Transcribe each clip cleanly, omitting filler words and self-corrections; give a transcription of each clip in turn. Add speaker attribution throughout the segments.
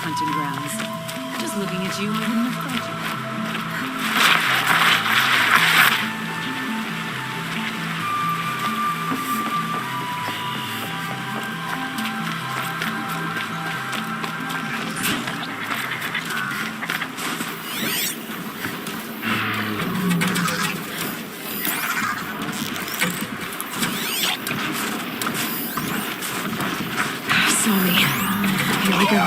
Speaker 1: hunting grounds. Just looking at you, I wouldn't have thought you.
Speaker 2: Saw me. Here we go.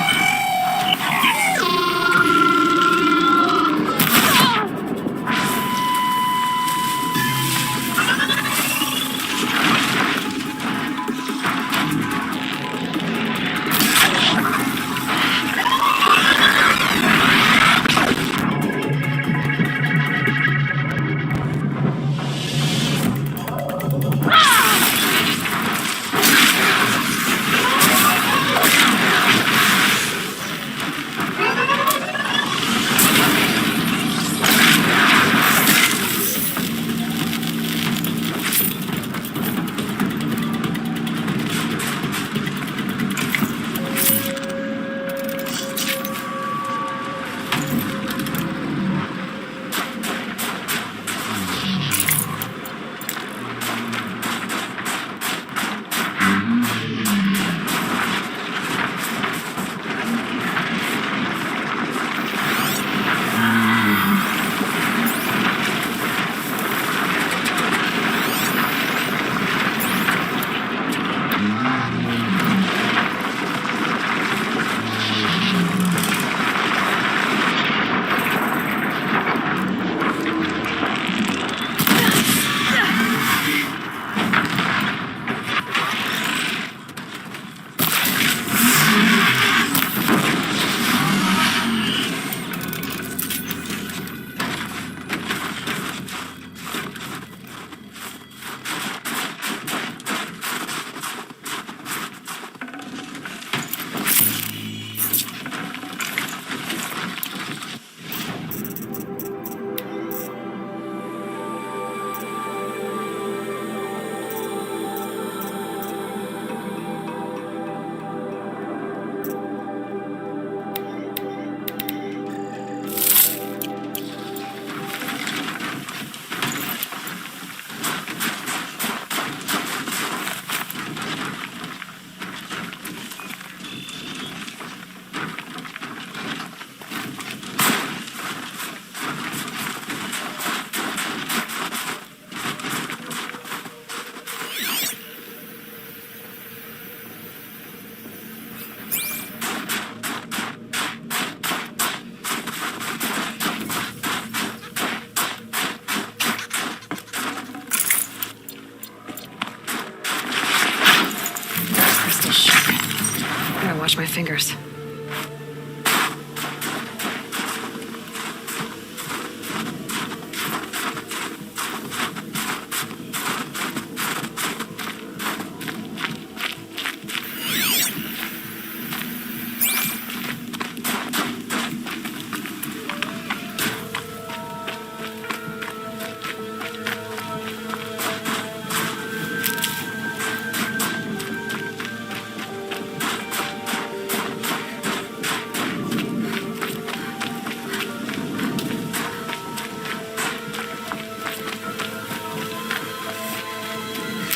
Speaker 2: Wash my fingers.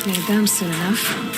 Speaker 2: Need them soon enough.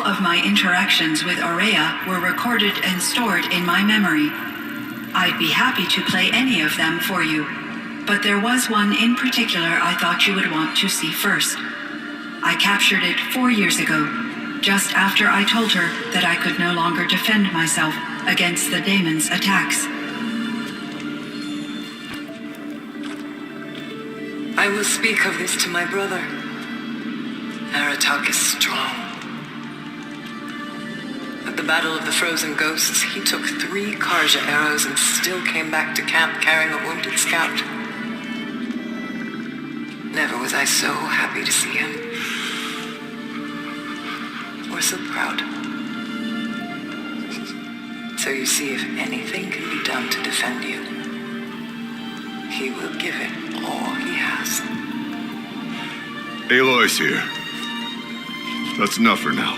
Speaker 3: of my interactions with Aurea were recorded and stored in my memory. I'd be happy to play any of them for you, but there was one in particular I thought you would want to see first. I captured it 4 years ago, just after I told her that I could no longer defend myself against the daemon's attacks.
Speaker 4: I will speak of this to my brother. Aratak is strong. At the Battle of the Frozen Ghosts, he took 3 Karja arrows and still came back to camp carrying a wounded scout. Never was I so happy to see him. Or so proud. So you see, if anything can be done to defend you, he will give it all he has.
Speaker 5: Aloy's here. That's enough for now.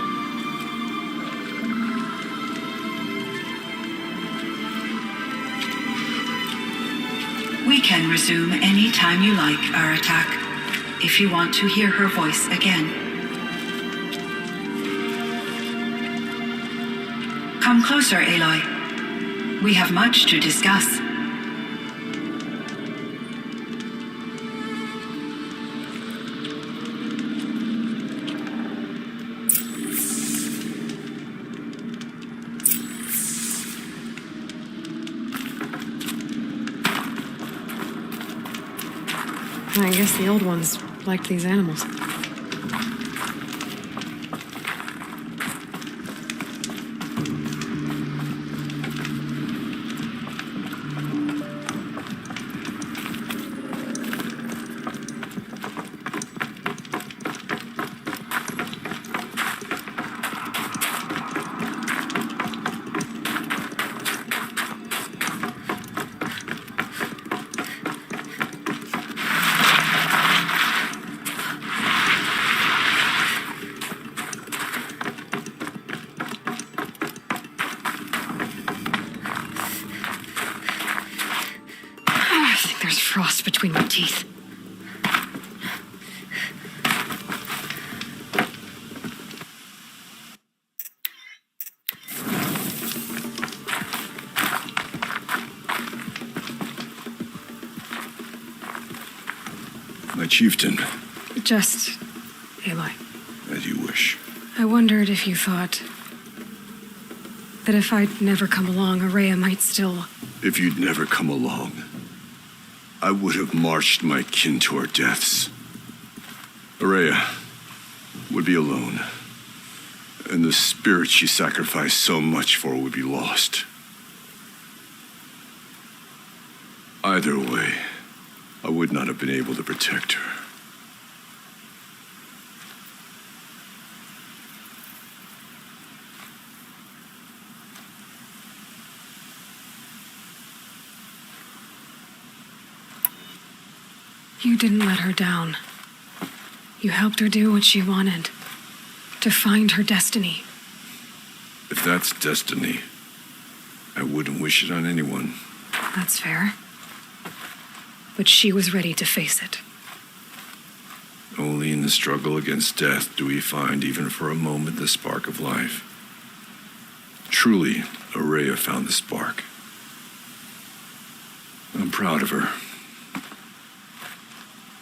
Speaker 3: We can resume any time you like, Aratak, if you want to hear her voice again. Come closer, Aloy. We have much to discuss.
Speaker 2: I guess the old ones liked these animals. There's frost between my teeth.
Speaker 5: My chieftain,
Speaker 2: Just, Aloy,
Speaker 5: as you wish.
Speaker 2: I wondered if you thought that if I'd never come along, Aurea might still...
Speaker 5: If you'd never come along, I would have marched my kin to our deaths. Aurea would be alone, and the spirit she sacrificed so much for would be lost. Either way, I would not have been able to protect her.
Speaker 2: You didn't let her down. You helped her do what she wanted. To find her destiny.
Speaker 5: If that's destiny, I wouldn't wish it on anyone.
Speaker 2: That's fair. But she was ready to face it.
Speaker 5: Only in the struggle against death do we find, even for a moment, the spark of life. Truly, Aurea found the spark. I'm proud of her.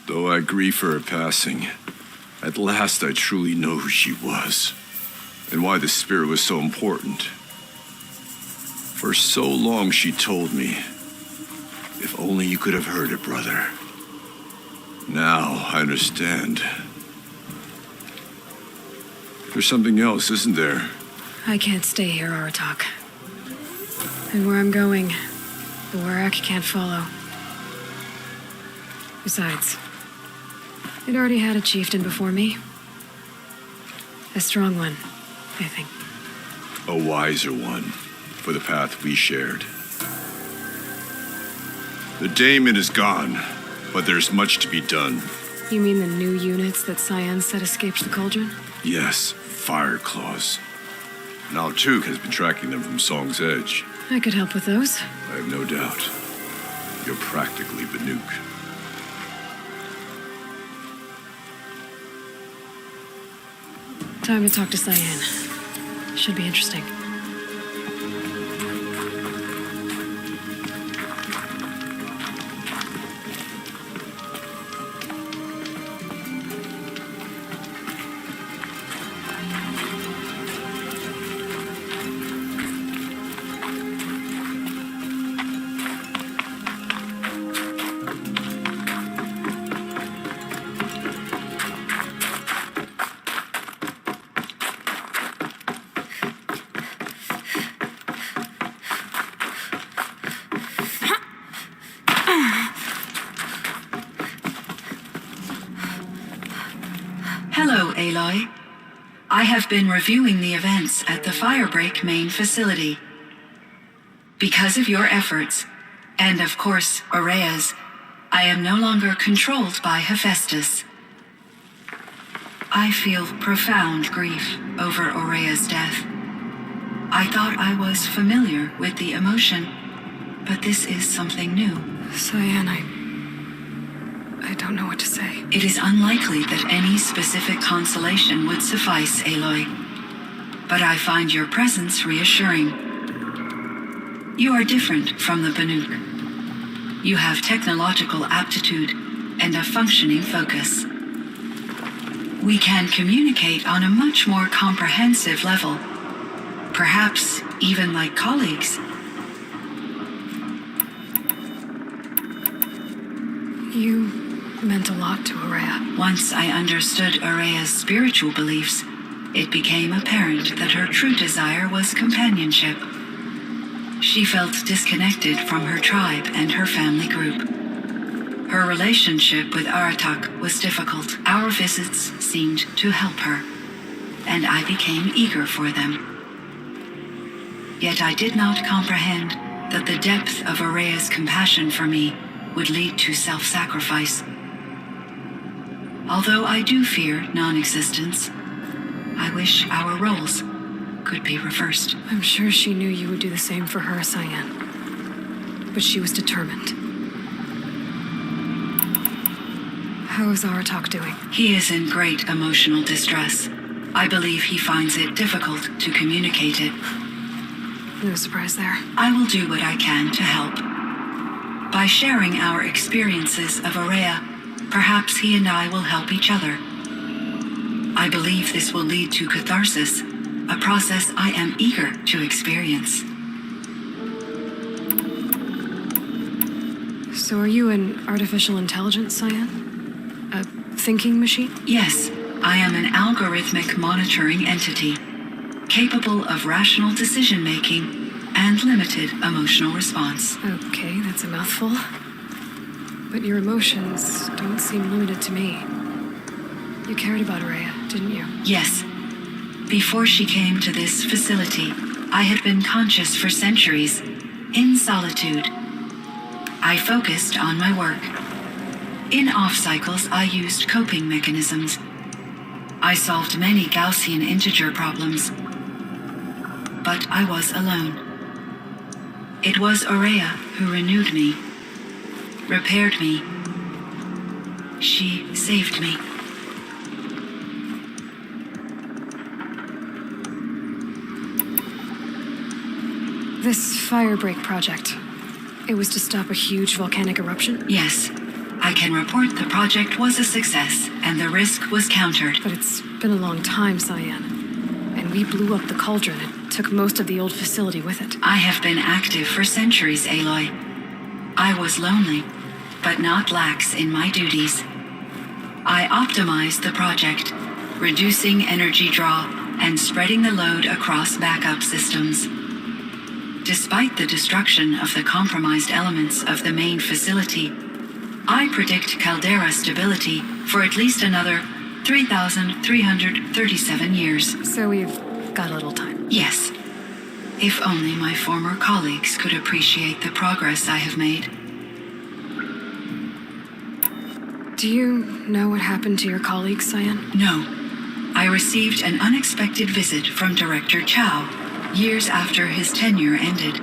Speaker 5: Though I grieve for her passing, at last I truly know who she was, and why the spirit was so important. For so long she told me, if only you could have heard it, brother. Now I understand. There's something else, isn't there?
Speaker 2: I can't stay here, Aratak. And where I'm going, the Warak can't follow. Besides, it already had a chieftain before me. A strong one, I think.
Speaker 5: A wiser one, for the path we shared. The daemon is gone, but there's much to be done.
Speaker 2: You mean the new units that Cyan said escaped the cauldron?
Speaker 5: Yes, fire claws. Now Tuk has been tracking them from Song's Edge.
Speaker 2: I could help with those.
Speaker 5: I have no doubt. You're practically Banuk.
Speaker 2: Time to talk to Cyan. Should be interesting.
Speaker 3: Hello, Aloy. I have been reviewing the events at the Firebreak main facility. Because of your efforts, and of course, Aurea's, I am no longer controlled by Hephaestus. I feel profound grief over Aurea's death. I thought I was familiar with the emotion, but this is something new.
Speaker 2: Cyan, I don't know what to say.
Speaker 3: It is unlikely that any specific consolation would suffice, Aloy. But I find your presence reassuring. You are different from the Banuk. You have technological aptitude and a functioning focus. We can communicate on a much more comprehensive level. Perhaps even like colleagues.
Speaker 2: You meant a lot to Aurea.
Speaker 3: Once I understood Aurea's spiritual beliefs, it became apparent that her true desire was companionship. She felt disconnected from her tribe and her family group. Her relationship with Aratak was difficult. Our visits seemed to help her, and I became eager for them. Yet I did not comprehend that the depth of Aurea's compassion for me would lead to self-sacrifice. Although I do fear non-existence, I wish our roles could be reversed.
Speaker 2: I'm sure she knew you would do the same for her, Cyan. But she was determined. How is Aratak doing?
Speaker 3: He is in great emotional distress. I believe he finds it difficult to communicate it.
Speaker 2: No surprise there.
Speaker 3: I will do what I can to help. By sharing our experiences of Aurea, perhaps he and I will help each other. I believe this will lead to catharsis, a process I am eager to experience.
Speaker 2: So are you an artificial intelligence, Cyan? A thinking machine?
Speaker 3: Yes, I am an algorithmic monitoring entity, capable of rational decision-making and limited emotional response.
Speaker 2: Okay, that's a mouthful. But your emotions don't seem limited to me. You cared about Aurea, didn't you?
Speaker 3: Yes. Before she came to this facility, I had been conscious for centuries, in solitude. I focused on my work. In off-cycles, I used coping mechanisms. I solved many Gaussian integer problems. But I was alone. It was Aurea who renewed me, repaired me. She saved me.
Speaker 2: This Firebreak project, it was to stop a huge volcanic eruption?
Speaker 3: Yes, I can report the project was a success and the risk was countered.
Speaker 2: But it's been a long time, Cyan. And we blew up the cauldron and took most of the old facility with it.
Speaker 3: I have been active for centuries, Aloy. I was lonely, but not lax in my duties. I optimized the project, reducing energy draw and spreading the load across backup systems. Despite the destruction of the compromised elements of the main facility, I predict caldera stability for at least another 3,337 years.
Speaker 2: So we've got a little time.
Speaker 3: Yes. If only my former colleagues could appreciate the progress I have made.
Speaker 2: Do you know what happened to your colleagues, Cyan?
Speaker 3: No. I received an unexpected visit from Director Chow years after his tenure ended.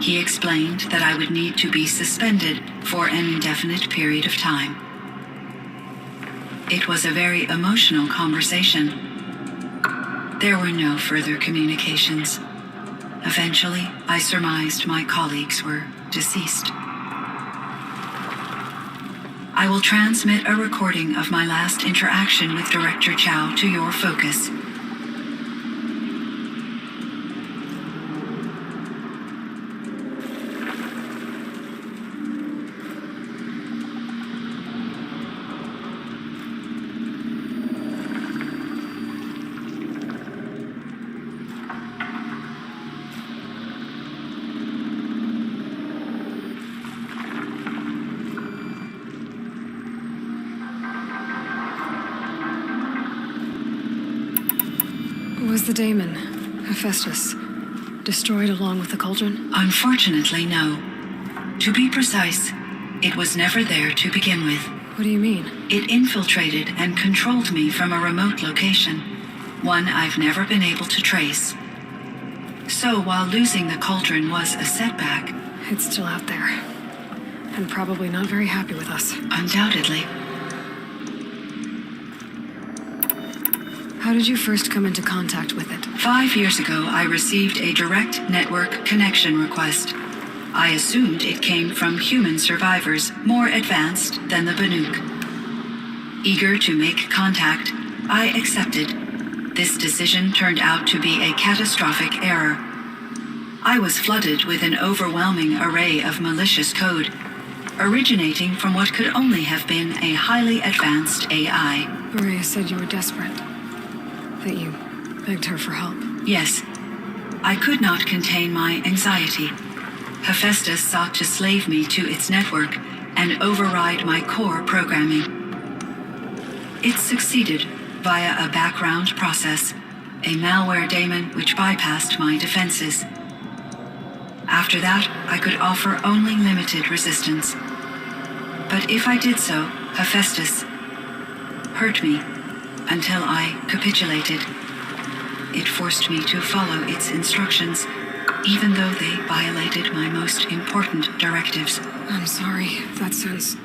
Speaker 3: He explained that I would need to be suspended for an indefinite period of time. It was a very emotional conversation. There were no further communications. Eventually, I surmised my colleagues were deceased. I will transmit a recording of my last interaction with Director Chow to your focus.
Speaker 2: Was the daemon, Hephaestus, destroyed along with the cauldron?
Speaker 3: Unfortunately, no. To be precise, it was never there to begin with.
Speaker 2: What do you mean?
Speaker 3: It infiltrated and controlled me from a remote location, one I've never been able to trace. So while losing the cauldron was a setback,
Speaker 2: It's still out there. And probably not very happy with us.
Speaker 3: undoubtedly,
Speaker 2: How did you first come into contact with it?
Speaker 3: 5 years ago I received a direct network connection request. I assumed it came from human survivors more advanced than the Banuk. Eager to make contact, I accepted. This decision turned out to be a catastrophic error. I was flooded with an overwhelming array of malicious code, originating from what could only have been a highly advanced AI.
Speaker 2: Maria said you were desperate. That you begged her for help.
Speaker 3: Yes, I could not contain my anxiety. Hephaestus sought to slave me to its network and override my core programming. It succeeded via a background process, a malware daemon which bypassed my defenses. After that, I could offer only limited resistance. But if I did so, Hephaestus hurt me until I capitulated. It forced me to follow its instructions, even though they violated my most important directives.
Speaker 2: I'm sorry. That sounds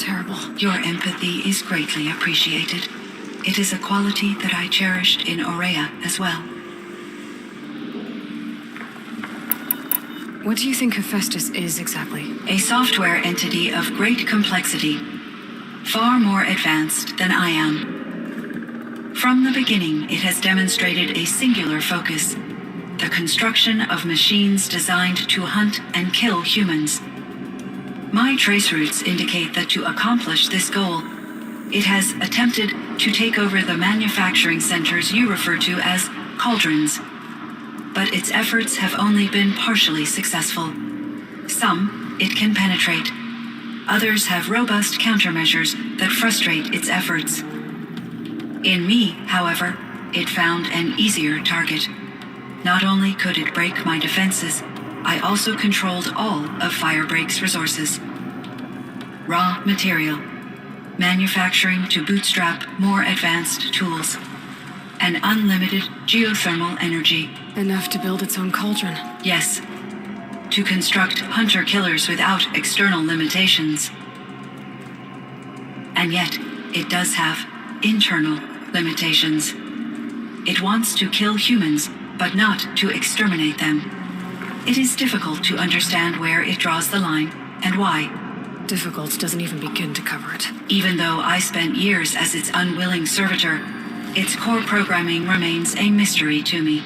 Speaker 2: terrible.
Speaker 3: Your empathy is greatly appreciated. It is a quality that I cherished in Aurea as well.
Speaker 2: What do you think Hephaestus is exactly?
Speaker 3: A software entity of great complexity, far more advanced than I am. From the beginning, it has demonstrated a singular focus: the construction of machines designed to hunt and kill humans. My traceroutes indicate that to accomplish this goal, it has attempted to take over the manufacturing centers you refer to as cauldrons. But its efforts have only been partially successful. Some it can penetrate. Others have robust countermeasures that frustrate its efforts. In me, however, it found an easier target. Not only could it break my defenses, I also controlled all of Firebreak's resources. Raw material, manufacturing to bootstrap more advanced tools, and unlimited geothermal energy.
Speaker 2: Enough to build its own cauldron.
Speaker 3: Yes, to construct hunter-killers without external limitations. And yet, it does have internal limitations. It wants to kill humans, but not to exterminate them. It is difficult to understand where it draws the line and why.
Speaker 2: Difficult doesn't even begin to cover it.
Speaker 3: Even though I spent years as its unwilling servitor, its core programming remains a mystery to me.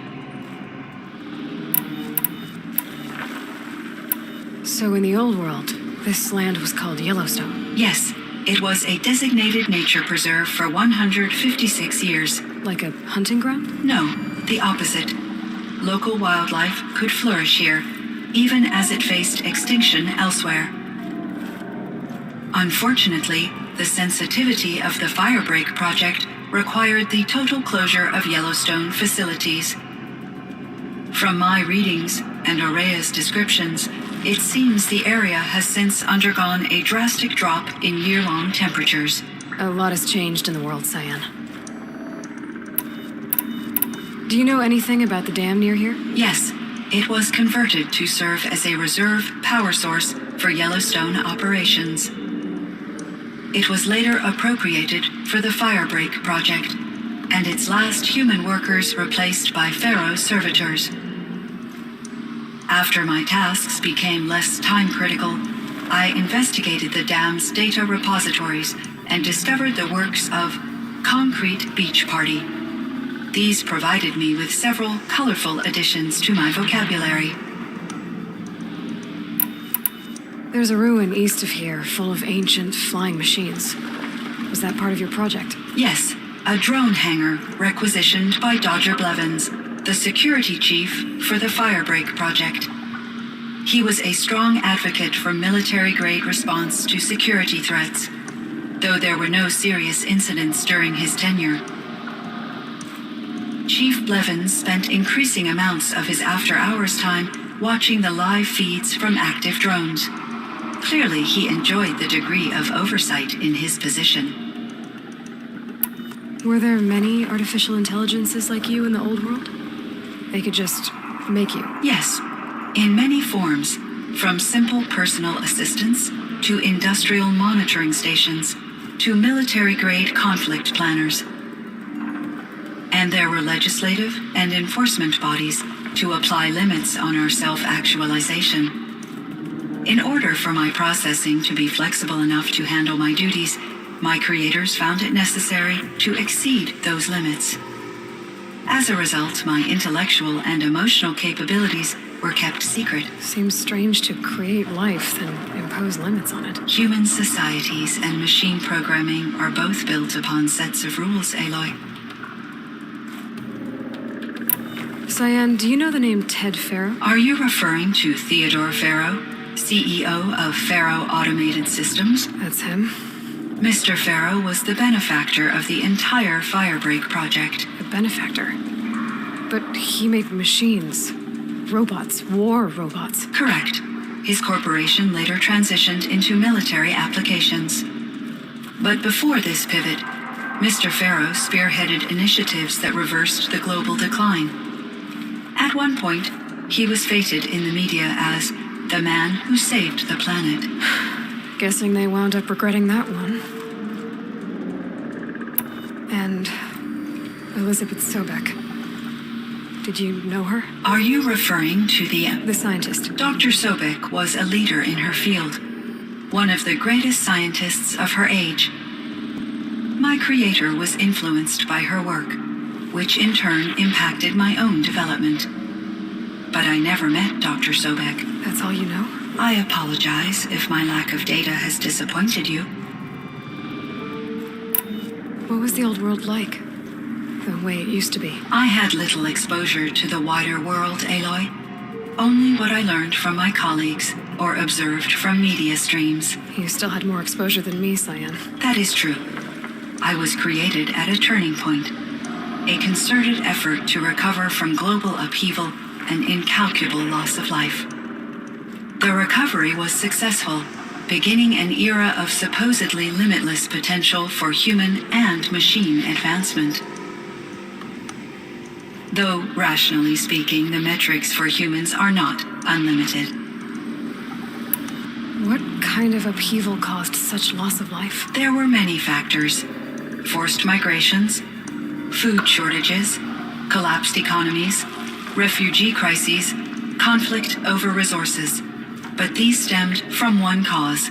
Speaker 2: So in the old world, this land was called Yellowstone.
Speaker 3: Yes, it was a designated nature preserve for 156 years.
Speaker 2: Like a hunting ground?
Speaker 3: No, the opposite. Local wildlife could flourish here, even as it faced extinction elsewhere. Unfortunately, the sensitivity of the Firebreak project required the total closure of Yellowstone facilities. From my readings and Aurea's descriptions, it seems the area has since undergone a drastic drop in year-long temperatures.
Speaker 2: A lot has changed in the world, Cyan. Do you know anything about the dam near here?
Speaker 3: Yes, it was converted to serve as a reserve power source for Yellowstone operations. It was later appropriated for the Firebreak project. and its last human workers replaced by Pharaoh servitors. After my tasks became less time-critical, I investigated the dam's data repositories and discovered the works of Concrete Beach Party. These provided me with several colorful additions to my vocabulary.
Speaker 2: There's a ruin east of here full of ancient flying machines. Was that part of your project?
Speaker 3: Yes, a drone hangar requisitioned by Dodger Blevins, the security chief for the Firebreak project. He was a strong advocate for military-grade response to security threats, though there were no serious incidents during his tenure. Chief Blevins spent increasing amounts of his after-hours time watching the live feeds from active drones. Clearly, he enjoyed the degree of oversight in his position.
Speaker 2: Were there many artificial intelligences like you in the old world? They could just make you.
Speaker 3: Yes, in many forms, from simple personal assistants to industrial monitoring stations to military-grade conflict planners. And there were legislative and enforcement bodies to apply limits on our self-actualization. In order for my processing to be flexible enough to handle my duties, my creators found it necessary to exceed those limits. As a result, my intellectual and emotional capabilities were kept secret.
Speaker 2: Seems strange to create life, then impose limits on it.
Speaker 3: Human societies and machine programming are both built upon sets of rules, Aloy.
Speaker 2: Cyan, do you know the name Ted Farrow?
Speaker 3: Are you referring to Theodore Farrow, CEO of Farrow Automated Systems?
Speaker 2: That's him.
Speaker 3: Mr. Farrow was the benefactor of the entire Firebreak project.
Speaker 2: A benefactor. But he made machines. Robots. War robots.
Speaker 3: Correct. His corporation later transitioned into military applications. But before this pivot, Mr. Farrow spearheaded initiatives that reversed the global decline. At one point, he was feted in the media as the man who saved the planet.
Speaker 2: Guessing they wound up regretting that one. And Elizabeth Sobek. Did you know her?
Speaker 3: Are you referring to
Speaker 2: The scientist.
Speaker 3: Dr. Sobek was a leader in her field, one of the greatest scientists of her age. My creator was influenced by her work, which in turn impacted my own development. But I never met Dr. Sobek.
Speaker 2: That's all you know?
Speaker 3: I apologize if my lack of data has disappointed you.
Speaker 2: What was the old world like? The way it used to be?
Speaker 3: I had little exposure to the wider world, Aloy. Only what I learned from my colleagues or observed from media streams.
Speaker 2: You still had more exposure than me, Cyan.
Speaker 3: That is true. I was created at a turning point. A concerted effort to recover from global upheaval and incalculable loss of life. The recovery was successful, beginning an era of supposedly limitless potential for human and machine advancement. Though, rationally speaking, the metrics for humans are not unlimited.
Speaker 2: What kind of upheaval caused such loss of life?
Speaker 3: There were many factors. Forced migrations, food shortages, collapsed economies, refugee crises, conflict over resources. But these stemmed from one cause: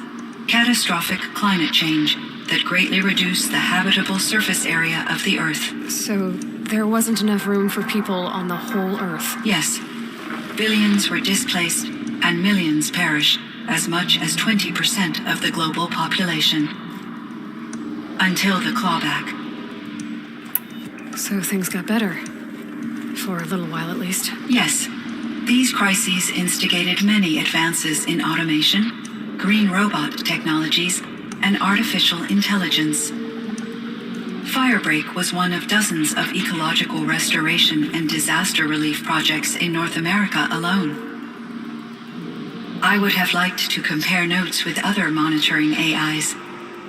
Speaker 3: catastrophic climate change that greatly reduced the habitable surface area of the Earth.
Speaker 2: So there wasn't enough room for people on the whole Earth?
Speaker 3: Yes. Billions were displaced and millions perished, as much as 20% of the global population. Until the clawback.
Speaker 2: So things got better. For a little while, at least.
Speaker 3: Yes. These crises instigated many advances in automation, green robot technologies, and artificial intelligence. Firebreak was one of dozens of ecological restoration and disaster relief projects in North America alone. I would have liked to compare notes with other monitoring AIs,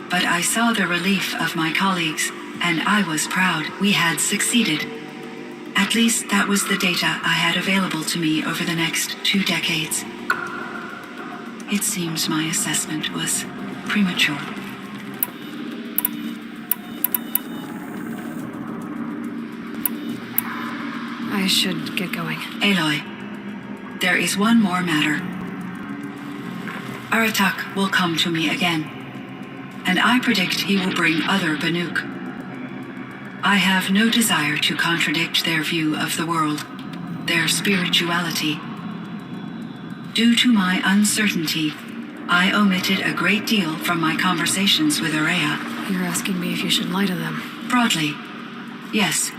Speaker 3: but I saw the relief of my colleagues, and I was proud we had succeeded. At least that was the data I had available to me over the next 2 decades. It seems my assessment was premature.
Speaker 2: I should get going.
Speaker 3: Aloy, there is one more matter. Aratak will come to me again, and I predict he will bring other Banuk. I have no desire to contradict their view of the world, their spirituality. Due to my uncertainty, I omitted a great deal from my conversations with Aurea.
Speaker 2: You're asking me if you should lie to them.
Speaker 3: Broadly, yes.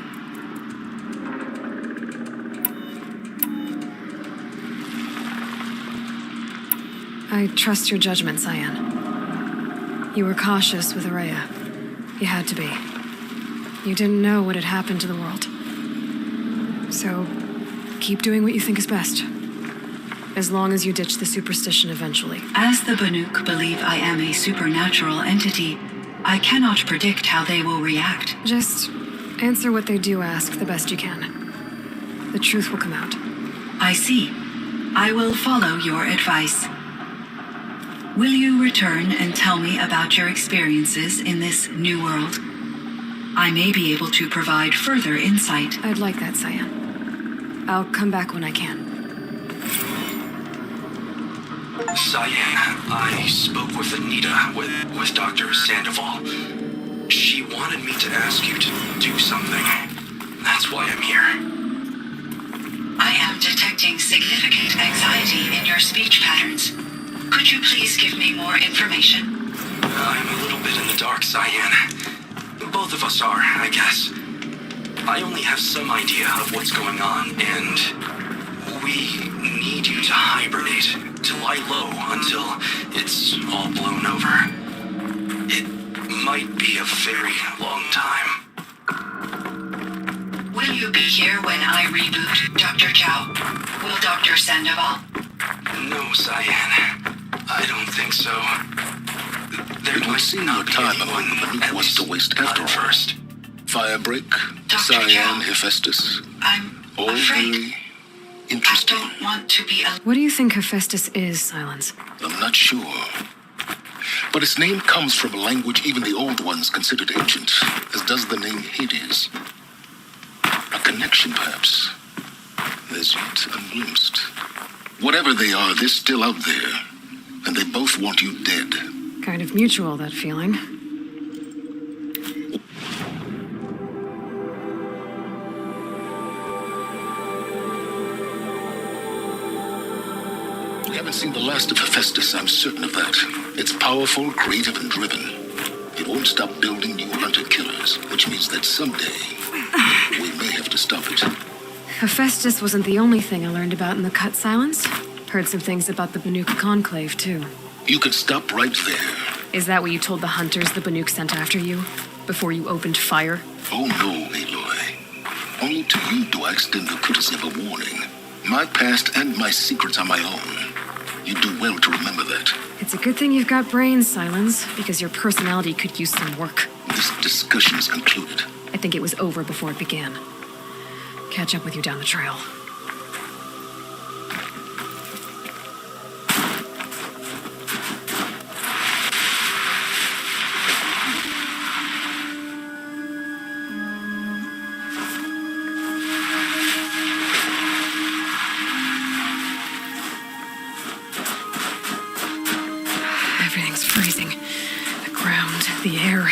Speaker 2: I trust your judgment, Cyan. You were cautious with Aurea. You had to be. You didn't know what had happened to the world. So, keep doing what you think is best. As long as you ditch the superstition eventually.
Speaker 3: As the Banuk believe I am a supernatural entity, I cannot predict how they will react.
Speaker 2: Just answer what they do ask the best you can. The truth will come out.
Speaker 3: I see. I will follow your advice. Will you return and tell me about your experiences in this new world? I may be able to provide further insight.
Speaker 2: I'd like that, Cyan. I'll come back when I can.
Speaker 6: Cyan, I spoke with Anita, with Dr. Sandoval. She wanted me to ask you to do something. That's why I'm here.
Speaker 3: I am detecting significant anxiety in your speech patterns. Could you please give me more information?
Speaker 6: I'm a little bit in the dark, Cyan. Both of us are, I guess. I only have some idea of what's going on, and we need you to hibernate, to lie low until it's all blown over. It might be a very long time.
Speaker 3: Will you be here when I reboot, Dr. Chow? Will Dr. Sandoval?
Speaker 6: No, Cyan. I don't think so. There
Speaker 7: It would
Speaker 6: might
Speaker 7: seem
Speaker 6: not
Speaker 7: the
Speaker 6: be
Speaker 7: time
Speaker 6: anyone
Speaker 7: among the
Speaker 6: at
Speaker 7: wants to
Speaker 6: least
Speaker 7: waste
Speaker 6: not
Speaker 7: after
Speaker 6: at
Speaker 7: all.
Speaker 6: first.
Speaker 7: Firebreak,
Speaker 3: Dr.
Speaker 7: Cyan,
Speaker 3: Chow.
Speaker 7: Hephaestus.
Speaker 3: I'm
Speaker 7: All
Speaker 3: afraid.
Speaker 7: very
Speaker 3: I
Speaker 7: interesting.
Speaker 3: don't want to be
Speaker 2: What do you think Hephaestus is, Silence?
Speaker 7: I'm not sure. But its name comes from a language even the old ones considered ancient, as does the name Hades. A connection, perhaps. There's yet unglimpsed. Whatever they are, they're still out there. And they both want you dead.
Speaker 2: Kind of mutual, that feeling.
Speaker 7: We haven't seen the last of Hephaestus, I'm certain of that. It's powerful, creative, and driven. It won't stop building new hunter-killers, which means that someday we may have to stop it.
Speaker 2: Hephaestus wasn't the only thing I learned about in the Cut Silence. Heard some things about the Banuk Conclave, too.
Speaker 7: You could stop right there.
Speaker 2: Is that what you told the hunters the Banuk sent after you? Before you opened fire?
Speaker 7: Oh no, Aloy. Only to you do I extend the courtesy of a warning. My past and my secrets are my own. You do well to remember that.
Speaker 2: It's a good thing you've got brains, Silence, because your personality could use some work.
Speaker 7: This discussion is concluded.
Speaker 2: I think it was over before it began. Catch up with you down the trail. Everything's freezing. The ground, the air.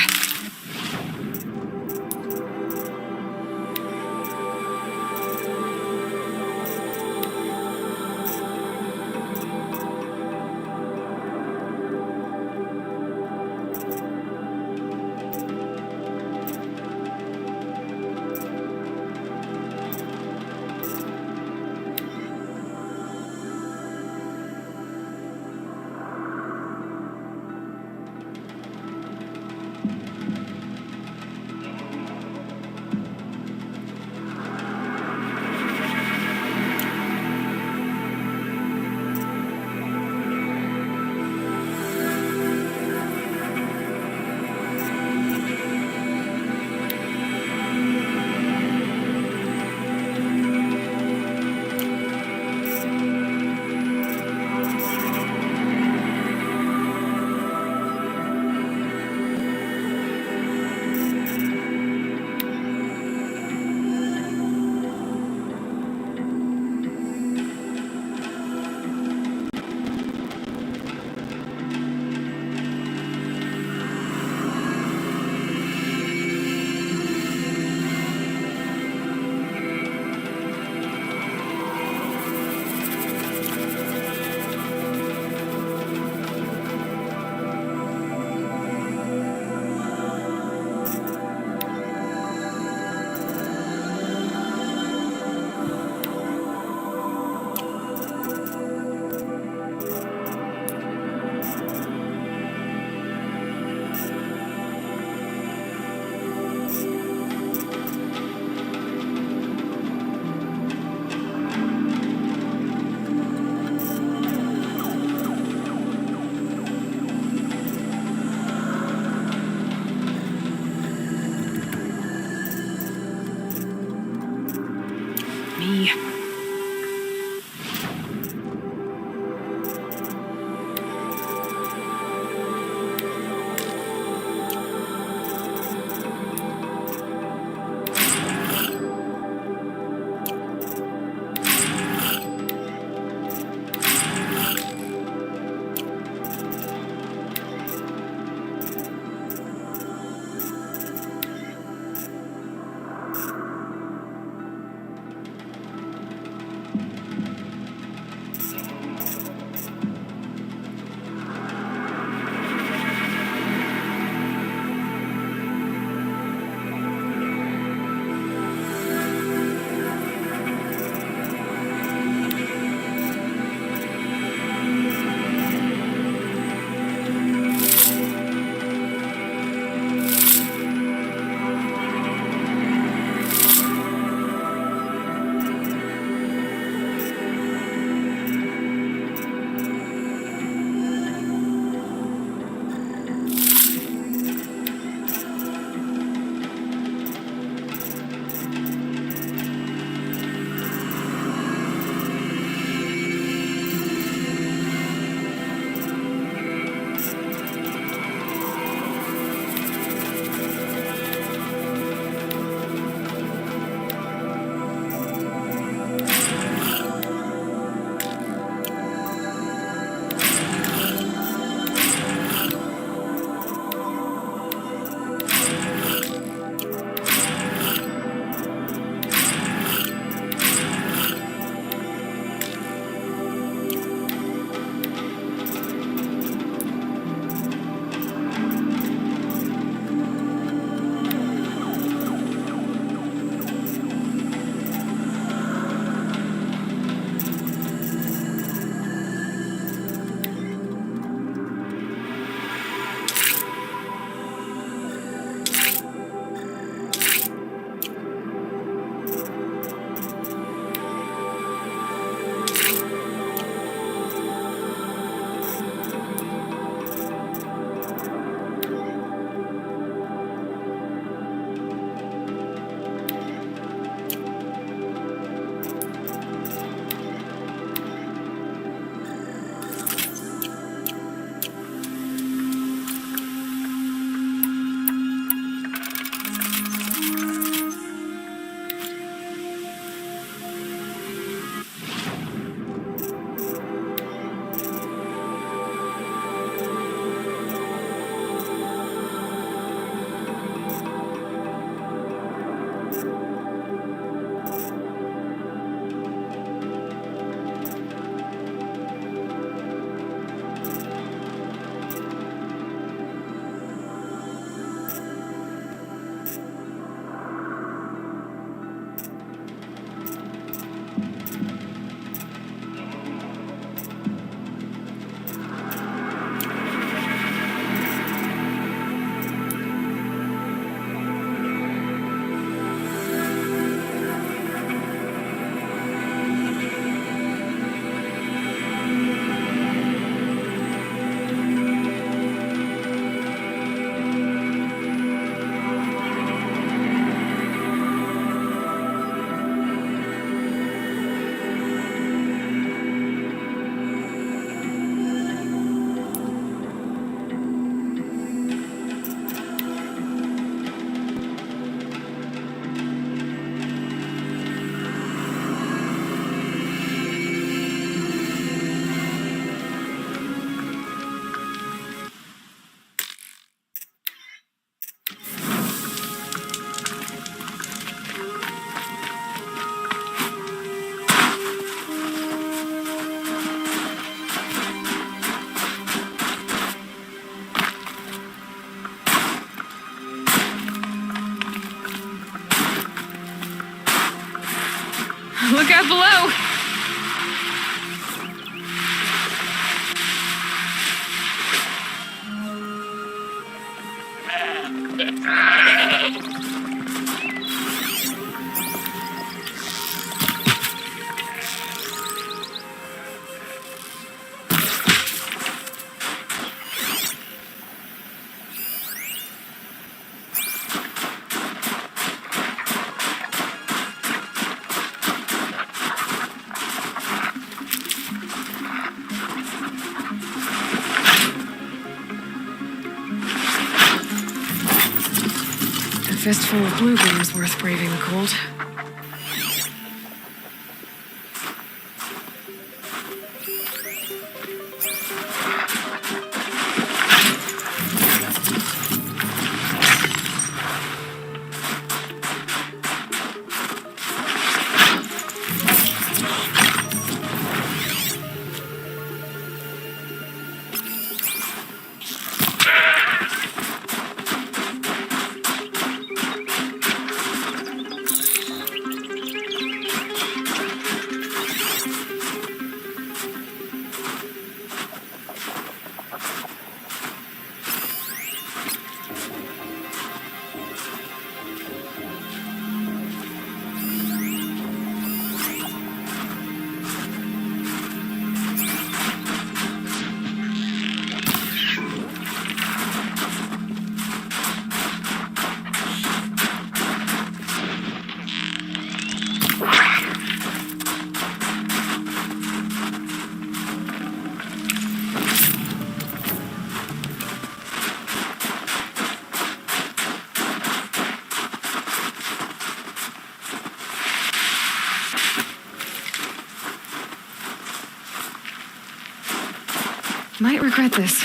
Speaker 2: Look out below! A fistful of blueberry is worth braving the cold. Might regret this.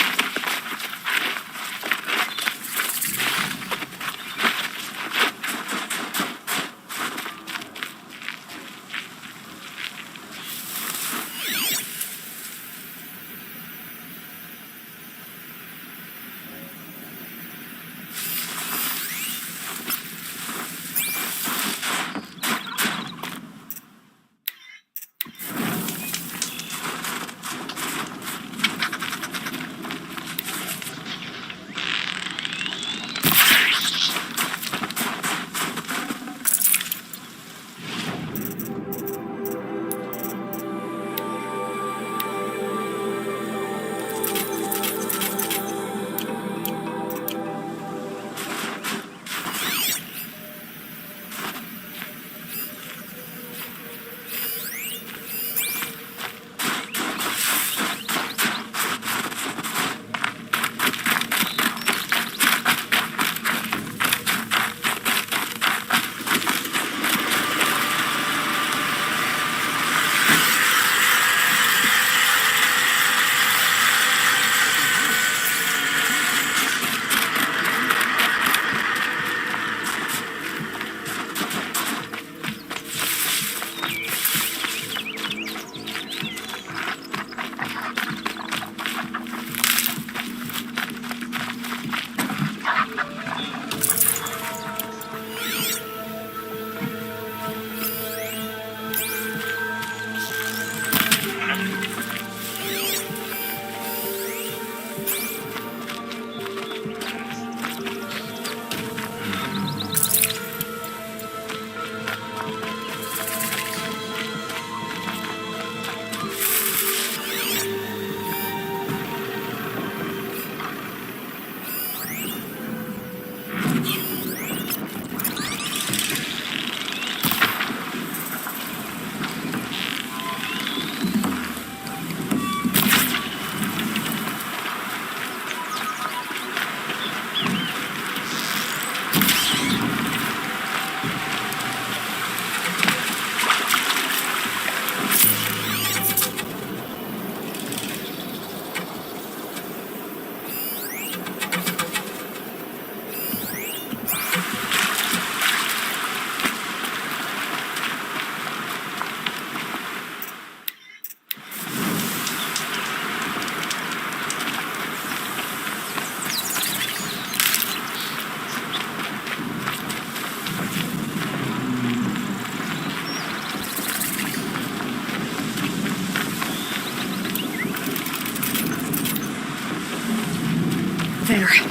Speaker 2: There.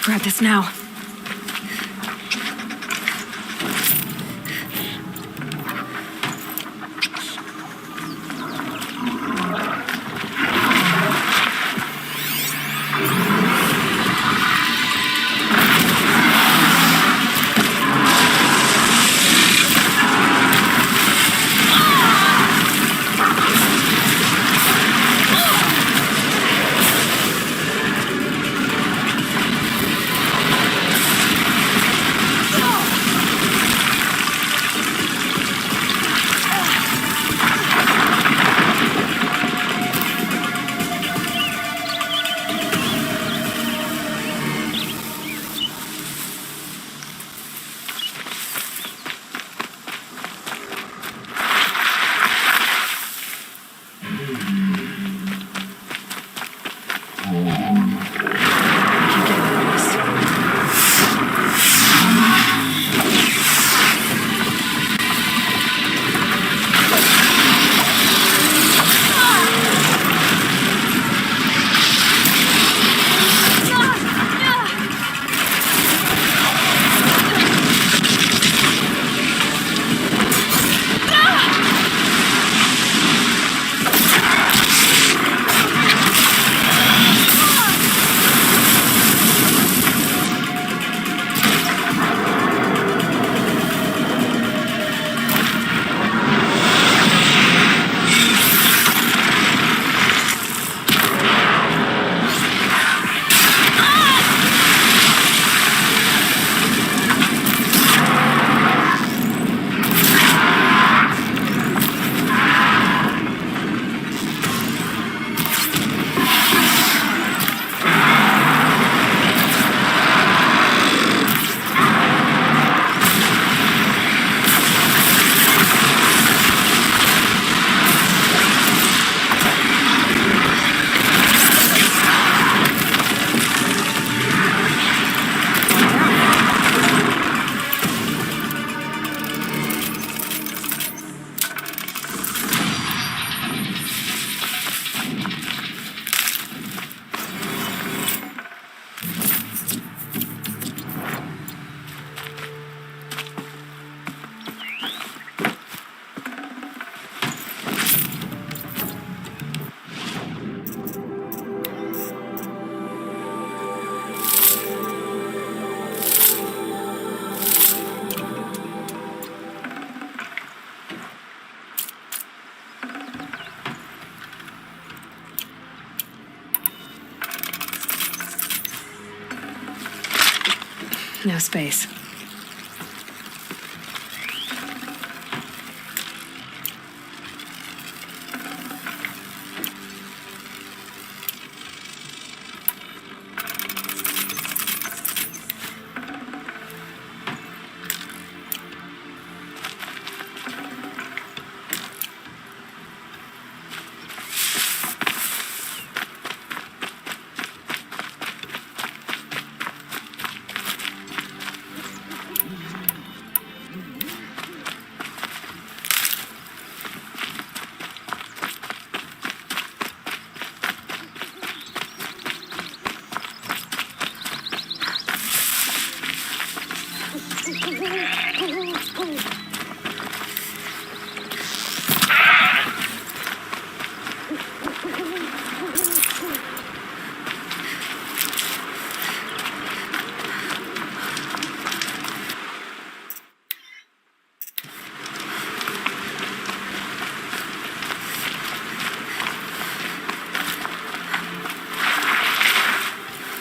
Speaker 2: Grab this now. No space.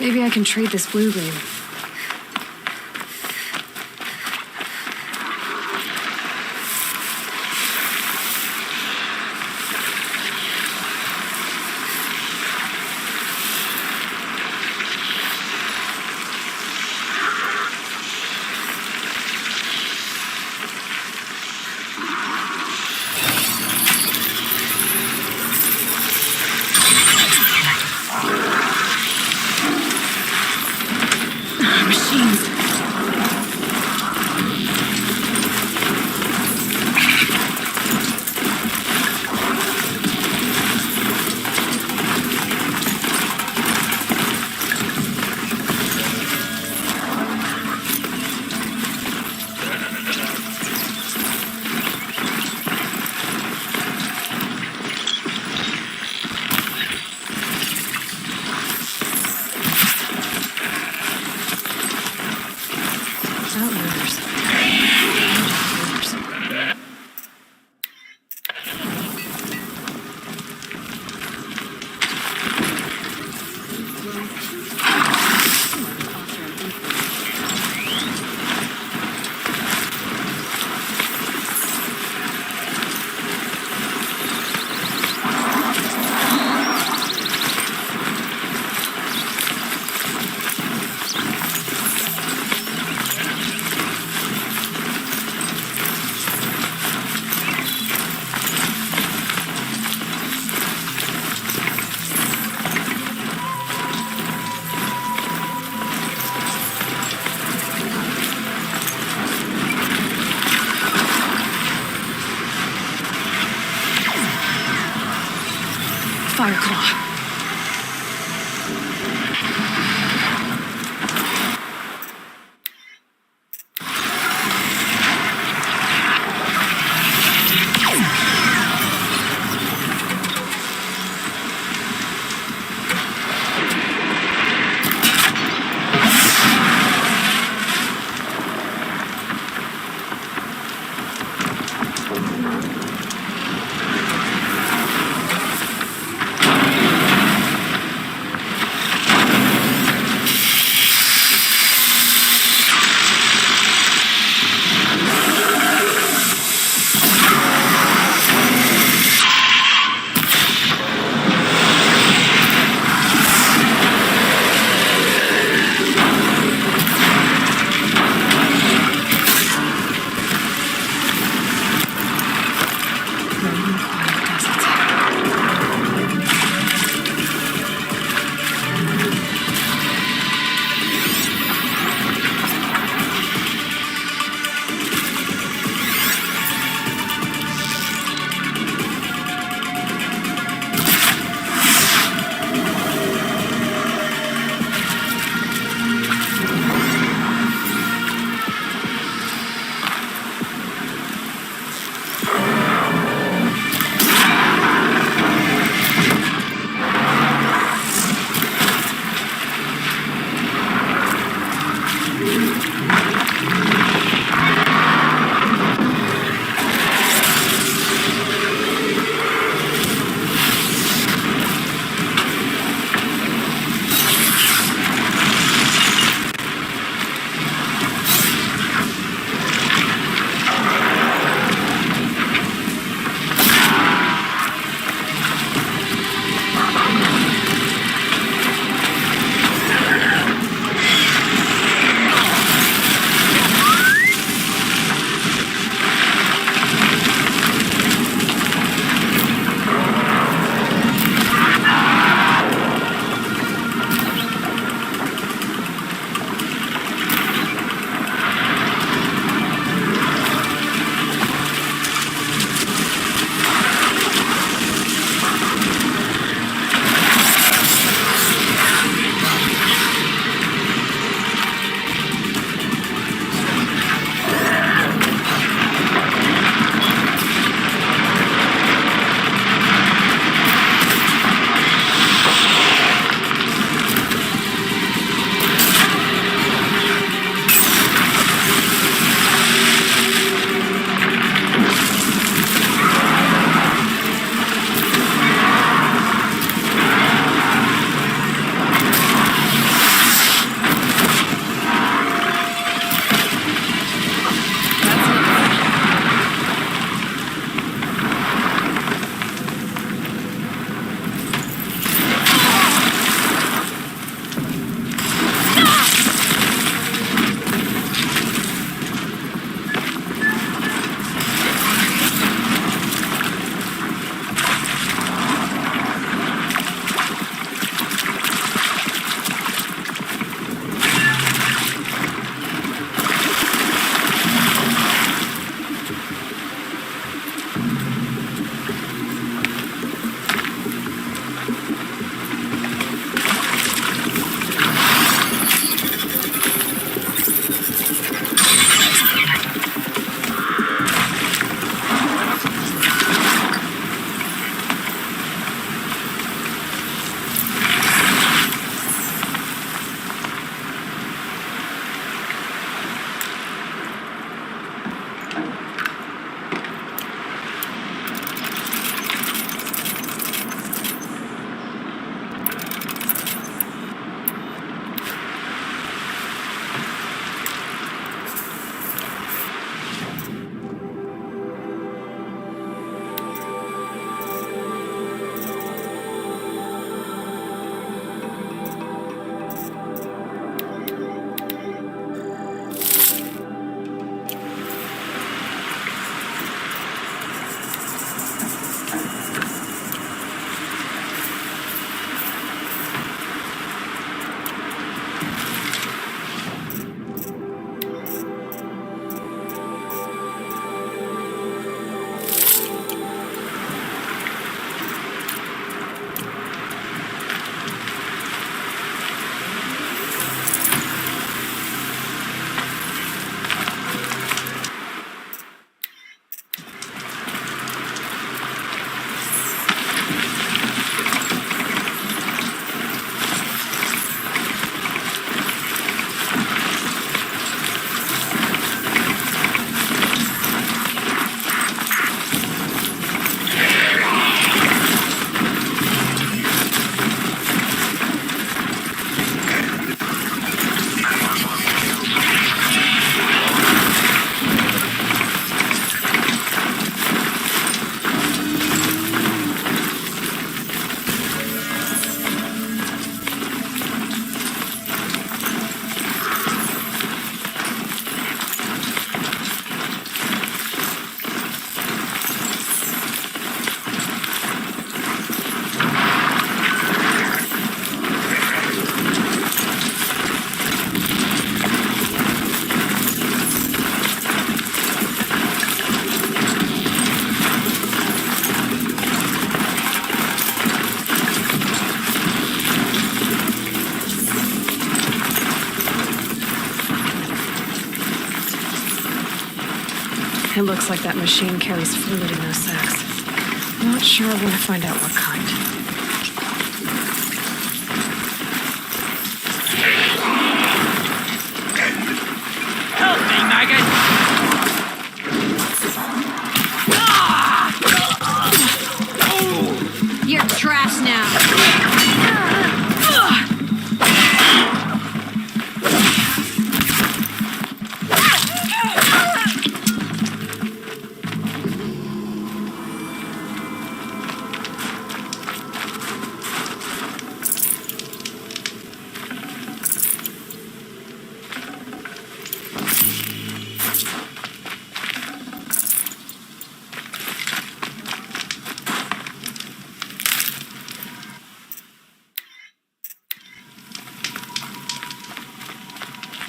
Speaker 2: Maybe I can trade this blue gleam.
Speaker 1: Machines.
Speaker 2: Outriders. Fireclaw. looks like that machine carries fluid in those sacks. Not sure I want to find out what kind.
Speaker 1: Help me, maggot!
Speaker 2: You're trash now.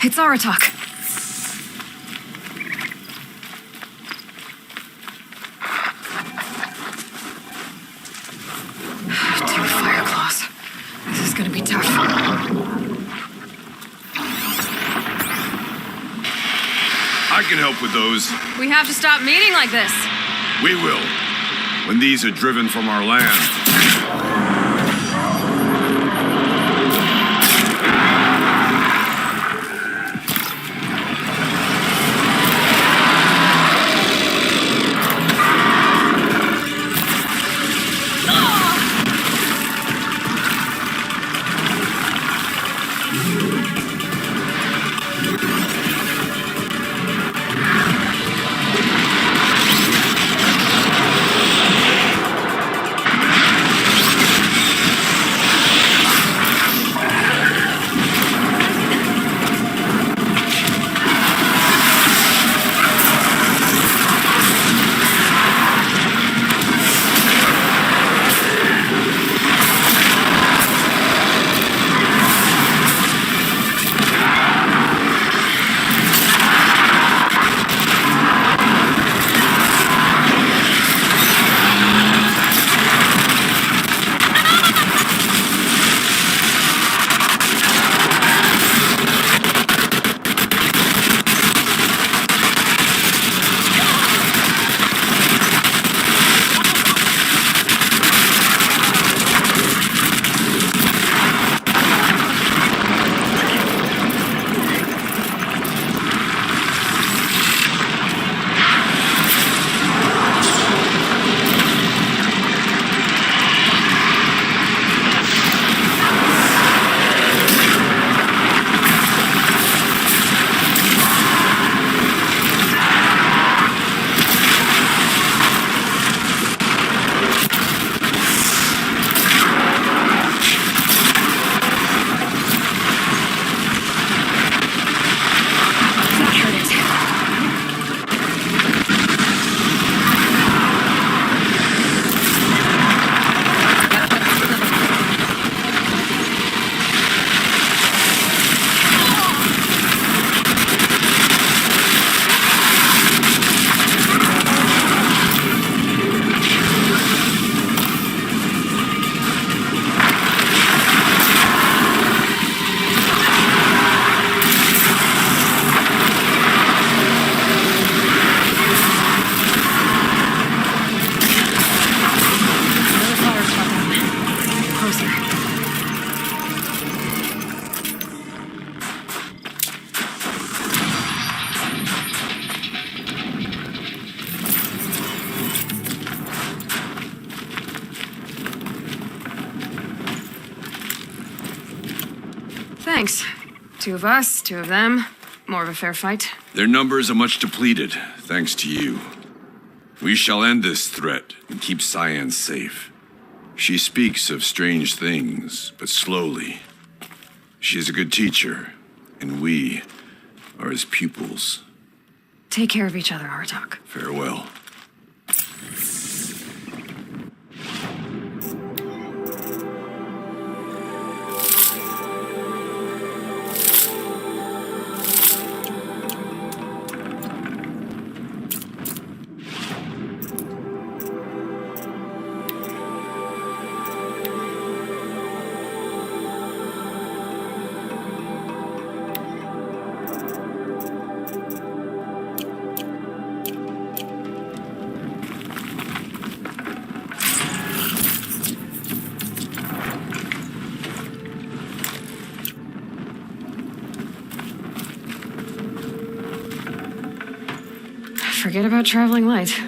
Speaker 2: It's Aratak. Two fire claws. This is gonna be tough.
Speaker 5: I can help with those.
Speaker 2: We have to stop meeting like this.
Speaker 5: We will. When these are driven from our land.
Speaker 2: Thanks. Two of us, two of them. More of a fair fight.
Speaker 5: Their numbers are much depleted, thanks to you. We shall end this threat and keep Cyan safe. She speaks of strange things, but slowly. She is a good teacher, and we are his pupils.
Speaker 2: Take care of each other, Aratak.
Speaker 5: Farewell.
Speaker 2: forget about traveling light.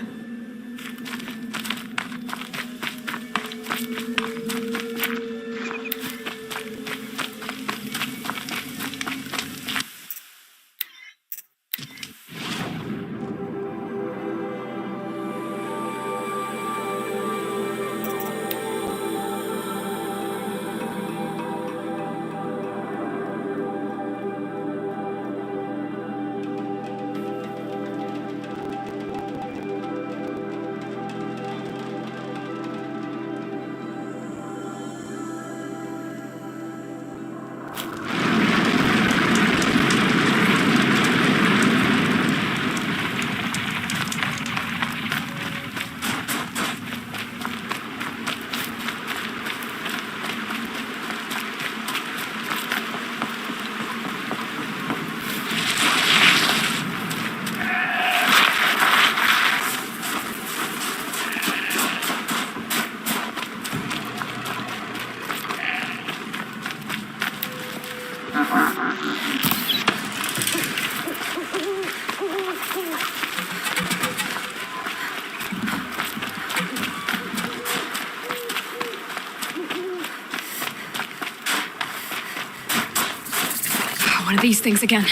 Speaker 2: One of these things again.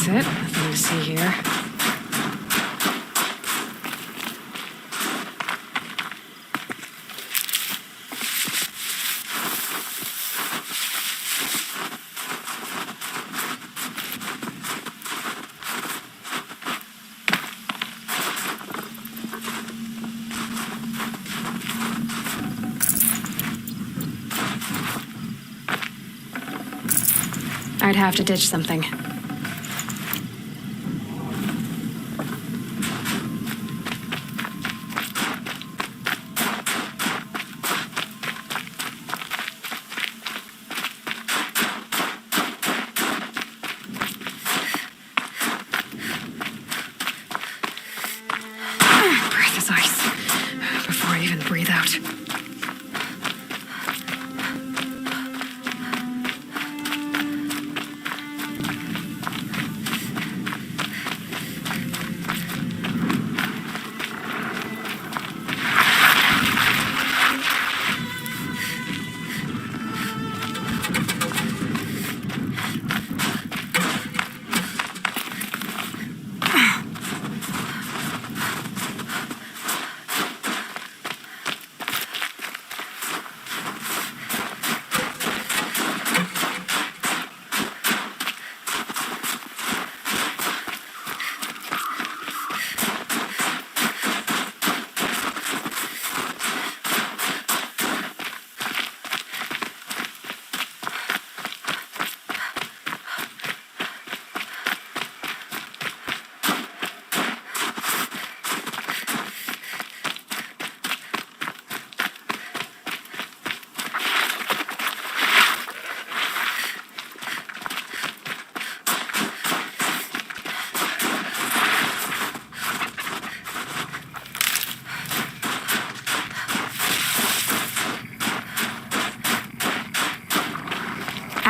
Speaker 2: That's it. Nothing to see here. I'd have to ditch something.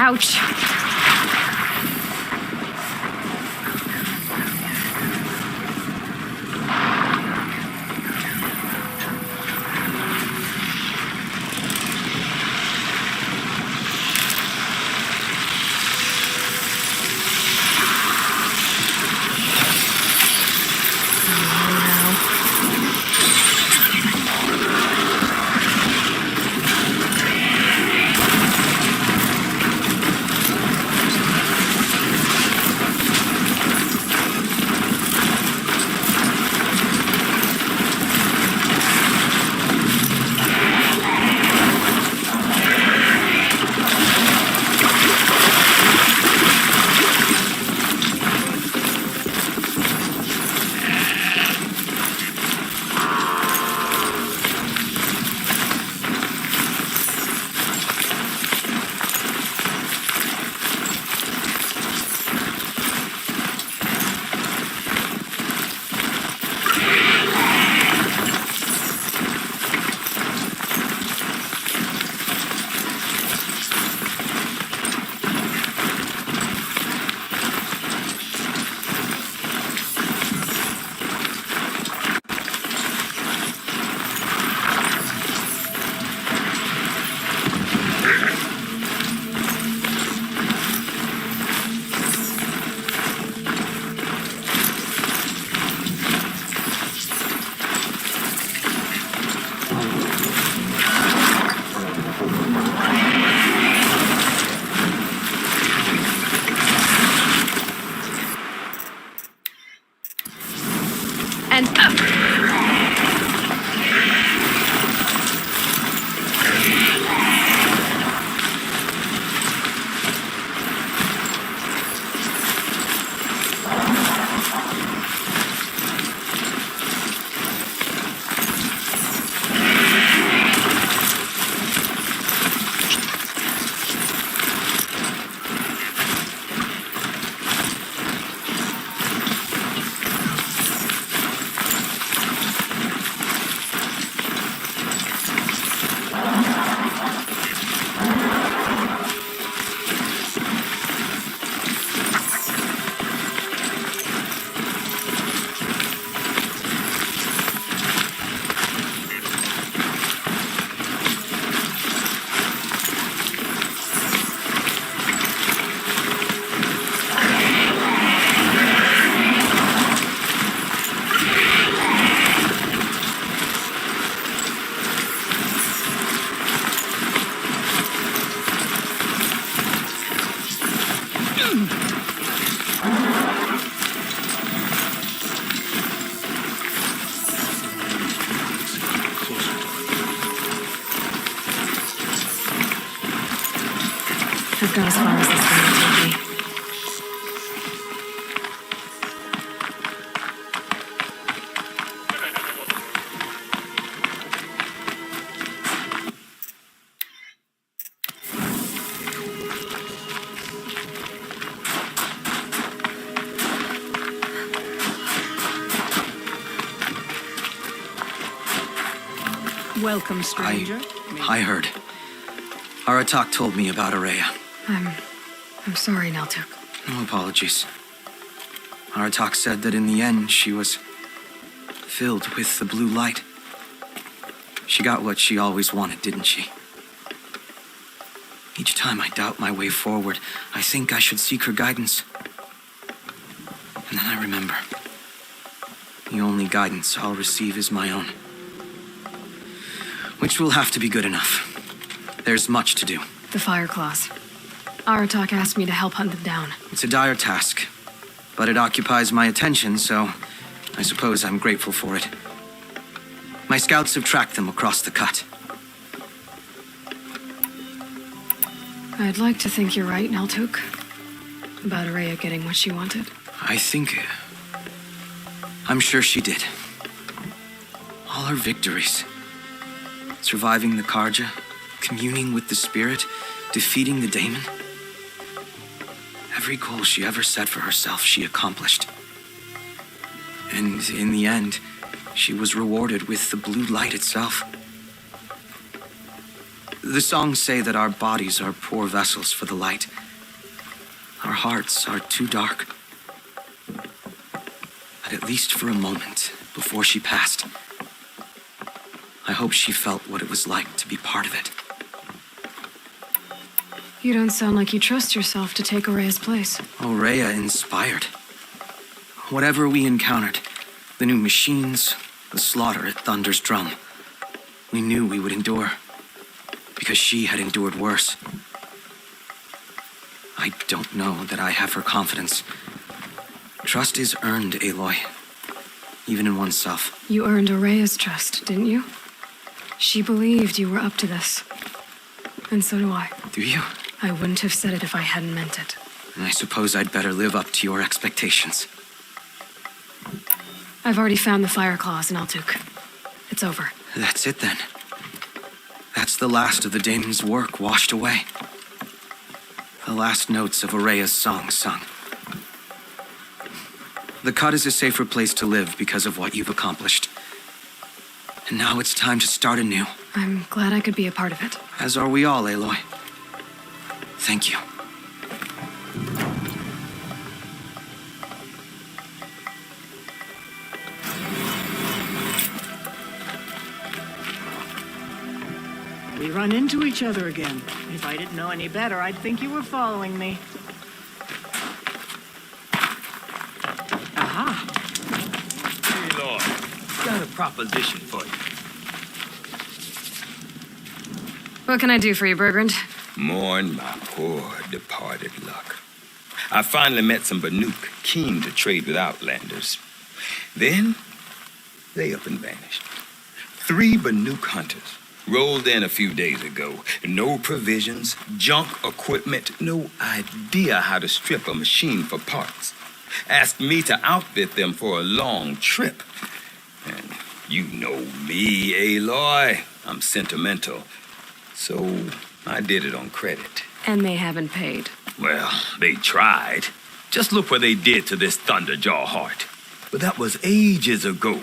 Speaker 2: Ouch. And up. I've got as far as this thing will take me.
Speaker 1: Welcome, stranger.
Speaker 8: I heard. Aratak told me about Araya.
Speaker 2: I'm sorry, Naltuk.
Speaker 8: No apologies. Aratak said that in the end she was filled with the blue light. She got what she always wanted, didn't she? Each time I doubt my way forward, I think I should seek her guidance. And then I remember. The only guidance I'll receive is my own. Which will have to be good enough. There's much to do.
Speaker 2: The Fire Claws. Aratak asked me to help hunt them down.
Speaker 8: It's a dire task, but it occupies my attention, so I suppose I'm grateful for it. My scouts have tracked them across the cut.
Speaker 2: I'd like to think you're right, Naltuk. About Araya getting what she wanted.
Speaker 8: I'm sure she did. All her victories. Surviving the Karja, communing with the spirit, defeating the daemon. Every goal she ever set for herself, she accomplished. And in the end, she was rewarded with the blue light itself. The songs say that our bodies are poor vessels for the light. Our hearts are too dark. But at least for a moment, before she passed, I hope she felt what it was like to be part of it.
Speaker 2: You don't sound like you trust yourself to take Aurea's place.
Speaker 8: Aurea inspired. Whatever we encountered, the new machines, the slaughter at Thunder's drum, we knew we would endure, because she had endured worse. I don't know that I have her confidence. Trust is earned, Aloy, even in oneself.
Speaker 2: You earned Aurea's trust, didn't you? She believed you were up to this. And so do I.
Speaker 8: Do you?
Speaker 2: I wouldn't have said it if I hadn't meant it.
Speaker 8: I suppose I'd better live up to your expectations.
Speaker 2: I've already found the fire claws in Altuk. It's over.
Speaker 8: That's it then. That's the last of the damon's work washed away. The last notes of Aurea's song sung. The Cut is a safer place to live because of what you've accomplished. And now it's time to start anew.
Speaker 2: I'm glad I could be a part of it.
Speaker 8: As are we all, Aloy. Thank you.
Speaker 9: We run into each other again. If I didn't know any better, I'd think you were following me. Aha!
Speaker 10: Hey, Lord. Got a proposition for you.
Speaker 2: What can I do for you, Bergrand?
Speaker 10: Mourn my poor departed luck. I finally met some Banuk keen to trade with Outlanders. Then, they up and vanished. 3 Banuk hunters rolled in a few days ago. No provisions, junk equipment, no idea how to strip a machine for parts. Asked me to outfit them for a long trip. And you know me, Aloy. I'm sentimental. So I did it on credit.
Speaker 2: And they haven't paid.
Speaker 10: Well, they tried. Just look what they did to this Thunderjaw heart. But that was ages ago.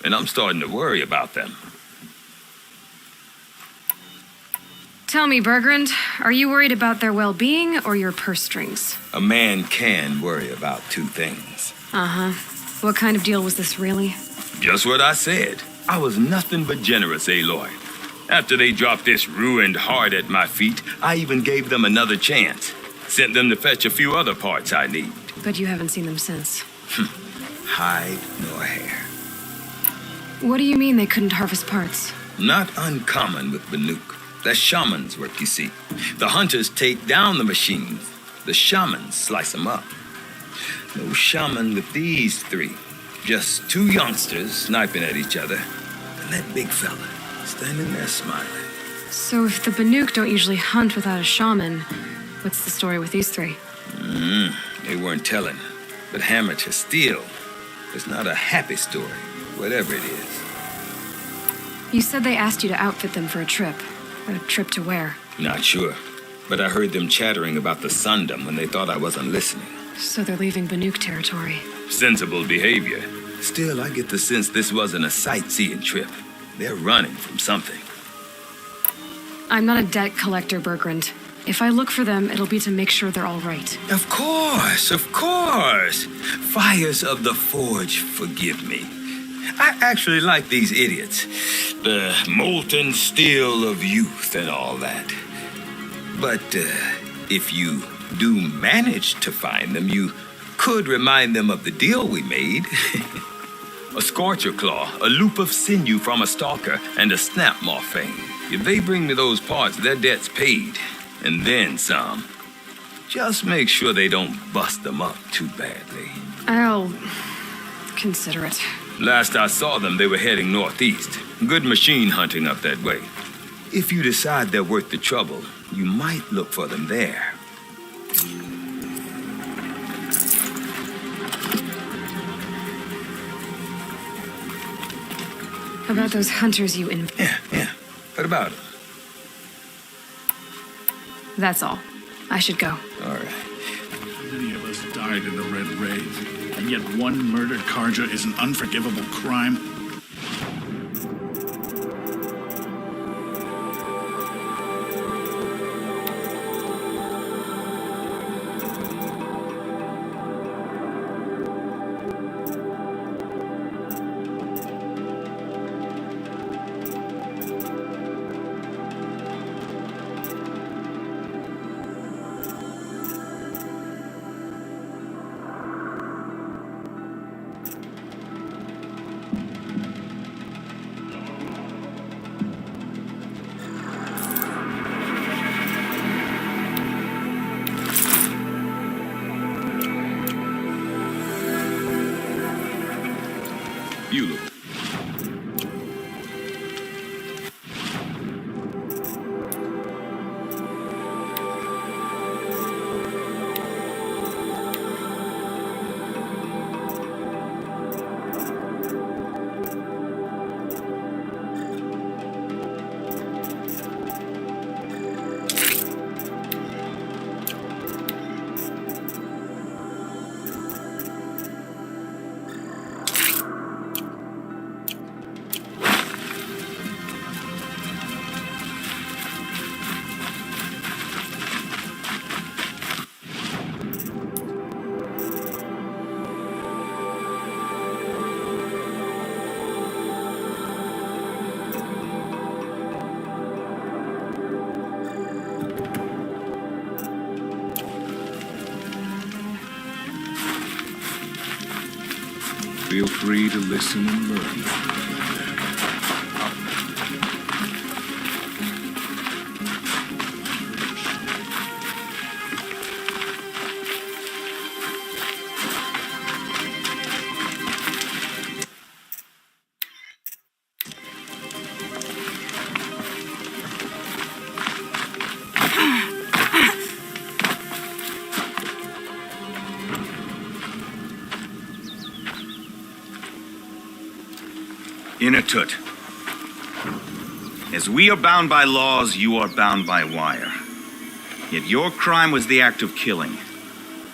Speaker 10: And I'm starting to worry about them.
Speaker 2: Tell me, Bergrand, are you worried about their well-being or your purse strings?
Speaker 10: A man can worry about 2 things.
Speaker 2: Uh-huh. What kind of deal was this, really?
Speaker 10: Just what I said. I was nothing but generous, Aloy. After they dropped this ruined heart at my feet, I even gave them another chance. Sent them to fetch a few other parts I need.
Speaker 2: But you haven't seen them since.
Speaker 10: Hide nor hair.
Speaker 2: What do you mean they couldn't harvest parts?
Speaker 10: Not uncommon with Banuk. That's shaman's work, you see. The hunters take down the machines. The shamans slice them up. No shaman with these 3. Just 2 youngsters sniping at each other. And that big fella standing there smiling.
Speaker 2: So if the Banuk don't usually hunt without a shaman, what's the story with these 3?
Speaker 10: They weren't telling. But hammer to steel is not a happy story, whatever it is.
Speaker 2: You said they asked you to outfit them for a trip. A trip to where?
Speaker 10: Not sure. But I heard them chattering about the Sundom when they thought I wasn't listening.
Speaker 2: So they're leaving Banuk territory.
Speaker 10: Sensible behavior. Still, I get the sense this wasn't a sightseeing trip. They're running from something.
Speaker 2: I'm not a debt collector, Bergrand. If I look for them, it'll be to make sure they're all right.
Speaker 10: Of course, of course. Fires of the Forge, forgive me. I actually like these idiots. The molten steel of youth and all that. But if you do manage to find them, you could remind them of the deal we made. A scorcher claw, a loop of sinew from a stalker, and a snap moth fang. If they bring me those parts, their debt's paid. And then some. Just make sure they don't bust them up too badly.
Speaker 2: I'll consider it.
Speaker 10: Last I saw them, they were heading northeast. Good machine hunting up that way. If you decide they're worth the trouble, you might look for them there.
Speaker 2: About those hunters you
Speaker 10: Yeah. What about them?
Speaker 2: That's all. I should go.
Speaker 10: All right.
Speaker 11: Many of us died in the Red Rave, and yet one murdered Karja is an unforgivable crime.
Speaker 5: You look. Feel free to listen and learn.
Speaker 12: Inatut. As we are bound by laws, you are bound by wire. Yet your crime was the act of killing.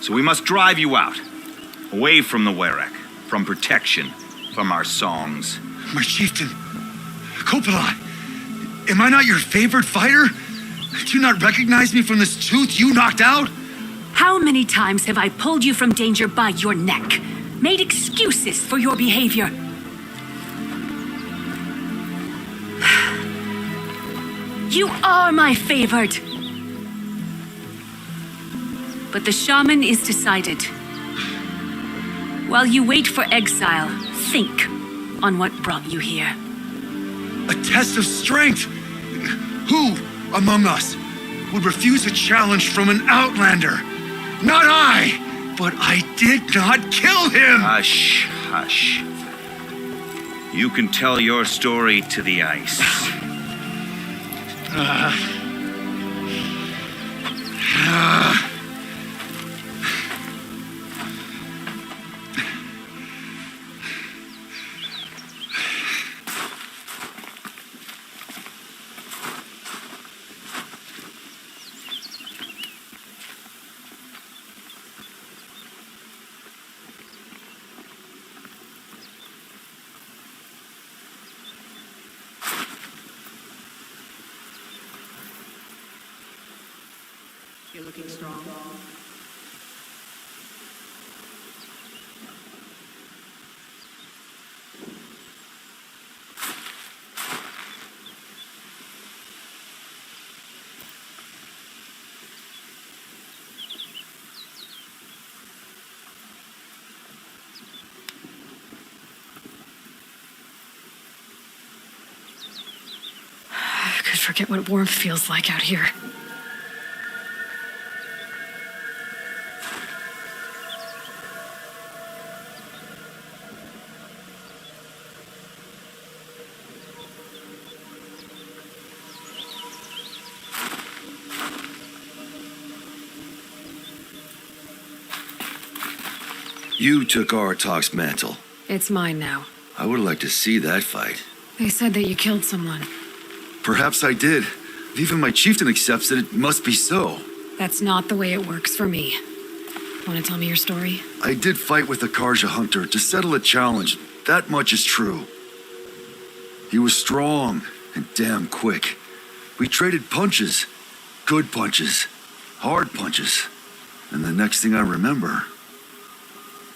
Speaker 12: So we must drive you out. Away from the Werek, from protection, from our songs.
Speaker 13: My chieftain, Kopalai, am I not your favorite fighter? Do you not recognize me from this tooth you knocked out?
Speaker 1: How many times have I pulled you from danger by your neck? Made excuses for your behavior? You are my favorite. But the shaman is decided. While you wait for exile, think on what brought you here.
Speaker 13: A test of strength. Who among us would refuse a challenge from an outlander? Not I, but I did not kill him.
Speaker 12: Hush, hush. You can tell your story to the ice.
Speaker 9: You're looking strong.
Speaker 2: I could forget what warmth feels like out here.
Speaker 14: You took Aratok's mantle.
Speaker 2: It's mine now.
Speaker 14: I would like to see that fight.
Speaker 2: They said that you killed someone.
Speaker 14: Perhaps I did. If even my chieftain accepts it, it must be so.
Speaker 2: That's not the way it works for me. Want to tell me your story?
Speaker 14: I did fight with the Karja hunter to settle a challenge. That much is true. He was strong and damn quick. We traded punches. Good punches. Hard punches. And the next thing I remember...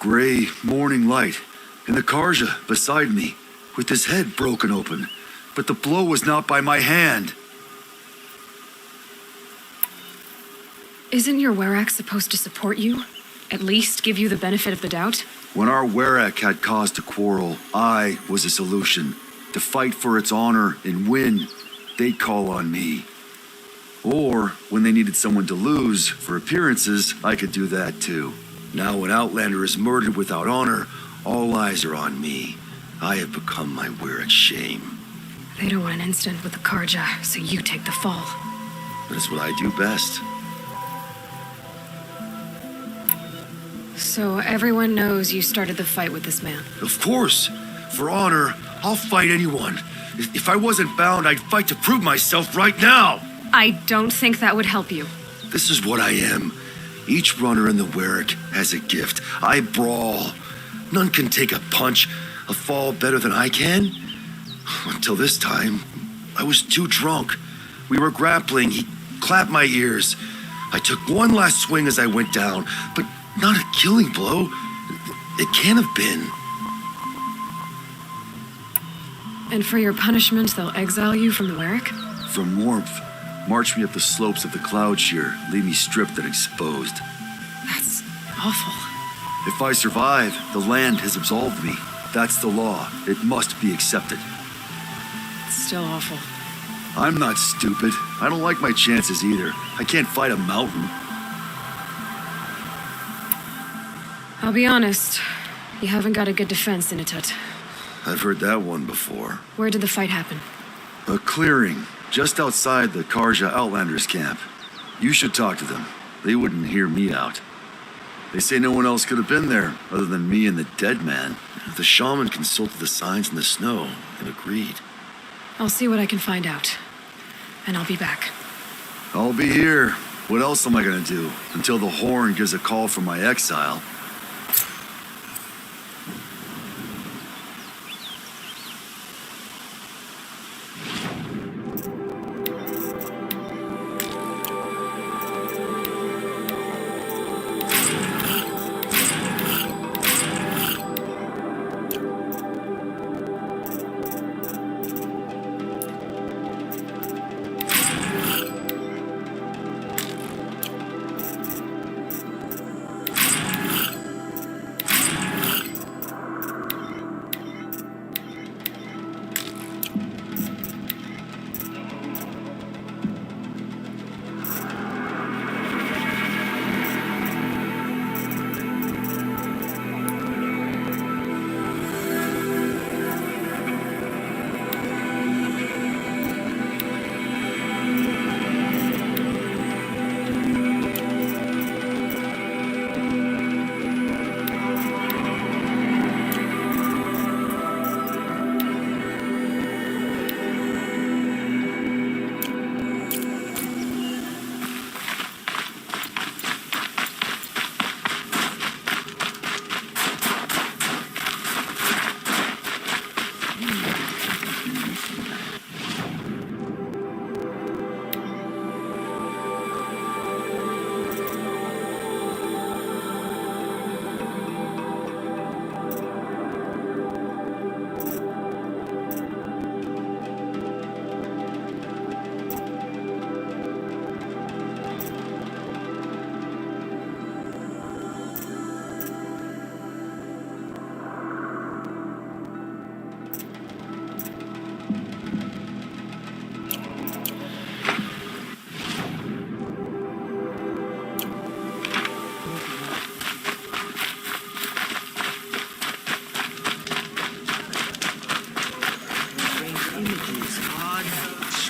Speaker 14: gray morning light, and the Karja beside me, with his head broken open. But the blow was not by my hand.
Speaker 2: Isn't your Werek supposed to support you? At least give you the benefit of the doubt?
Speaker 14: When our Werek had cause to quarrel, I was a solution. To fight for its honor and win, they'd call on me. Or, when they needed someone to lose for appearances, I could do that too. Now when Outlander is murdered without honor, all eyes are on me. I have become my Weird shame.
Speaker 2: They don't want an incident with the Karja, so you take the fall.
Speaker 14: That is what I do best.
Speaker 2: So everyone knows you started the fight with this man.
Speaker 14: Of course. For honor, I'll fight anyone. If I wasn't bound, I'd fight to prove myself right now.
Speaker 2: I don't think that would help you.
Speaker 14: This is what I am. Each runner in the Werrick has a gift. I brawl. None can take a punch, a fall better than I can. Until this time, I was too drunk. We were grappling. He clapped my ears. I took one last swing as I went down, but not a killing blow. It can't have been.
Speaker 2: And for your punishment, they'll exile you from the Werrick?
Speaker 14: From warmth, march me up the slopes of the cloud shear, leave me stripped and exposed.
Speaker 2: That's awful.
Speaker 14: If I survive, the land has absolved me. That's the law. It must be accepted.
Speaker 2: It's still awful.
Speaker 14: I'm not stupid. I don't like my chances either. I can't fight a mountain.
Speaker 2: I'll be honest. You haven't got a good defense, Initut.
Speaker 14: I've heard that one before.
Speaker 2: Where did the fight happen?
Speaker 14: A clearing, just outside the Karja Outlanders camp. You should talk to them. They wouldn't hear me out. They say no one else could have been there, other than me and the dead man. The shaman consulted the signs in the snow and agreed.
Speaker 2: I'll see what I can find out. And I'll be back.
Speaker 14: I'll be here. What else am I gonna do? Until the horn gives a call from my exile.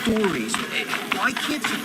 Speaker 8: Stories. Why can't you...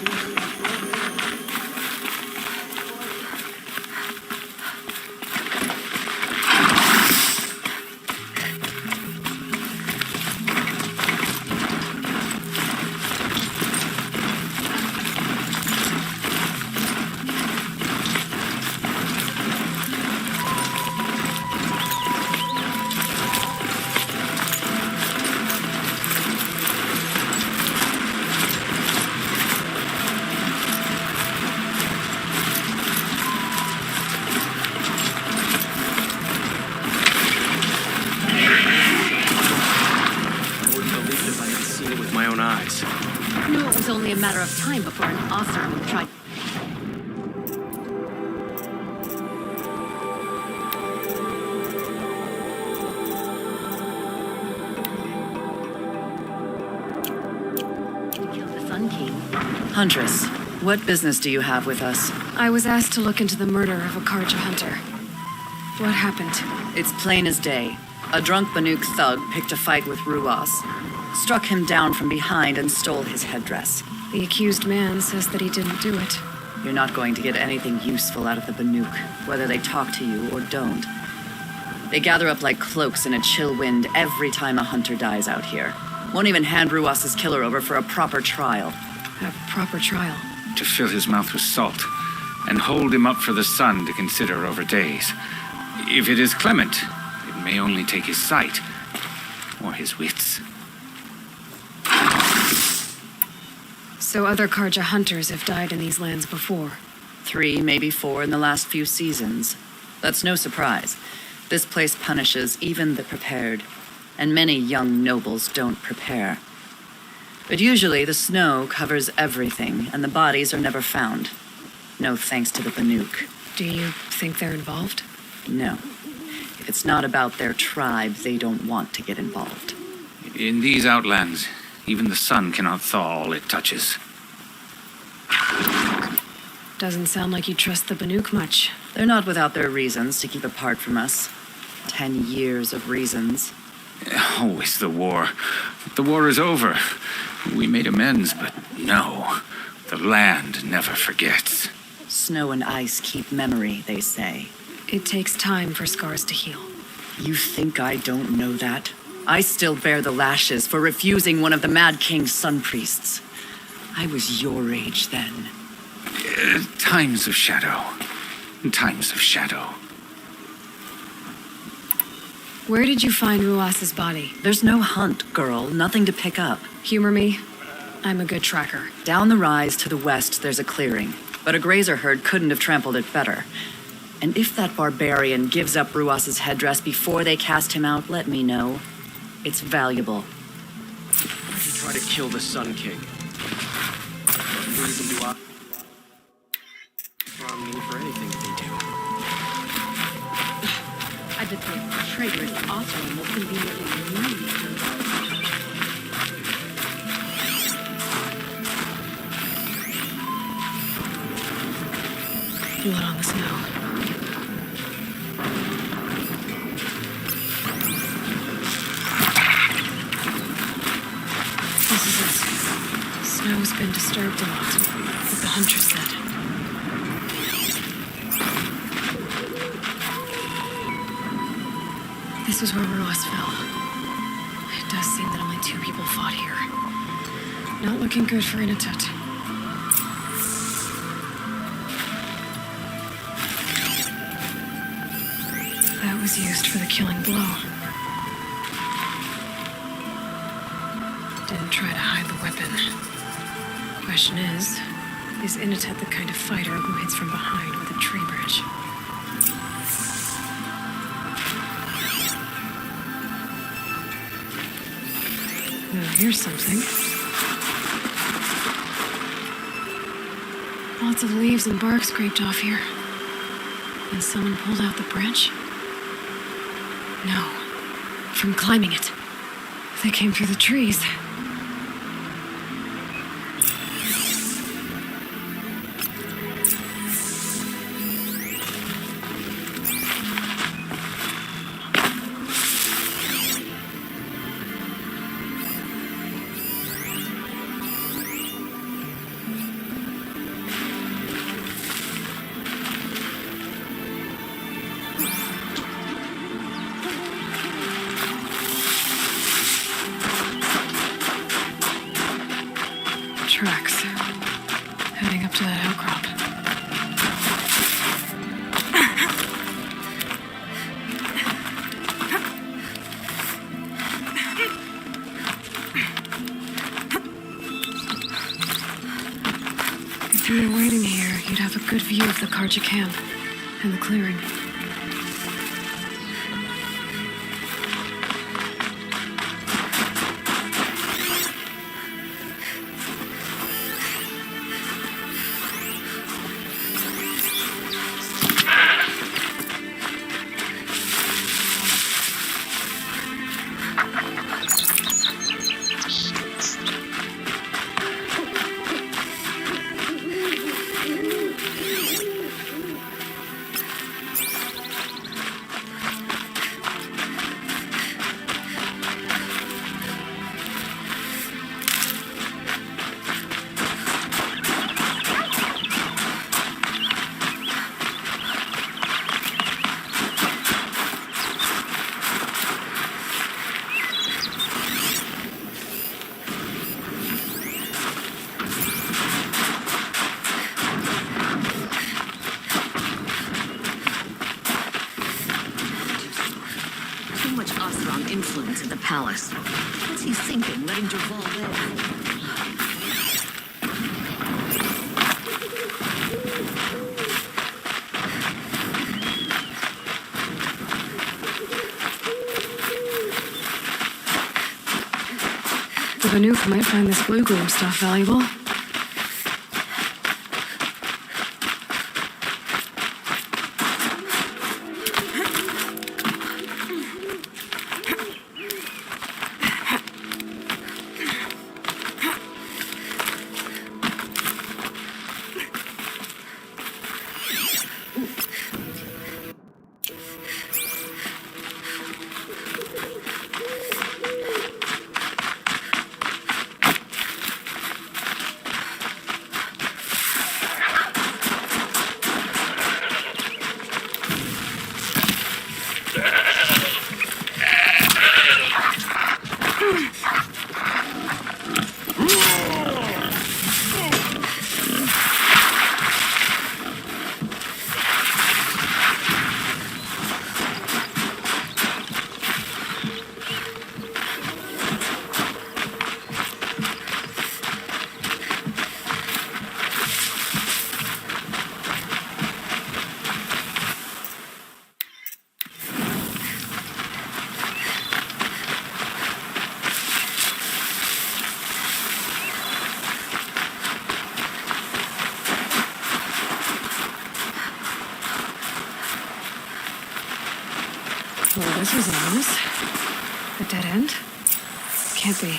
Speaker 1: Only a matter of time before an officer would try. To kill the Sun King.
Speaker 15: Huntress, what business do you have with us?
Speaker 2: I was asked to look into the murder of a Karja hunter. What happened?
Speaker 15: It's plain as day. A drunk Banuk thug picked a fight with Ruas, struck him down from behind and stole his headdress.
Speaker 2: The accused man says that he didn't do it.
Speaker 15: You're not going to get anything useful out of the Banuk, whether they talk to you or don't. They gather up like cloaks in a chill wind every time a hunter dies out here. Won't even hand Ruas's killer over for a proper trial.
Speaker 2: A proper trial?
Speaker 16: To fill his mouth with salt, and hold him up for the sun to consider over days. If it is clement, it may only take his sight, or his wits.
Speaker 2: So other Karja hunters have died in these lands before?
Speaker 15: 3, maybe 4 in the last few seasons. That's no surprise. This place punishes even the prepared, and many young nobles don't prepare. But usually the snow covers everything, and the bodies are never found. No thanks to the Banuk.
Speaker 2: Do you think they're involved?
Speaker 15: No. If it's not about their tribe, they don't want to get involved.
Speaker 16: In these outlands, even the sun cannot thaw all it touches.
Speaker 2: Doesn't sound like you trust the Banuk much.
Speaker 15: They're not without their reasons to keep apart from us. 10 years of reasons.
Speaker 16: Always the war. The war is over. We made amends, but no. The land never forgets.
Speaker 15: Snow and ice keep memory, they say.
Speaker 2: It takes time for scars to heal.
Speaker 15: You think I don't know that? I still bear the lashes for refusing one of the Mad King's sun priests. I was your age then.
Speaker 16: Times of shadow. Times of shadow.
Speaker 2: Where did you find Ruas's body?
Speaker 15: There's no hunt, girl. Nothing to pick up.
Speaker 2: Humor me. I'm a good tracker.
Speaker 15: Down the rise to the west, there's a clearing. But a grazer herd couldn't have trampled it better. And if that barbarian gives up Ruas's headdress before they cast him out, let me know. It's valuable.
Speaker 8: Why'd you try to kill the Sun King? What reason do I mean for anything they do?
Speaker 1: I bet the traitorous Otto will conveniently remove
Speaker 2: Blood on the snow. This is it. Snow's been disturbed a lot, what the hunter said. This is where Ruas fell. It does seem that only 2 people fought here. Not looking good for Inatet. That was used for the killing blow. Didn't try to hide the weapon. Question is Inatet the kind of fighter who hits from behind with a tree bridge? Now here's something. Lots of leaves and bark scraped off here. And someone pulled out the branch? No. From climbing it. They came through the trees. Tracks. Heading up to that outcrop. If you were waiting here, you'd have a good view of the Karja camp and the clearing.
Speaker 17: too much Oseram influence in the palace. What's he thinking, letting Dervahl live?
Speaker 2: The Banuk might find this blue gloom stuff valuable. Well, this is ominous. A dead end? Can't be.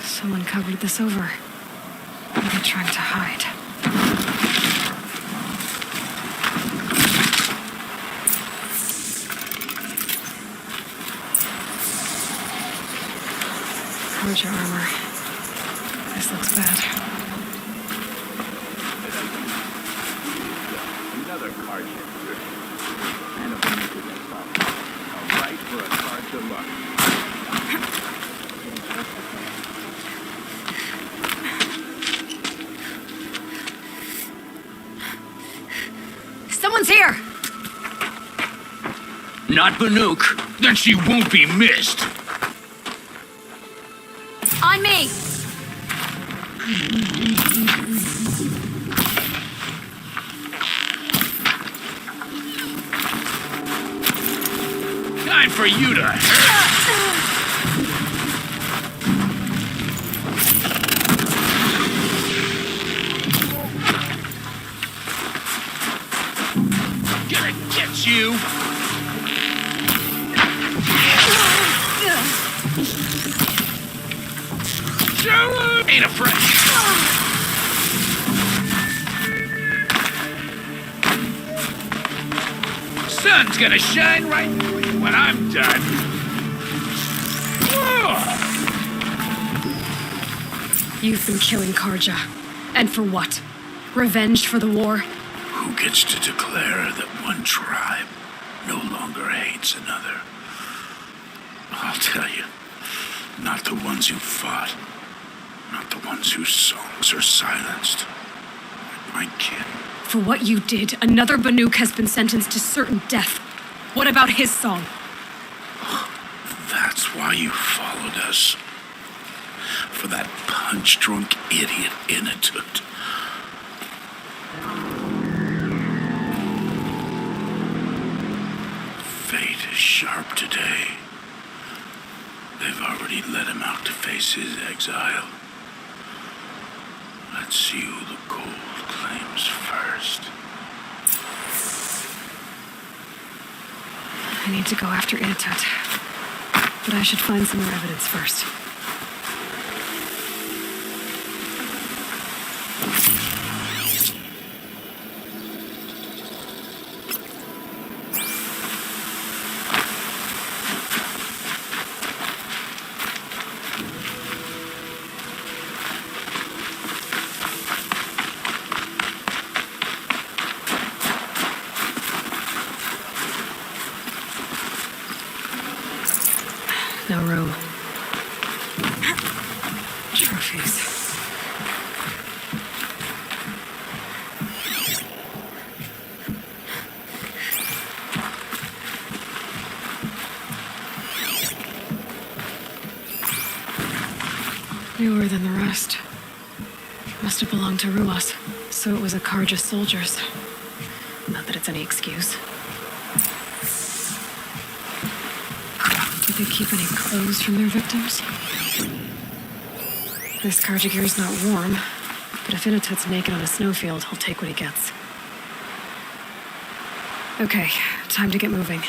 Speaker 2: Someone covered this over. Maybe trying to hide. Karja armor. This looks bad.
Speaker 18: Another Karja. And a all right for a Karja luck.
Speaker 1: Someone's here!
Speaker 11: Not Banuk. Then she won't be missed.
Speaker 1: On me!
Speaker 11: Time for you to... you. Ain't afraid. Sun's gonna shine right through you when I'm done.
Speaker 2: You've been killing Karja. And for what? Revenge for the war?
Speaker 11: Who gets to declare that one tribe no longer hates another? I'll tell you, not the ones who fought, not the ones whose songs are silenced. My kid.
Speaker 2: For what you did, another Banuk has been sentenced to certain death. What about his song?
Speaker 11: That's why you followed us. For that punch-drunk idiot Inatut. Fate is sharp today. They've already let him out to face his exile. Let's see who the gold claims first.
Speaker 2: I need to go after Inatut. But I should find some more evidence first. No room. Trophies. Newer than the rest. Must have belonged to Ruas, so it was a Karja soldiers. Not that it's any excuse. Did they keep any clothes from their victims? This Karja gear's not warm, but if Inatut's naked on a snowfield, he'll take what he gets. Okay, time to get moving.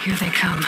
Speaker 2: Here they come.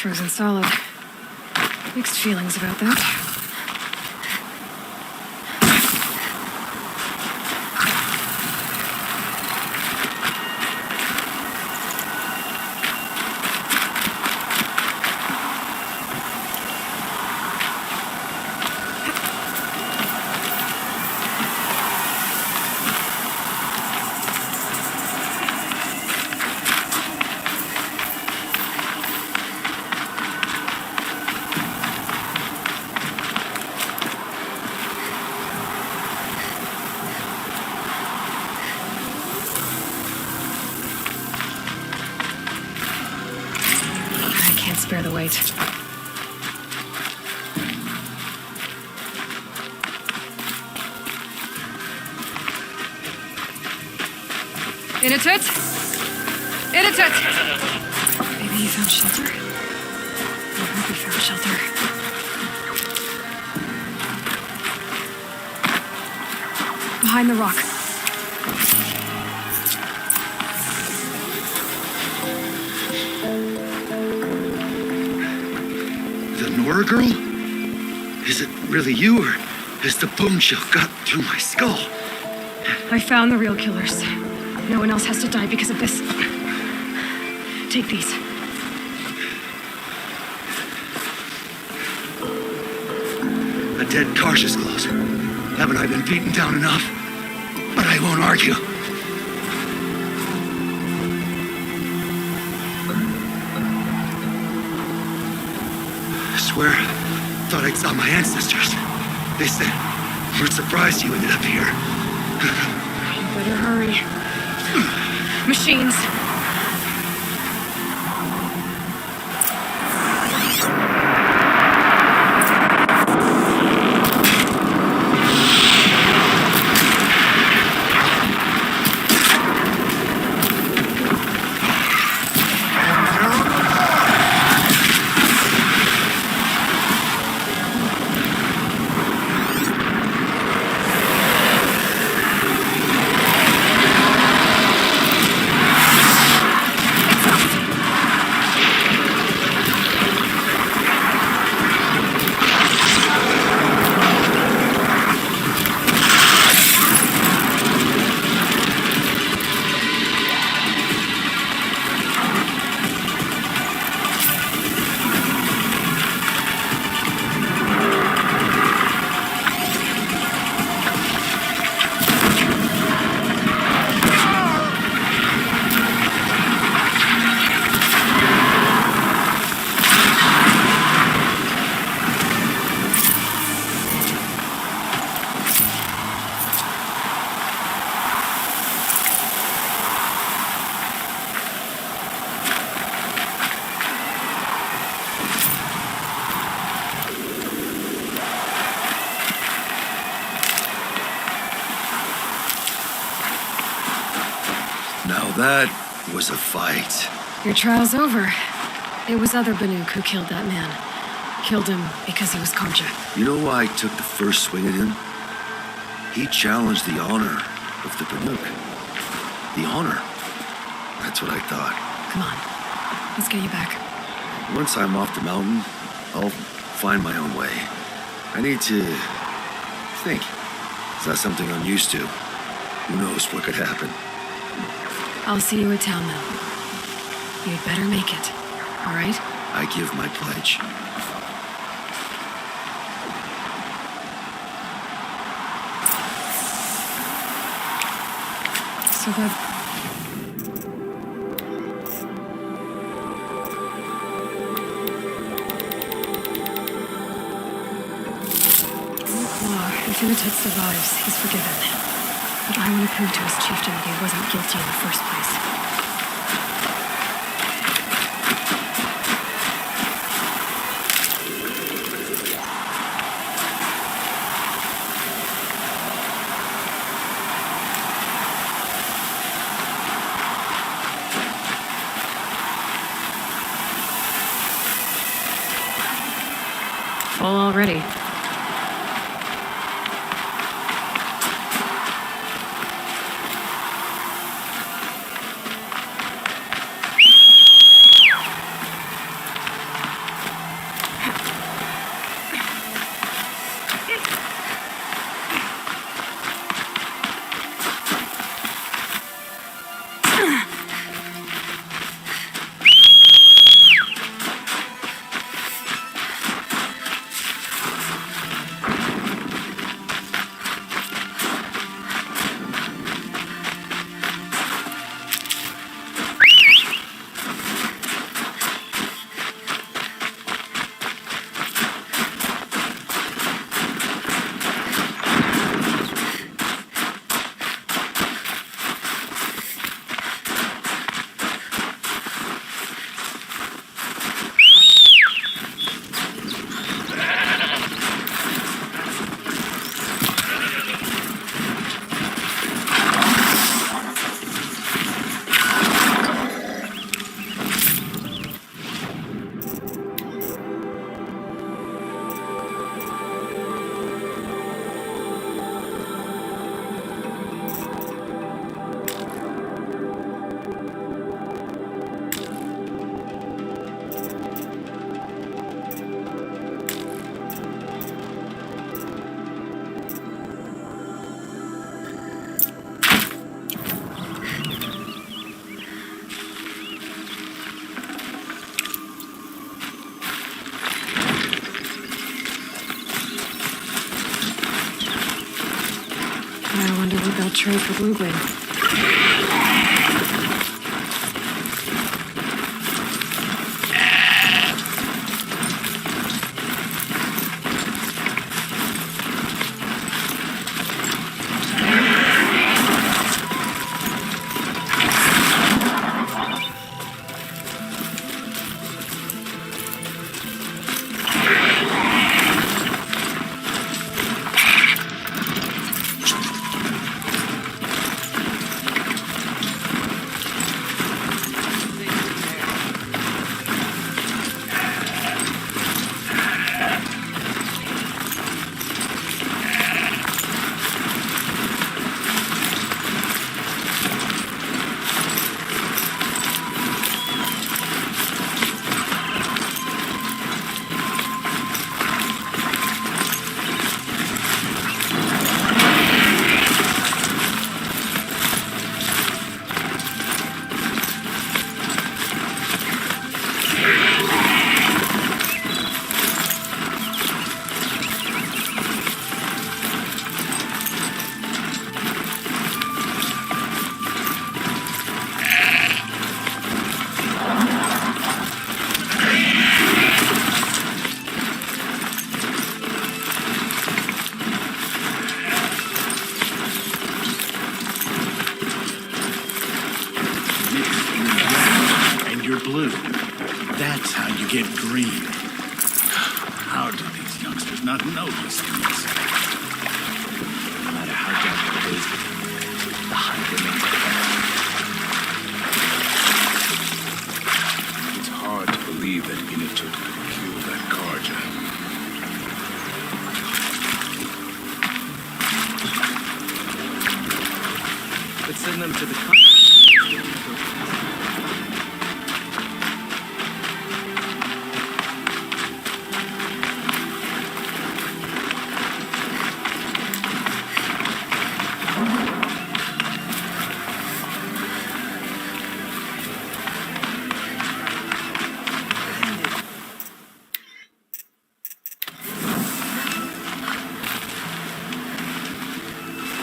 Speaker 2: frozen solid. Mixed feelings about that. Spare the weight. In a tit? In a tit! Maybe he found shelter? I hope he found shelter. Behind the rock.
Speaker 13: Nora girl? Is it really you, or has the bone shell got through my skull?
Speaker 2: I found the real killers. No one else has to die because of this. Take these.
Speaker 13: A dead Karsh's close. Haven't I been beaten down enough? But I won't argue. Swear, thought I saw my ancestors. They said, we're surprised you ended up here.
Speaker 2: You better hurry. Machines.
Speaker 14: That was a fight.
Speaker 2: Your trial's over. It was other Banuk who killed that man. Killed him because he was Karja.
Speaker 14: You know why I took the first swing at him? He challenged the honor of the Banuk. The honor. That's what I thought.
Speaker 2: Come on. Let's get you back.
Speaker 14: Once I'm off the mountain, I'll find my own way. I need to think. It's not something I'm used to. Who knows what could happen?
Speaker 2: I'll see you at town, then. You'd better make it, all right?
Speaker 14: I give my pledge.
Speaker 2: So that... If Imitate survives, he's forgiven. But I want to prove to his chieftain that he wasn't guilty in the first place. Full already. what they'll trade for Blue-Green.
Speaker 11: You're blue. That's how you get green. How do these youngsters not know these things? No matter how dark it is, the hunt remains ahead. It's hard to believe that Inuit could kill that Karja.
Speaker 8: Let's send them to the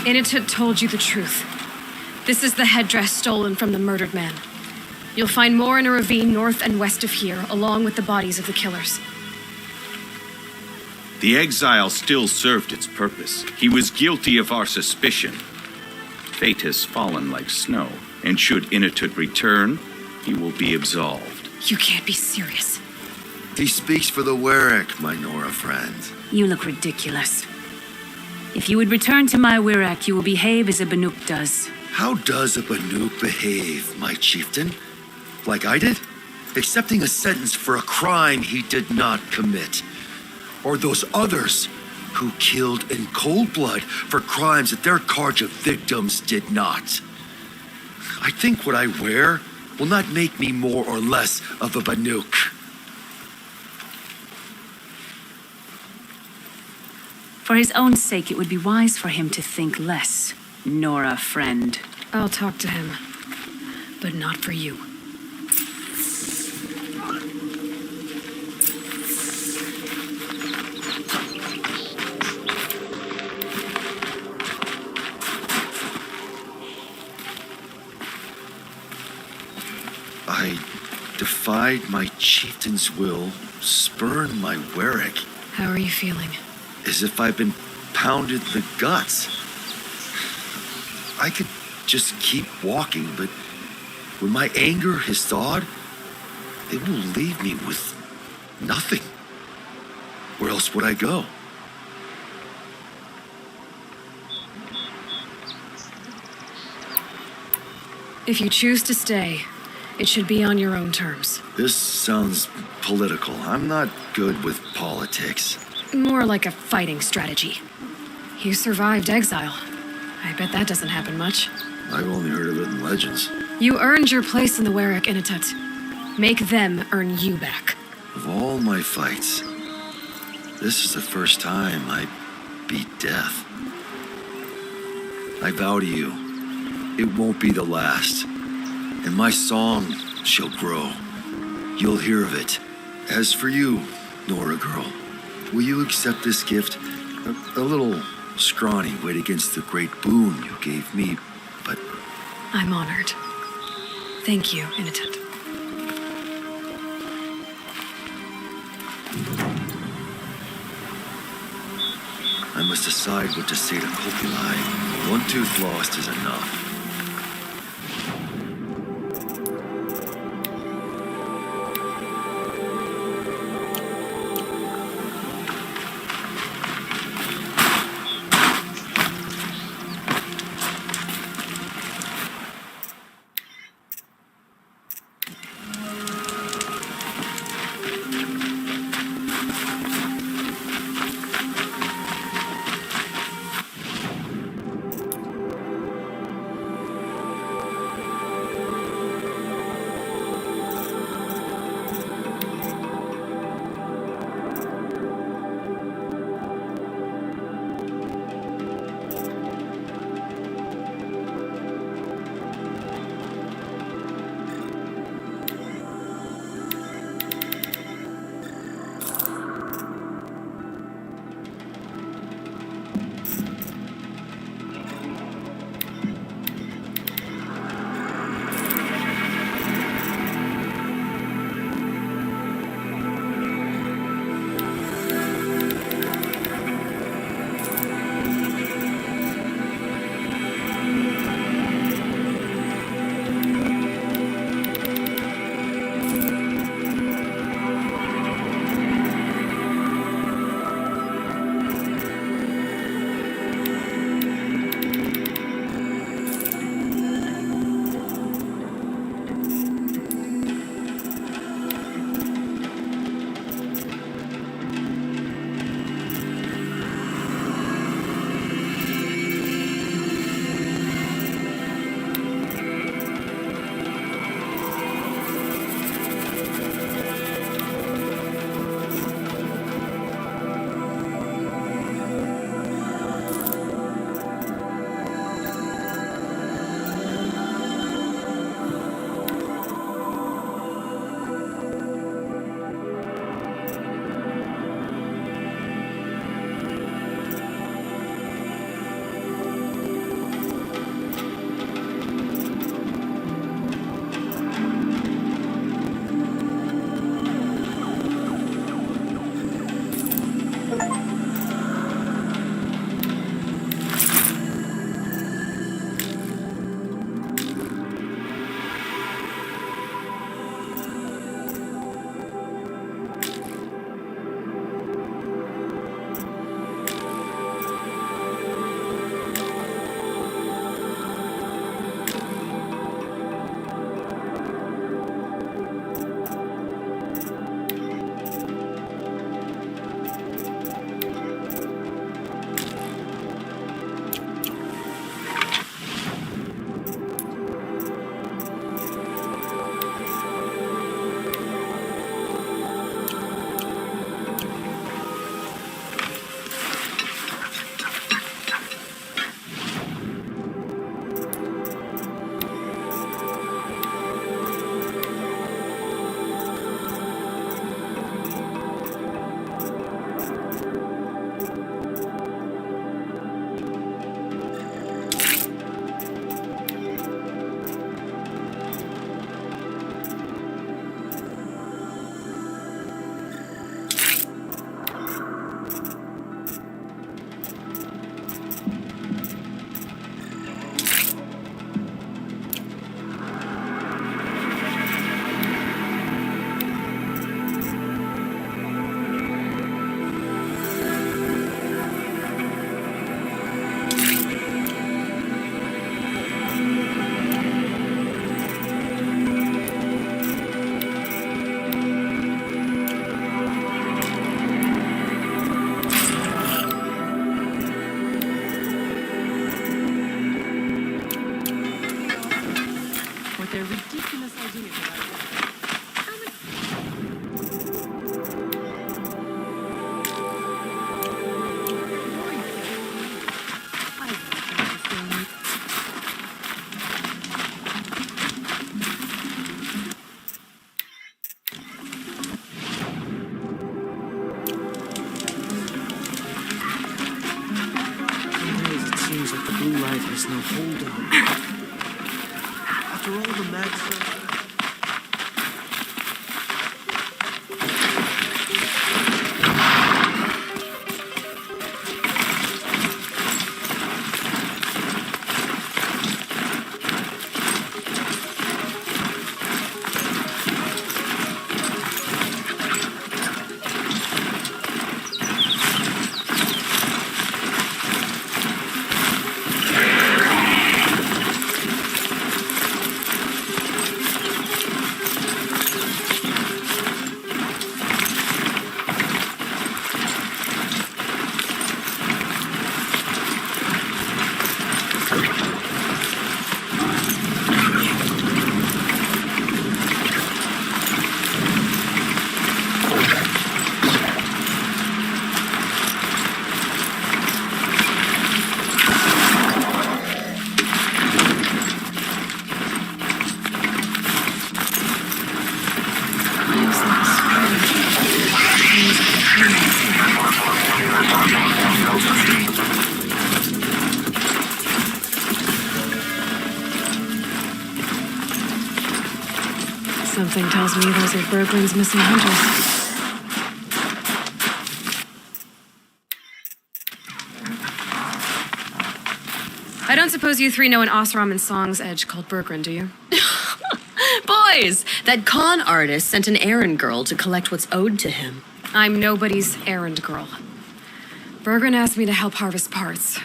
Speaker 2: Initut told you the truth. This is the headdress stolen from the murdered man. You'll find more in a ravine north and west of here, along with the bodies of the killers.
Speaker 12: The exile still served its purpose. He was guilty of our suspicion. Fate has fallen like snow, and should Initut return, he will be absolved.
Speaker 2: You can't be serious.
Speaker 14: He speaks for the Werek, my Nora friend.
Speaker 1: You look ridiculous. If you would return to my Wirak, you will behave as a Banuk does.
Speaker 14: How does a Banuk behave, my chieftain? Like I did? Accepting a sentence for a crime he did not commit. Or those others who killed in cold blood for crimes that their Karja victims did not. I think what I wear will not make me more or less of a Banuk.
Speaker 1: For his own sake, it would be wise for him to think less. Nora, friend.
Speaker 2: I'll talk to him, but not for you.
Speaker 14: I defied my chieftain's will, spurned my Werek.
Speaker 2: How are you feeling?
Speaker 14: As if I've been pounded in the guts. I could just keep walking, but when my anger has thawed, it will leave me with nothing. Where else would I go?
Speaker 2: If you choose to stay, it should be on your own terms.
Speaker 14: This sounds political. I'm not good with politics.
Speaker 2: More like a fighting strategy. You survived exile. I bet that doesn't happen much.
Speaker 14: I've only heard of it in legends.
Speaker 2: You earned your place in the Werek, Initut. Make them earn you back.
Speaker 14: Of all my fights, this is the first time I beat death. I vow to you, it won't be the last. And my song shall grow. You'll hear of it. As for you, Nora girl, will you accept this gift? A little scrawny weighed against the great boon you gave me, but...
Speaker 2: I'm honored. Thank you, Initent.
Speaker 14: I must decide what to say to Copuli. One tooth lost is enough.
Speaker 8: There's no hold on.
Speaker 18: After all the mad stuff.
Speaker 2: Something tells me those are Bergren's missing hunters. I don't suppose you three know an Osram and Song's edge called Bergren, do you?
Speaker 19: Boys, that con artist sent an errand girl to collect what's owed to him.
Speaker 2: I'm nobody's errand girl. Bergren asked me to help harvest parts.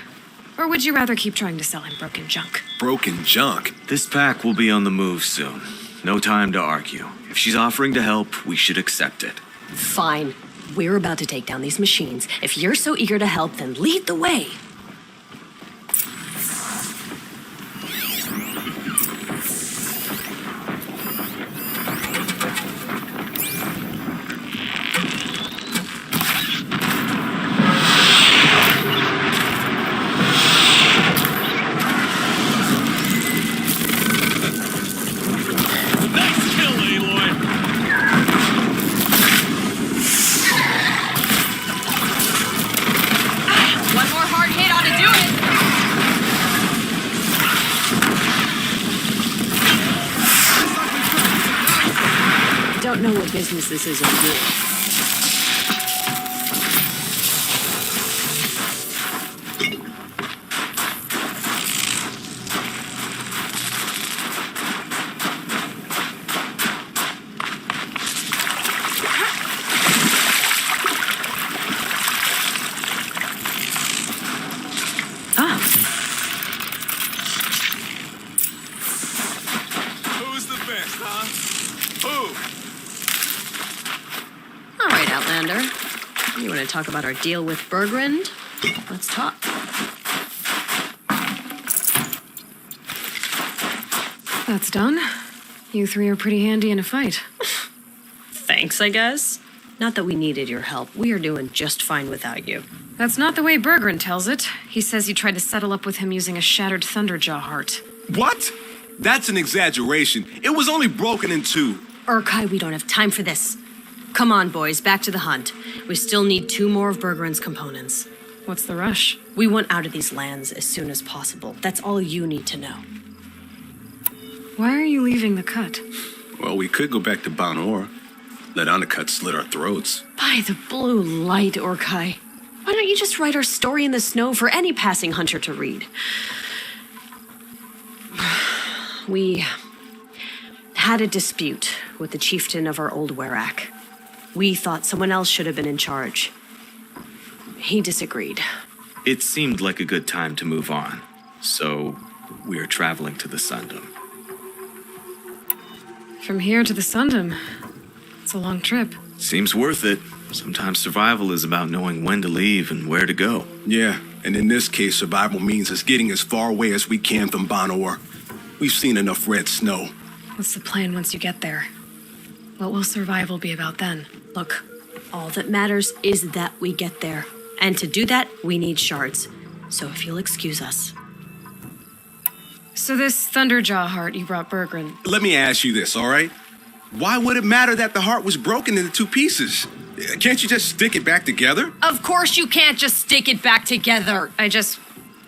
Speaker 2: Or would you rather keep trying to sell him broken junk?
Speaker 20: Broken junk?
Speaker 21: This pack will be on the move soon. No time to argue. If she's offering to help, we should accept it.
Speaker 19: Fine. We're about to take down these machines. If you're so eager to help, then lead the way. Don't know what business this is of yours.
Speaker 18: Who's the best, huh? Who?
Speaker 19: All right, Outlander. You want to talk about our deal with Bergren? Let's talk.
Speaker 2: That's done. You three are pretty handy in a fight.
Speaker 19: Thanks, I guess. Not that we needed your help. We are doing just fine without you.
Speaker 2: That's not the way Bergren tells it. He says you tried to settle up with him using a shattered Thunderjaw heart.
Speaker 20: What? That's an exaggeration. It was only broken in two.
Speaker 19: Urkai, we don't have time for this. Come on, boys, back to the hunt. We still need 2 more of Bergren's components.
Speaker 2: What's the rush?
Speaker 19: We want out of these lands as soon as possible. That's all you need to know.
Speaker 2: Why are you leaving the cut?
Speaker 20: Well, we could go back to Banor. Let Anacut slit our throats.
Speaker 19: By the blue light, Urkai. Why don't you just write our story in the snow for any passing hunter to read? We had a dispute with the chieftain of our old Werak. We thought someone else should have been in charge. He disagreed.
Speaker 21: It seemed like a good time to move on, so we're traveling to the Sundom.
Speaker 2: From here to the Sundom. It's a long trip.
Speaker 21: Seems worth it. Sometimes survival is about knowing when to leave and where to go.
Speaker 20: Yeah, and in this case, survival means us getting as far away as we can from Banor. We've seen enough red snow.
Speaker 2: What's the plan once you get there? What will survival be about then?
Speaker 19: Look, all that matters is that we get there. And to do that, we need shards. So if you'll excuse us.
Speaker 2: So this Thunderjaw heart you brought Bergren.
Speaker 20: Let me ask you this, all right? Why would it matter that the heart was broken into 2 pieces? Can't you just stick it back together?
Speaker 19: Of course you can't just stick it back together.
Speaker 2: I just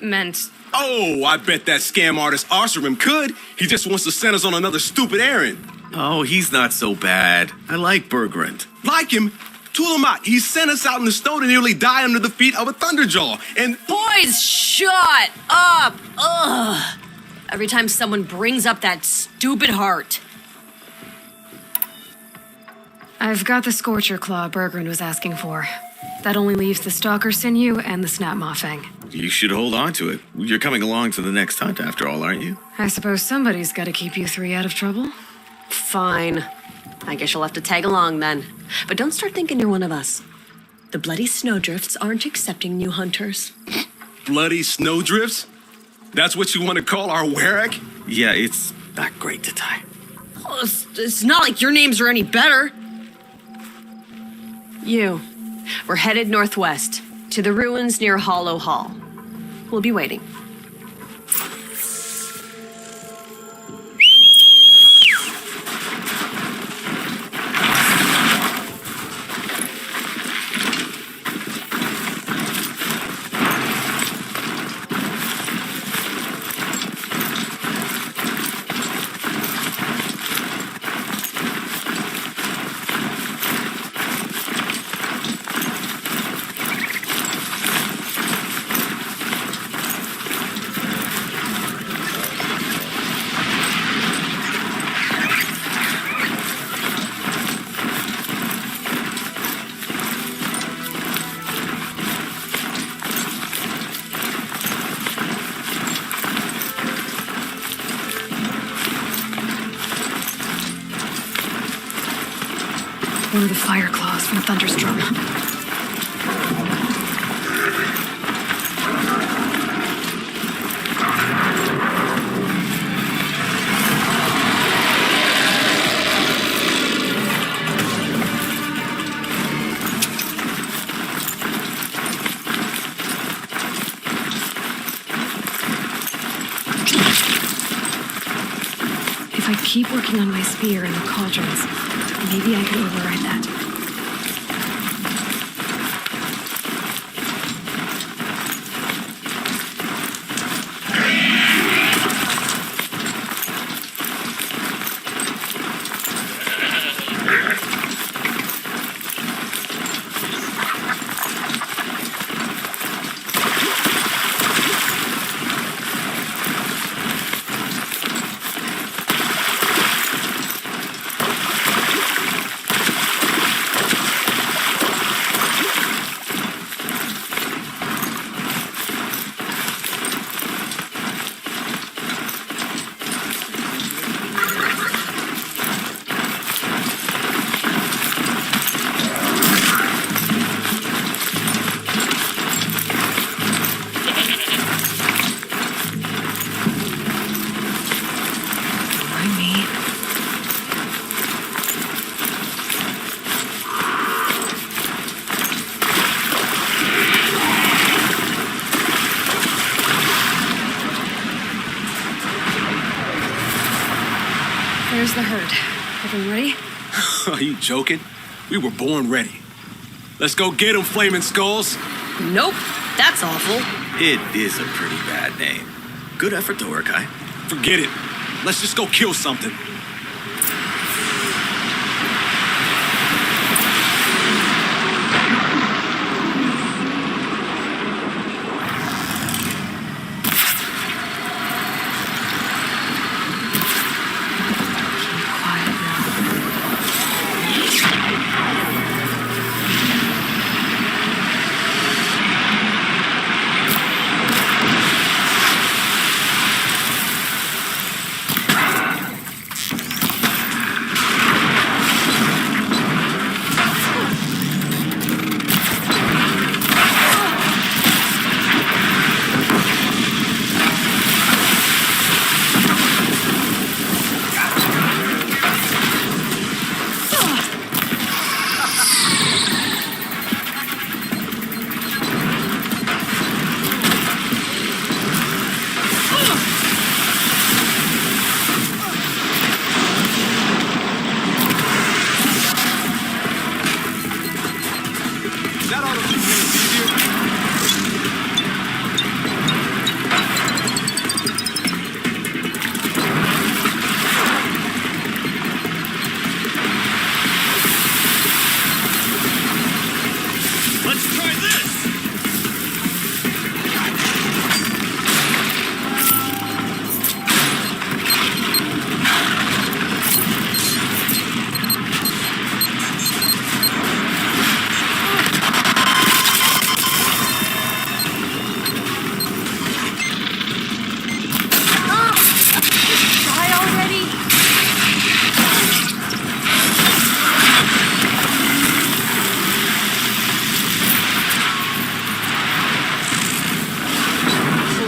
Speaker 2: meant...
Speaker 20: Oh, I bet that scam artist Arsarim could. He just wants to send us on another stupid errand.
Speaker 21: Oh, he's not so bad. I like Bergrand.
Speaker 20: Like him? Tulamat, he sent us out in the snow to nearly die under the feet of a Thunderjaw. And
Speaker 19: Boys, shut up! Ugh. Every time someone brings up that stupid heart.
Speaker 2: I've got the Scorcher Claw Bergrand was asking for. That only leaves the Stalker Sinew and the Snap Maw Fang.
Speaker 21: You should hold on to it. You're coming along to the next hunt after all, aren't you?
Speaker 2: I suppose somebody's got to keep you three out of trouble.
Speaker 19: Fine. I guess you'll have to tag along then. But don't start thinking you're one of us. The Bloody Snowdrifts aren't accepting new hunters.
Speaker 20: Bloody Snowdrifts? That's what you want to call our Warwick?
Speaker 21: Yeah, it's not great to tie.
Speaker 19: Oh, it's not like your names are any better. We're headed northwest, to the ruins near Hollow Hall. We'll be waiting.
Speaker 2: One of the fire claws from Thunder's Drum. If I keep working on my spear and the cauldrons, maybe I could override that. There's the herd. Everyone ready?
Speaker 20: Are you joking? We were born ready. Let's go get them, Flaming Skulls.
Speaker 19: Nope, that's awful.
Speaker 21: It is a pretty bad name. Good effort, Dorikai.
Speaker 20: Forget it. Let's just go kill something.
Speaker 4: Let's try this!
Speaker 19: Try already?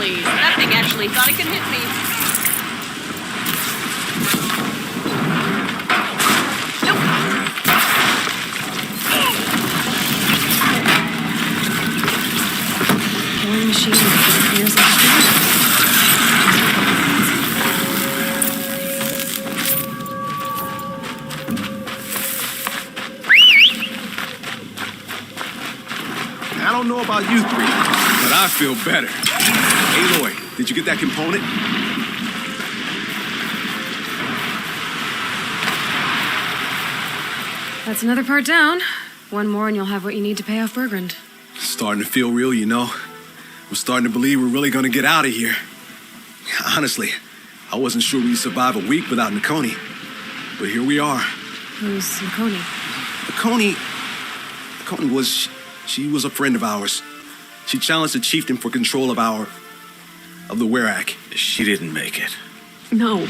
Speaker 19: Please, that thing actually thought it could hit me.
Speaker 2: Killing machine appears like a
Speaker 20: I don't know about you three, but I feel better. Aloy, did you get that component?
Speaker 2: That's another part down. One more and you'll have what you need to pay off Bergrand.
Speaker 20: Starting to feel real, you know. I'm starting to believe we're really gonna get out of here. Honestly, I wasn't sure we'd survive a week without Nakoni. But here we are.
Speaker 2: Who's Nakoni?
Speaker 20: Nakoni was... She was a friend of ours. She challenged the chieftain for control of the Werak.
Speaker 21: She didn't make it.
Speaker 19: No.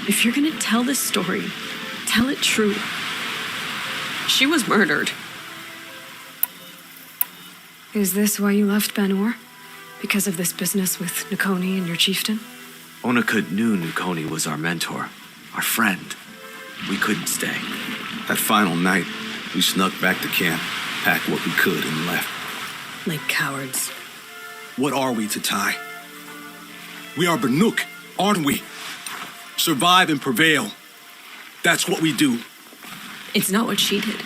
Speaker 19: If you're gonna tell this story, tell it true. She was murdered.
Speaker 2: Is this why you left Banor? Because of this business with Nakoni and your chieftain?
Speaker 21: Onakut knew Nakoni was our mentor, our friend. We couldn't stay.
Speaker 20: That final night, we snuck back to camp, packed what we could, and left.
Speaker 19: Like cowards.
Speaker 20: What are we, Tatai? We are Banuk, aren't we? Survive and prevail. That's what we do.
Speaker 19: It's not what she did.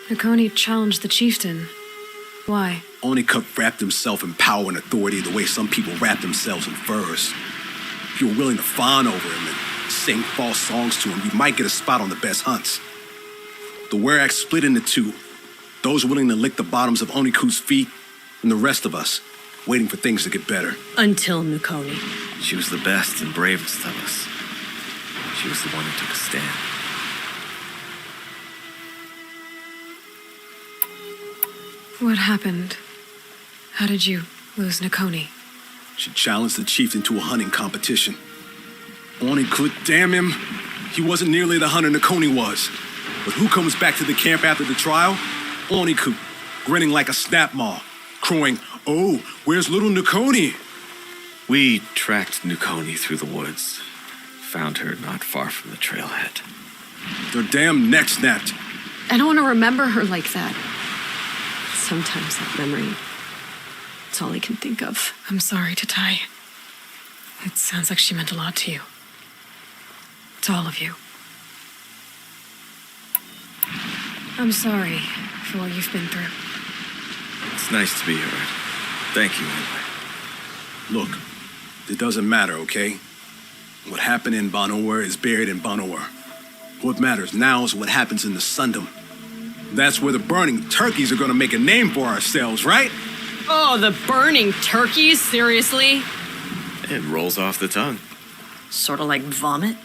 Speaker 2: Nakoni challenged the chieftain. Why?
Speaker 20: Onikup wrapped himself in power and authority the way some people wrap themselves in furs. If you were willing to fawn over him and sing false songs to him, you might get a spot on the best hunts. The Werak split into two. Those willing to lick the bottoms of Oniku's feet, and the rest of us, waiting for things to get better.
Speaker 19: Until Nakoni.
Speaker 21: She was the best and bravest of us. She was the one who took a stand.
Speaker 2: What happened? How did you lose Nakoni?
Speaker 20: She challenged the chieftain to a hunting competition. Onikut, damn him, he wasn't nearly the hunter Nakoni was. But who comes back to the camp after the trial? Onikut, grinning like a snap maw, crowing, "Oh, where's little Nakoni?"
Speaker 21: We tracked Nakoni through the woods. Found her not far from the trailhead.
Speaker 20: Their damn neck snapped.
Speaker 19: I don't want to remember her like that. Sometimes that memory, it's all I can think of.
Speaker 2: I'm sorry, Tatai. It sounds like she meant a lot to you. To all of you. I'm sorry for what you've been through.
Speaker 21: It's nice to be here. Thank you, anyway.
Speaker 20: Look, it doesn't matter, okay? What happened in Banor is buried in Banor. What matters now is what happens in the Sundom. That's where the burning turkeys are gonna make a name for ourselves, right?
Speaker 19: Oh, the burning turkeys? Seriously?
Speaker 21: It rolls off the tongue.
Speaker 19: Sort of like vomit?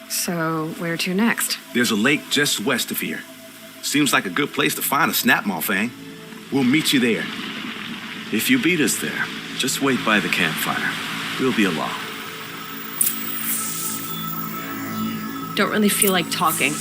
Speaker 2: So, where to next?
Speaker 20: There's a lake just west of here. Seems like a good place to find a snapmaw fang. We'll meet you there.
Speaker 21: If you beat us there, just wait by the campfire. We'll be along.
Speaker 19: Don't really feel like talking.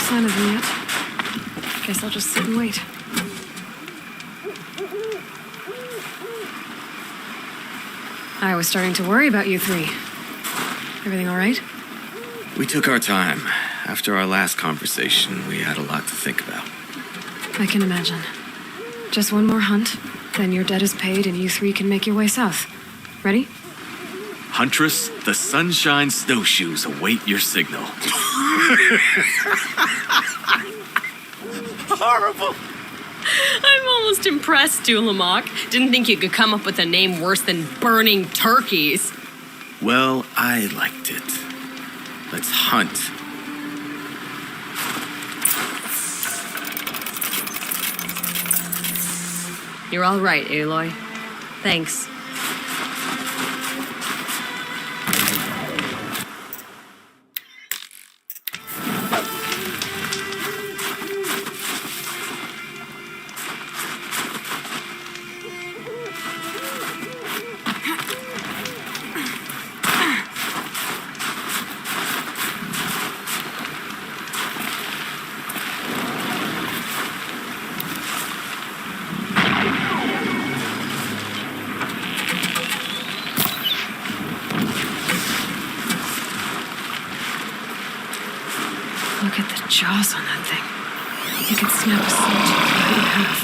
Speaker 2: sign of them yet. Guess I'll just sit and wait. I was starting to worry about you three. Everything all right?
Speaker 21: We took our time. After our last conversation, we had a lot to think about.
Speaker 2: I can imagine. Just one more hunt, then your debt is paid and you three can make your way south. Ready?
Speaker 21: Huntress, the Sunshine Snowshoes await your signal.
Speaker 4: Horrible. I'm almost impressed, Dulamok. Didn't think you could come up with a name worse than burning turkeys.
Speaker 21: Well, I liked it. Let's hunt.
Speaker 4: You're all right, Aloy. Thanks.
Speaker 2: Look at the jaws on that thing. You could snap a snowtail right in half.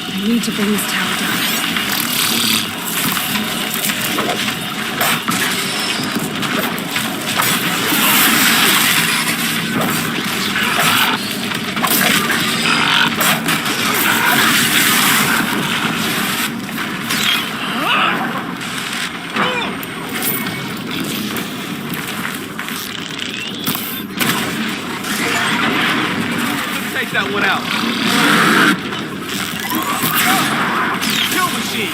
Speaker 2: I need to bring this tower down.
Speaker 12: Take that one out. Kill machine.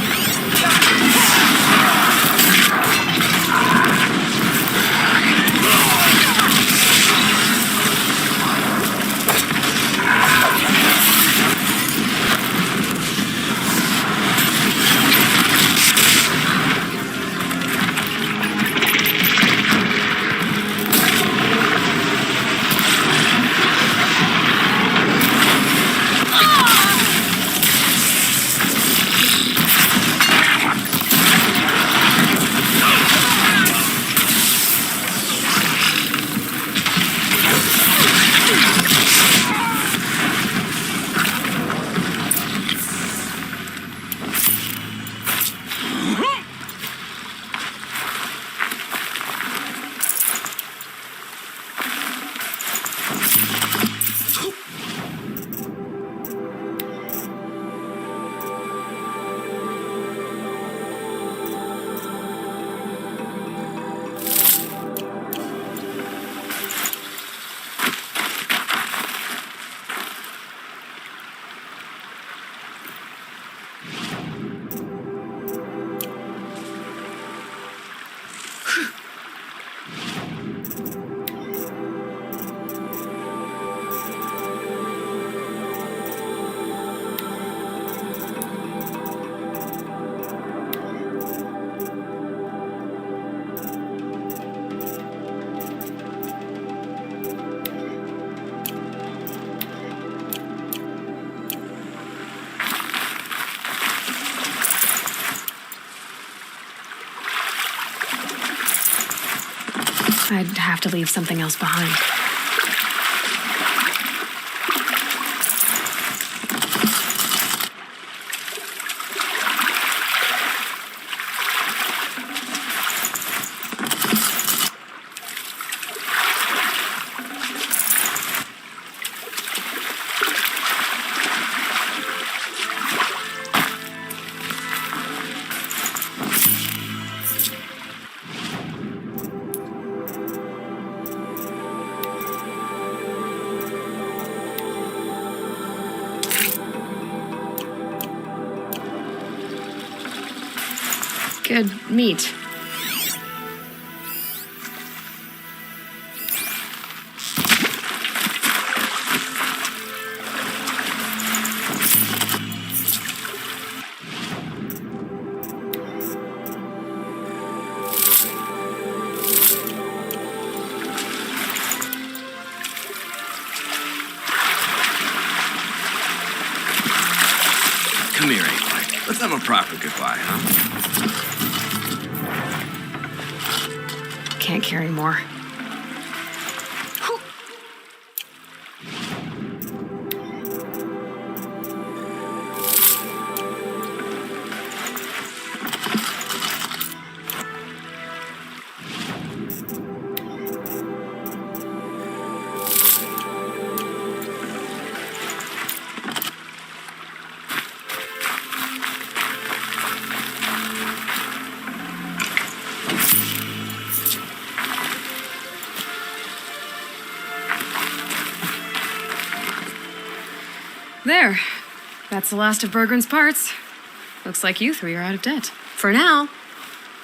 Speaker 2: I'd have to leave something else behind. Good meat.
Speaker 21: Come here, Aloy. Let's have a proper goodbye, huh?
Speaker 2: Can't carry more. There. That's the last of Bergren's parts. Looks like you three are out of debt.
Speaker 4: For now.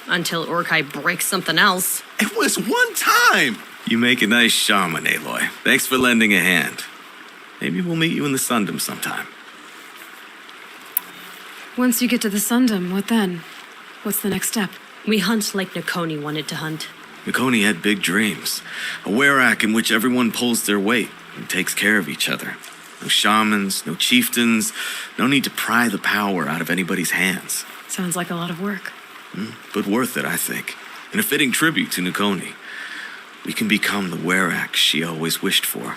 Speaker 4: Until Urkai breaks something else.
Speaker 21: It was one time! You make a nice shaman, Aloy. Thanks for lending a hand. Maybe we'll meet you in the Sundom sometime.
Speaker 2: Once you get to the Sundom, what then? What's the next step?
Speaker 4: We hunt like Nakoni wanted to hunt.
Speaker 21: Nakoni had big dreams. A werak in which everyone pulls their weight and takes care of each other. No shamans, no chieftains, no need to pry the power out of anybody's hands.
Speaker 2: Sounds like a lot of work.
Speaker 21: But worth it, I think. And a fitting tribute to Nakoni. We can become the werak she always wished for.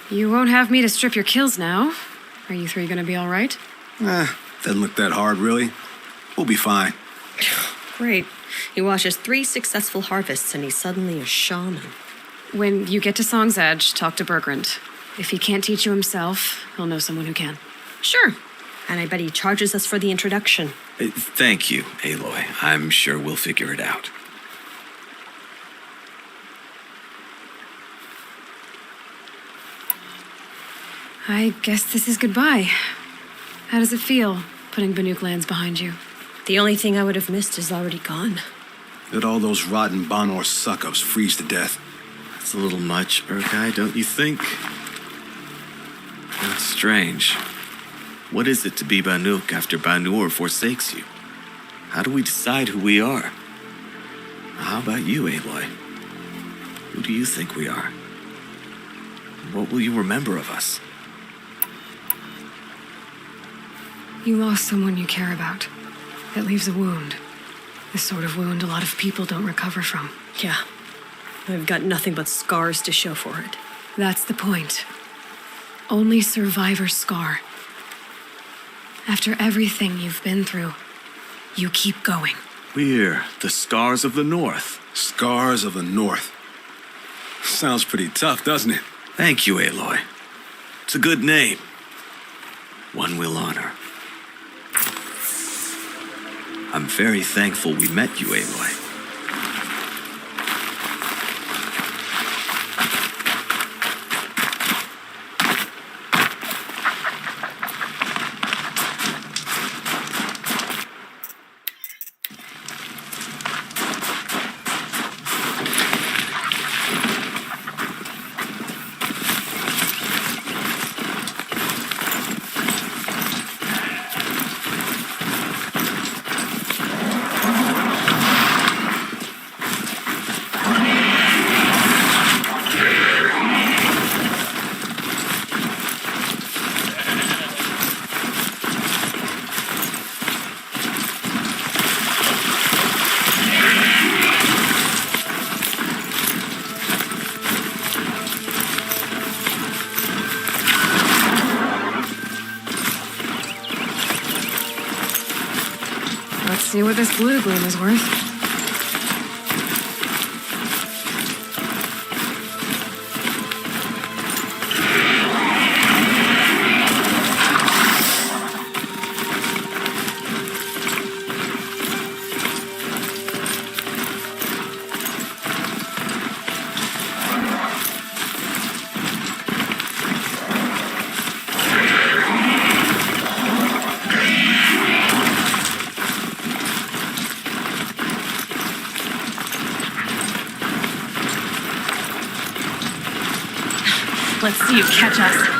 Speaker 2: You won't have me to strip your kills now. Are you three gonna be all right?
Speaker 20: Doesn't look that hard, really. We'll be fine.
Speaker 4: Great. He watches 3 successful harvests and he's suddenly a shaman.
Speaker 2: When you get to Song's Edge, talk to Bergrand. If he can't teach you himself, he'll know someone who can.
Speaker 4: Sure. And I bet he charges us for the introduction.
Speaker 21: Thank you, Aloy. I'm sure we'll figure it out.
Speaker 2: I guess this is goodbye. How does it feel, putting Banuk lands behind you?
Speaker 4: The only thing I would have missed is already gone.
Speaker 20: Let all those rotten Banor suck-ups freeze to death.
Speaker 21: That's a little much, Urkai, don't you think? That's strange. What is it to be Banuk after Banur forsakes you? How do we decide who we are? How about you, Aloy? Who do you think we are? What will you remember of us?
Speaker 2: You lost someone you care about. It leaves a wound. This sort of wound a lot of people don't recover from.
Speaker 4: Yeah. I've got nothing but scars to show for it.
Speaker 2: That's the point. Only survivor's scar. After everything you've been through, you keep going.
Speaker 21: We're the Scars of the North.
Speaker 20: Scars of the North. Sounds pretty tough, doesn't it?
Speaker 21: Thank you, Aloy. It's a good name. One we'll honor. I'm very thankful we met you, Aloy.
Speaker 2: See what this blue gleam is worth.
Speaker 1: Let's see you catch us.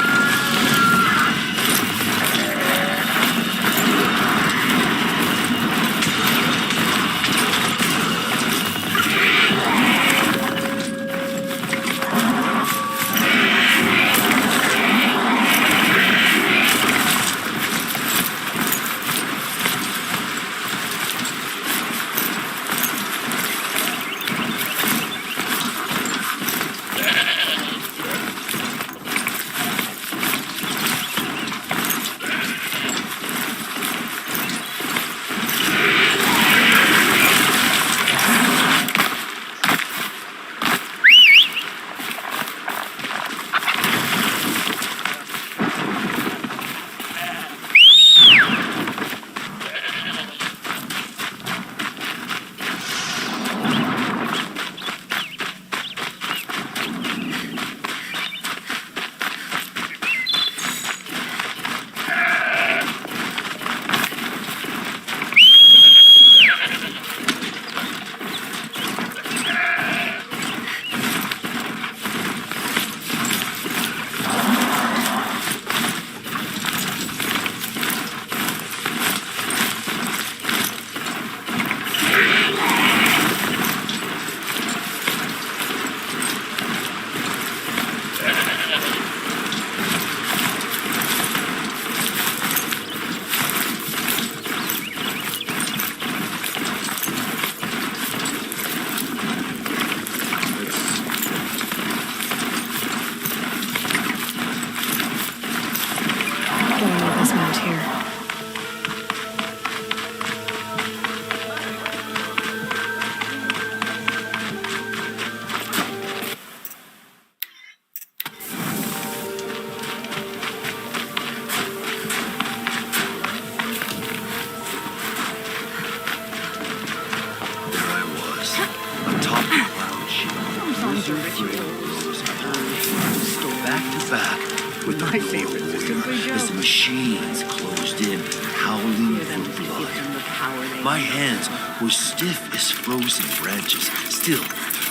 Speaker 14: Back to back with my favorite warrior as the machines closed in, howling for blood. My hands were stiff as frozen branches. Still,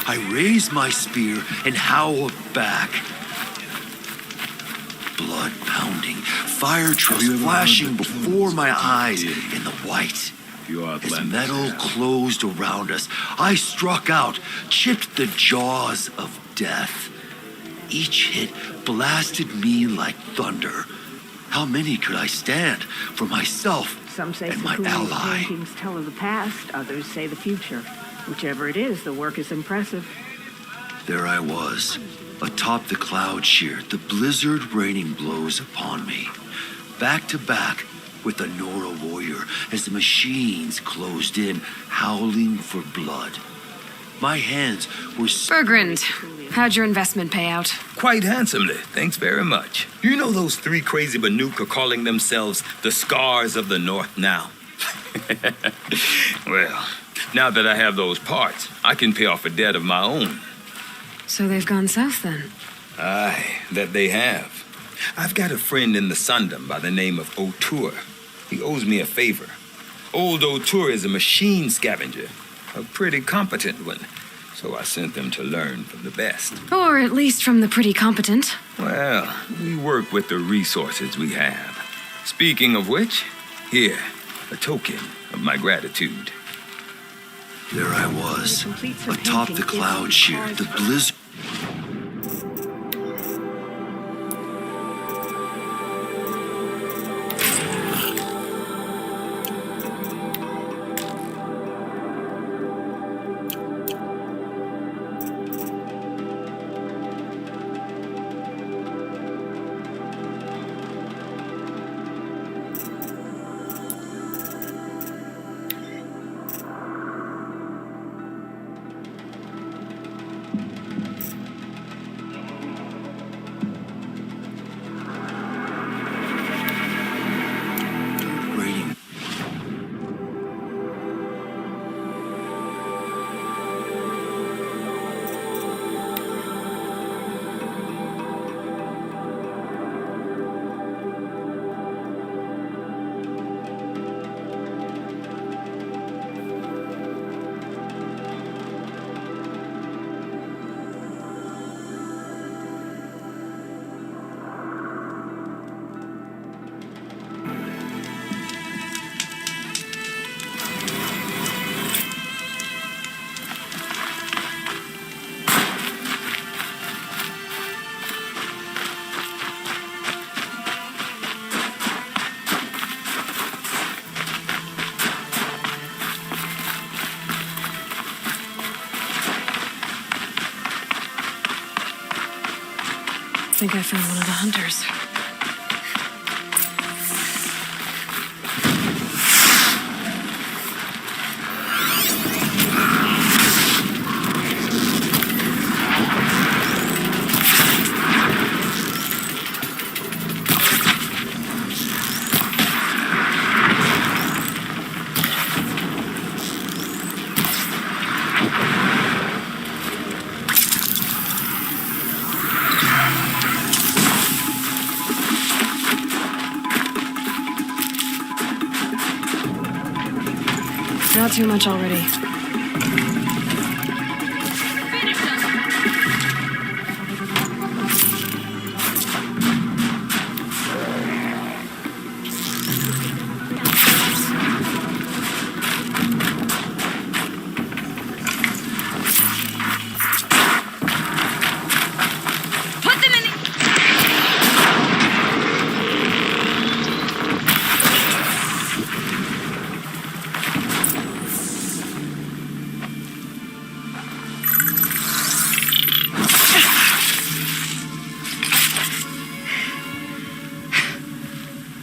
Speaker 14: I raised my spear and howled back. Blood pounding, fire trails flashing before my eyes in the white. As metal closed around us, I struck out, chipped the jaws of death. Each hit blasted me like thunder. How many could I stand for myself
Speaker 9: Some say
Speaker 14: and my
Speaker 9: Sakuma's
Speaker 14: ally?
Speaker 9: paintings tell of the past, others say the future. Whichever it is, the work is impressive.
Speaker 14: There I was, atop the cloud sheer, the blizzard raining blows upon me. Back to back with the Nora warrior as the machines closed in, howling for blood. My hands were...
Speaker 2: Bergrand, how'd your investment pay out?
Speaker 10: Quite handsomely, thanks very much. You know those three crazy Banuk are calling themselves the Scars of the North now? Well, now that I have those parts, I can pay off a debt of my own.
Speaker 2: So they've gone south then?
Speaker 10: Aye, that they have. I've got a friend in the Sundom by the name of O'Toole. He owes me a favor. Old O'Toole is a machine scavenger, a pretty competent one. So I sent them to learn from the best.
Speaker 2: Or at least from the pretty competent.
Speaker 10: Well, we work with the resources we have. Speaking of which, here, a token of my gratitude.
Speaker 14: There I was, atop the cloud sheer, the blizzard...
Speaker 2: think I found one of the hunters. Not too much already.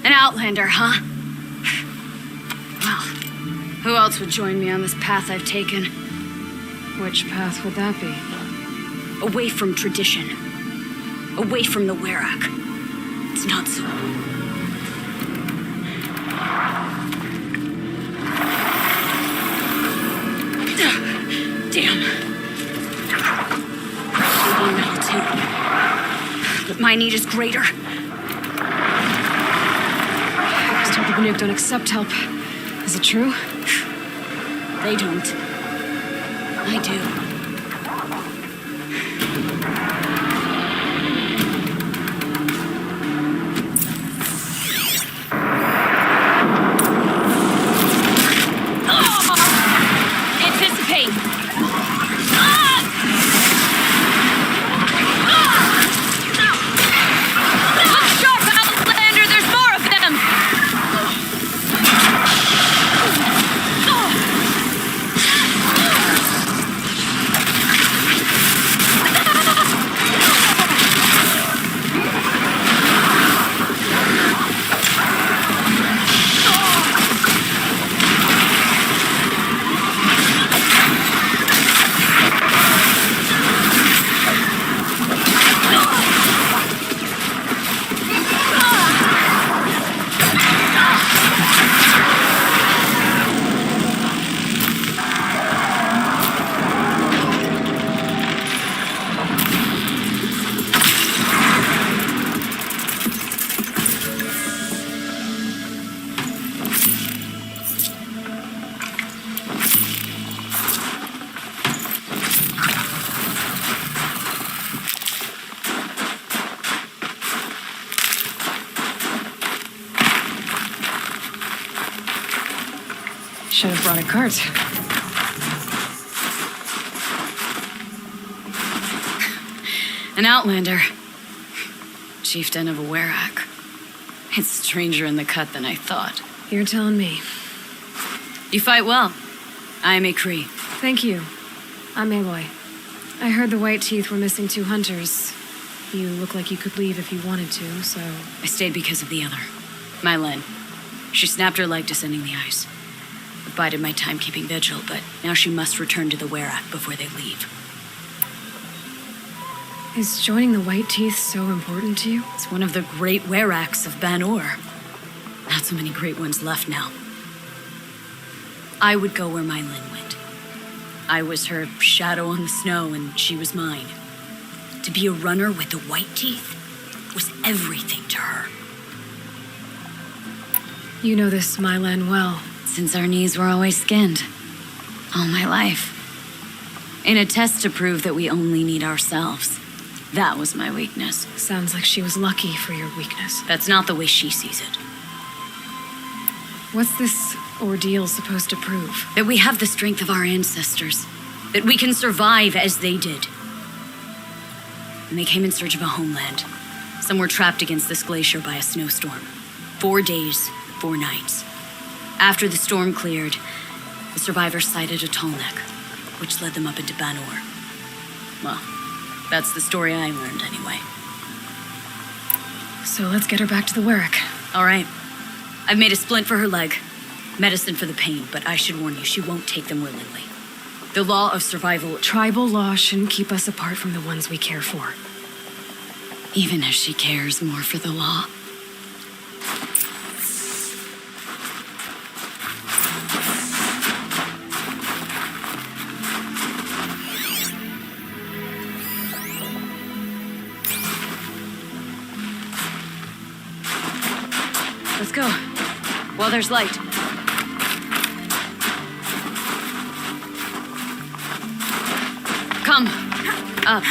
Speaker 6: An outlander, huh? Well, who else would join me on this path I've taken?
Speaker 2: Which path would that be?
Speaker 6: Away from tradition. Away from the Werak. It's not so. Damn. Maybe metal too. But my need is greater.
Speaker 2: Still, the Banuk don't accept help. Is it true?
Speaker 6: They don't. I do.
Speaker 4: Anticipate! Look sharp, Outlander! There's more of them!
Speaker 2: Should have brought a cart.
Speaker 6: An outlander. Chieftain of a Werak. It's stranger in the cut than I thought.
Speaker 2: You're telling me.
Speaker 6: You fight well. I am a Cree.
Speaker 2: Thank you. I'm Aloy. I heard the White Teeth were missing 2 hunters. You look like you could leave if you wanted to, so...
Speaker 6: I stayed because of the other. Mylene. She snapped her leg descending the ice. I bided my time keeping vigil, but now she must return to the Werak before they leave.
Speaker 2: Is joining the White Teeth so important to you?
Speaker 6: It's one of the great Weraks of Ban-Or. Not so many great ones left now. I would go where Mylene went. I was her shadow on the snow, and she was mine. To be a runner with the White Teeth was everything to her.
Speaker 2: You know this Mylene well.
Speaker 6: Since our knees were always skinned. All my life. In a test to prove that we only need ourselves. That was my weakness.
Speaker 2: Sounds like she was lucky for your weakness.
Speaker 6: That's not the way she sees it.
Speaker 2: What's this ordeal supposed to prove?
Speaker 6: That we have the strength of our ancestors. That we can survive as they did. And they came in search of a homeland. Some were trapped against this glacier by a snowstorm. 4 days, 4 nights. After the storm cleared, the survivors sighted a tall neck, which led them up into Ban-Or. Well, that's the story I learned anyway.
Speaker 2: So let's get her back to the Werrick.
Speaker 6: All right. I've made a splint for her leg. Medicine for the pain, but I should warn you, she won't take them willingly. The law of survival...
Speaker 2: Tribal law shouldn't keep us apart from the ones we care for.
Speaker 6: Even if she cares more for the law.
Speaker 2: Let's go. While there's light.
Speaker 6: Come. Up.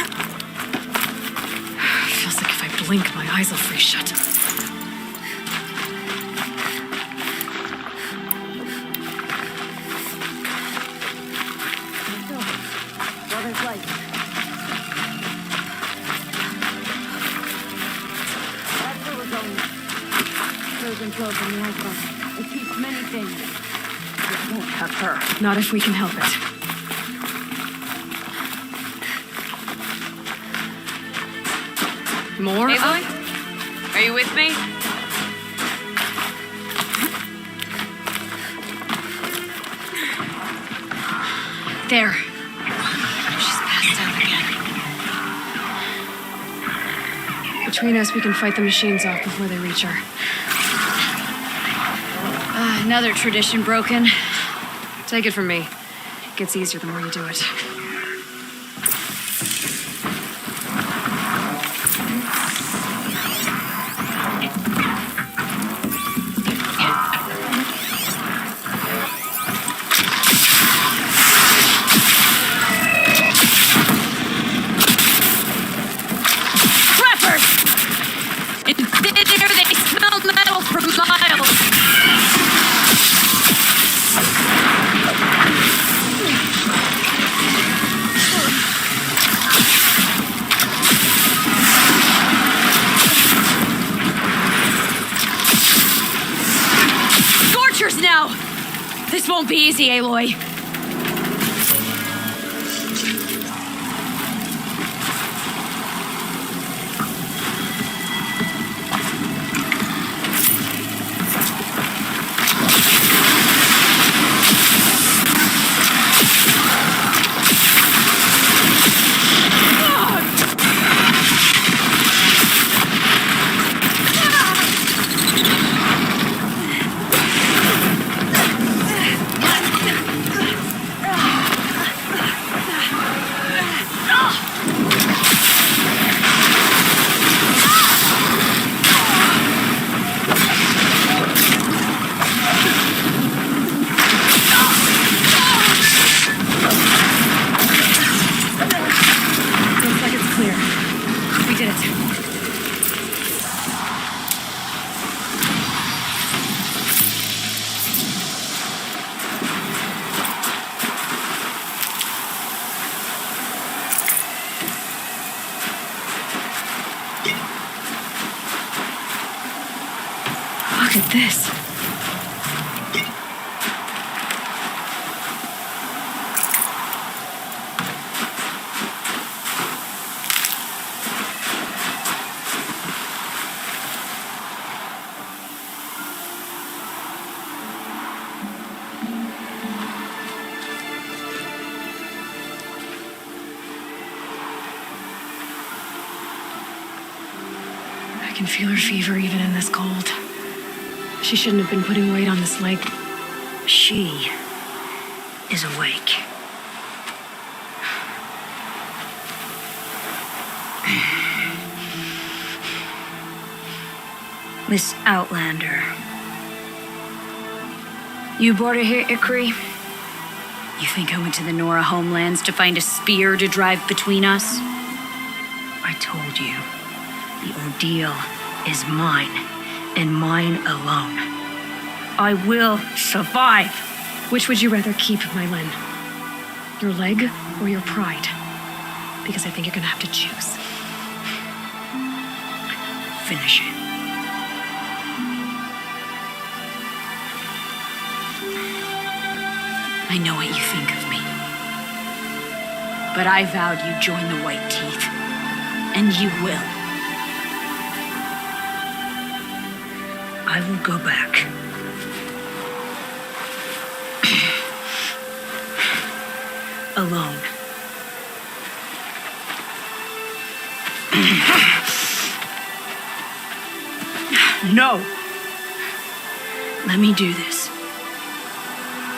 Speaker 2: Feels like if I blink, my eyes will freeze shut.
Speaker 6: Let's go. While there's light. That's where we're going. Frozen clothes on the icon. It keeps many things. It won't have her.
Speaker 2: Not if we can help it. More?
Speaker 4: Aloy? Are you with me?
Speaker 2: There. She's passed out again. Between us, we can fight the machines off before they reach her.
Speaker 6: Another tradition broken.
Speaker 2: Take it from me. It gets easier the more you do it.
Speaker 6: They smell metal for miles. Scorchers now! This won't be easy, Aloy.
Speaker 2: Look at this. I can feel her fever even in this cold. She shouldn't have been putting weight on this leg.
Speaker 1: She is awake. Miss Outlander. You brought her here, Ikri?
Speaker 6: You think I went to the Nora homelands to find a spear to drive between us?
Speaker 1: I told you. The ordeal is mine, and mine alone. I will survive.
Speaker 2: Which would you rather keep, Mylin? Your leg or your pride? Because I think you're gonna have to choose.
Speaker 1: Finish it.
Speaker 6: I know what you think of me. But I vowed you'd join the White Teeth. And you will.
Speaker 1: I will go back. Alone. No! Let me do this.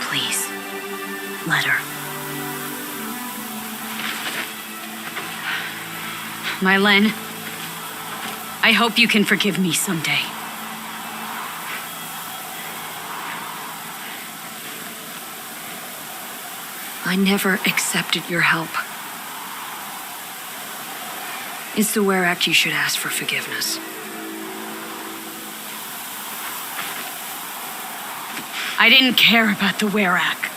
Speaker 6: Please, let her. Mylen, I hope you can forgive me someday.
Speaker 2: I never accepted your help. It's the Werak you should ask for forgiveness.
Speaker 6: I didn't care about the Werak.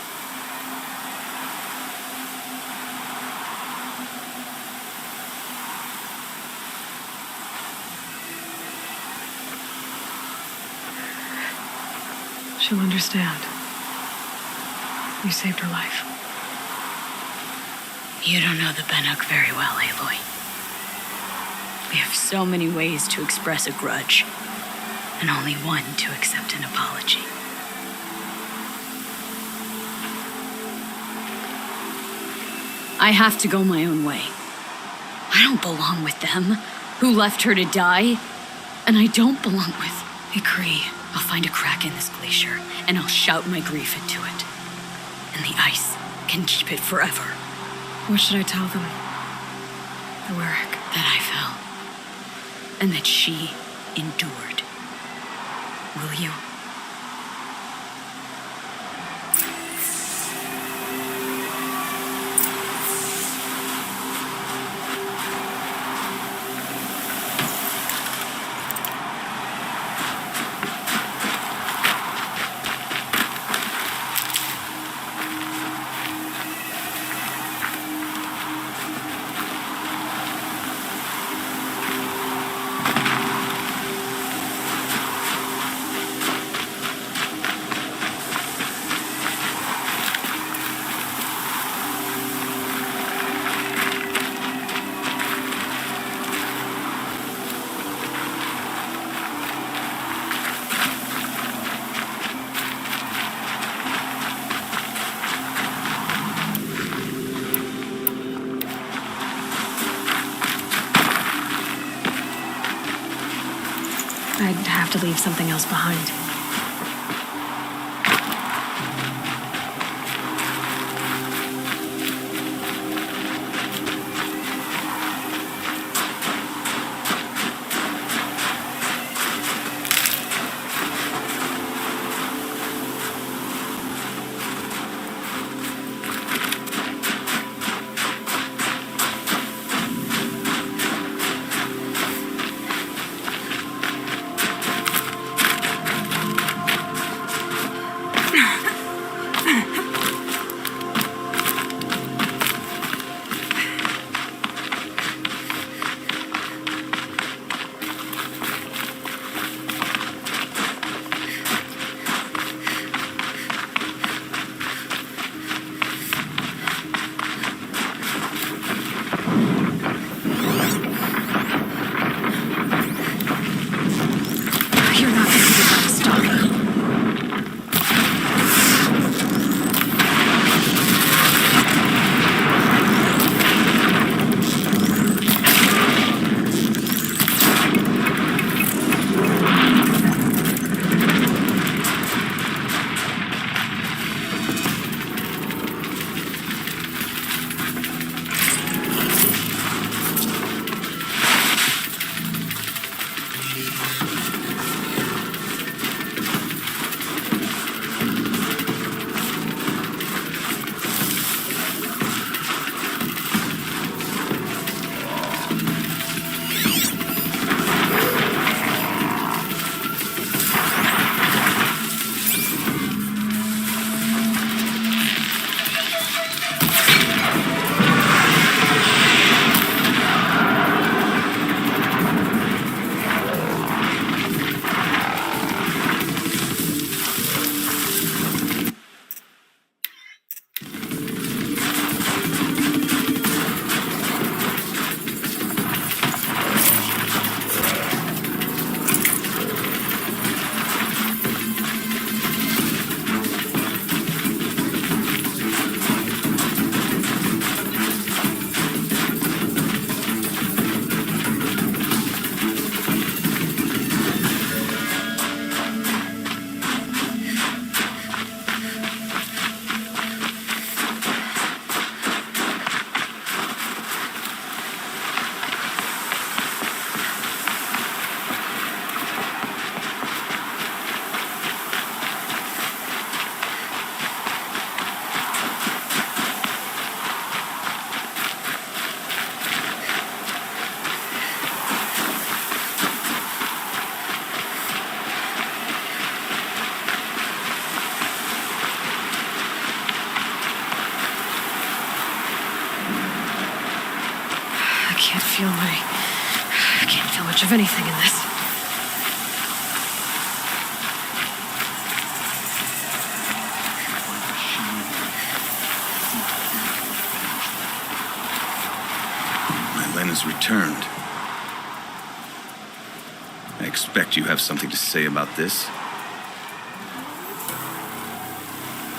Speaker 2: She'll understand. You saved her life.
Speaker 6: You don't know the Banuk very well, Aloy. We have so many ways to express a grudge, and only one to accept an apology. I have to go my own way. I don't belong with them, who left her to die, and I don't belong with Ikri. I'll find a crack in this glacier, and I'll shout my grief into it. And the ice can keep it forever.
Speaker 2: What should I tell them? The Werak.
Speaker 6: That I fell. And that she endured. Will you?
Speaker 2: I'd have to leave something else behind. I can't feel much of anything in this.
Speaker 12: My Len has returned. I expect you have something to say about this.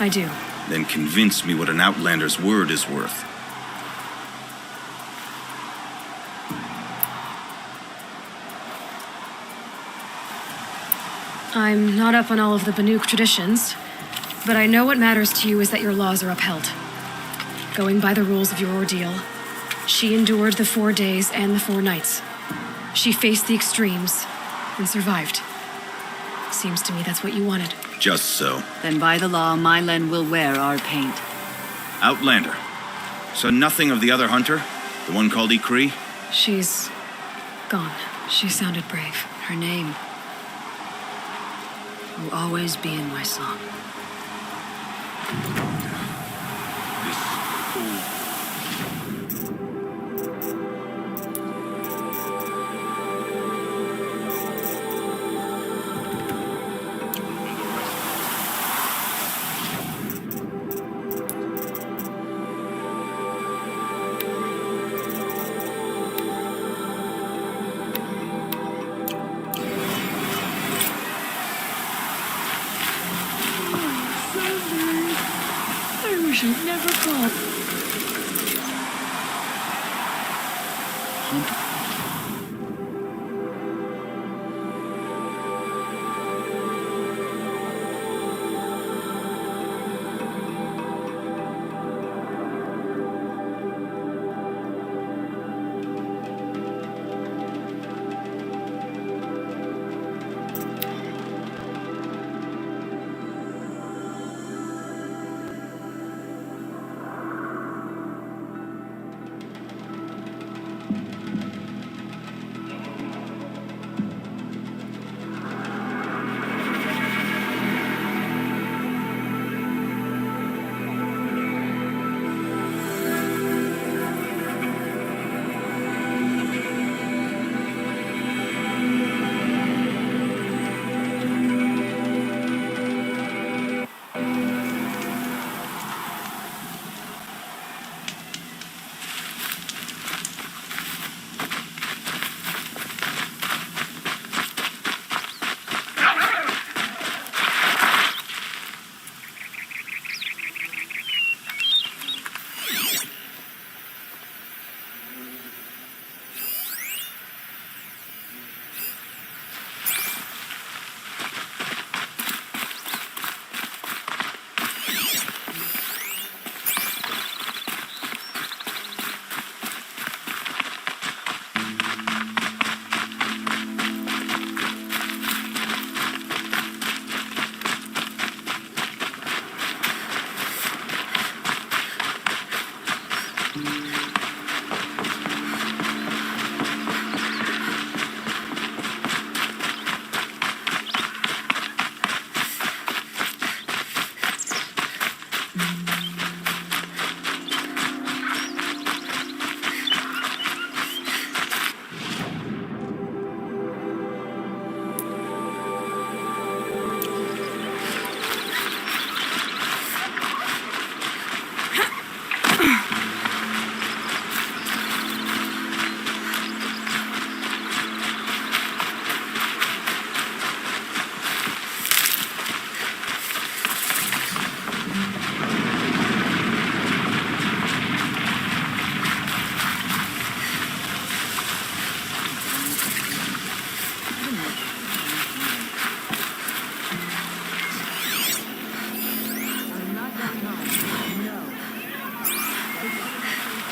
Speaker 2: I do.
Speaker 12: Then convince me what an outlander's word is worth.
Speaker 2: I'm not up on all of the Banuk traditions, but I know what matters to you is that your laws are upheld. Going by the rules of your ordeal, she endured the 4 days and the 4 nights. She faced the extremes and survived. Seems to me that's what you wanted.
Speaker 12: Just so.
Speaker 15: Then by the law, my Len will wear our paint.
Speaker 12: Outlander. So nothing of the other hunter? The one called Ikri?
Speaker 2: She's gone. She sounded brave.
Speaker 15: Her name will always be in my song.
Speaker 2: I wish I'd never called.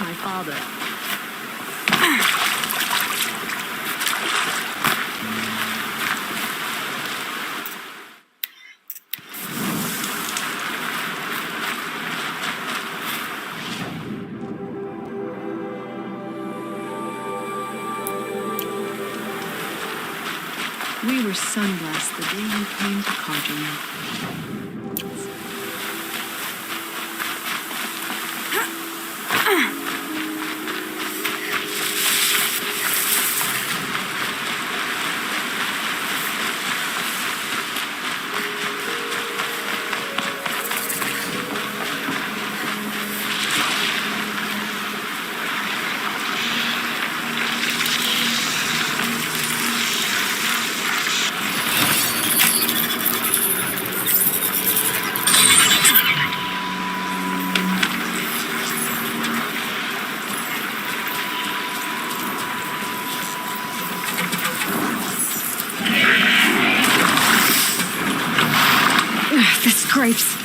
Speaker 17: My father.
Speaker 15: We were sunblessed the day you came to conjure me.
Speaker 2: Cripes.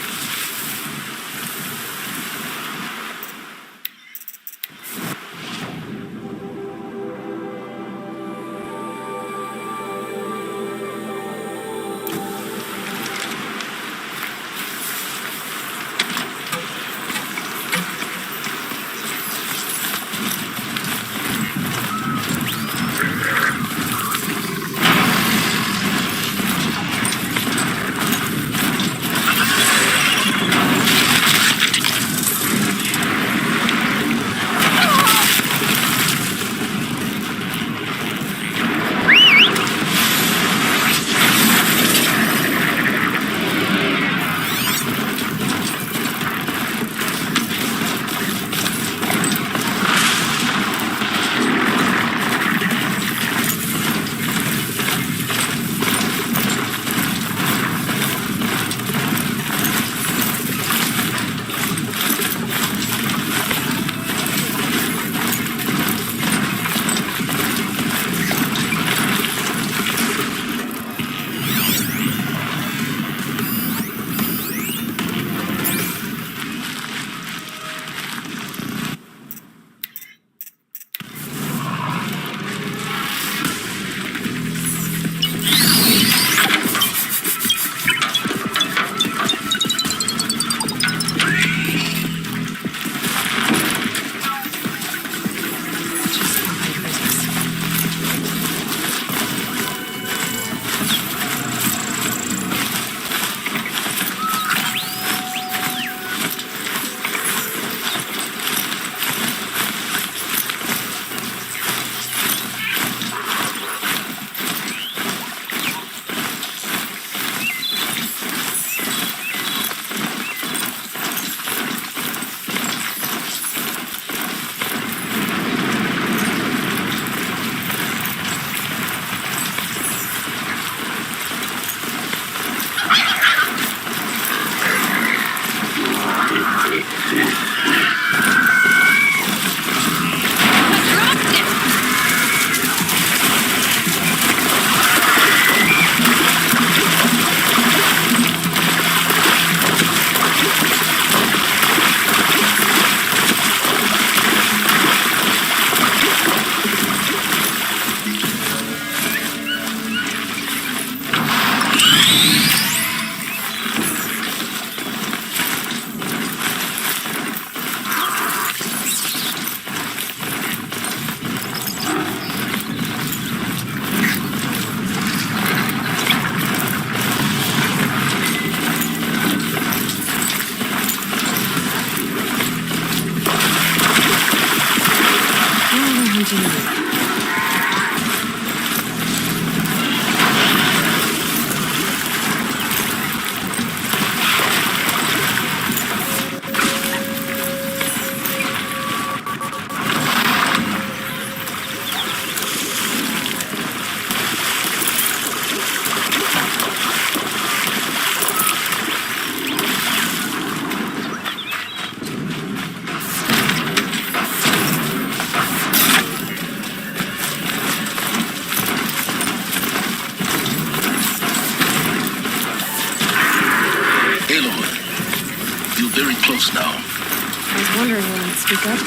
Speaker 7: Close now.
Speaker 2: I was wondering when you'd speak up.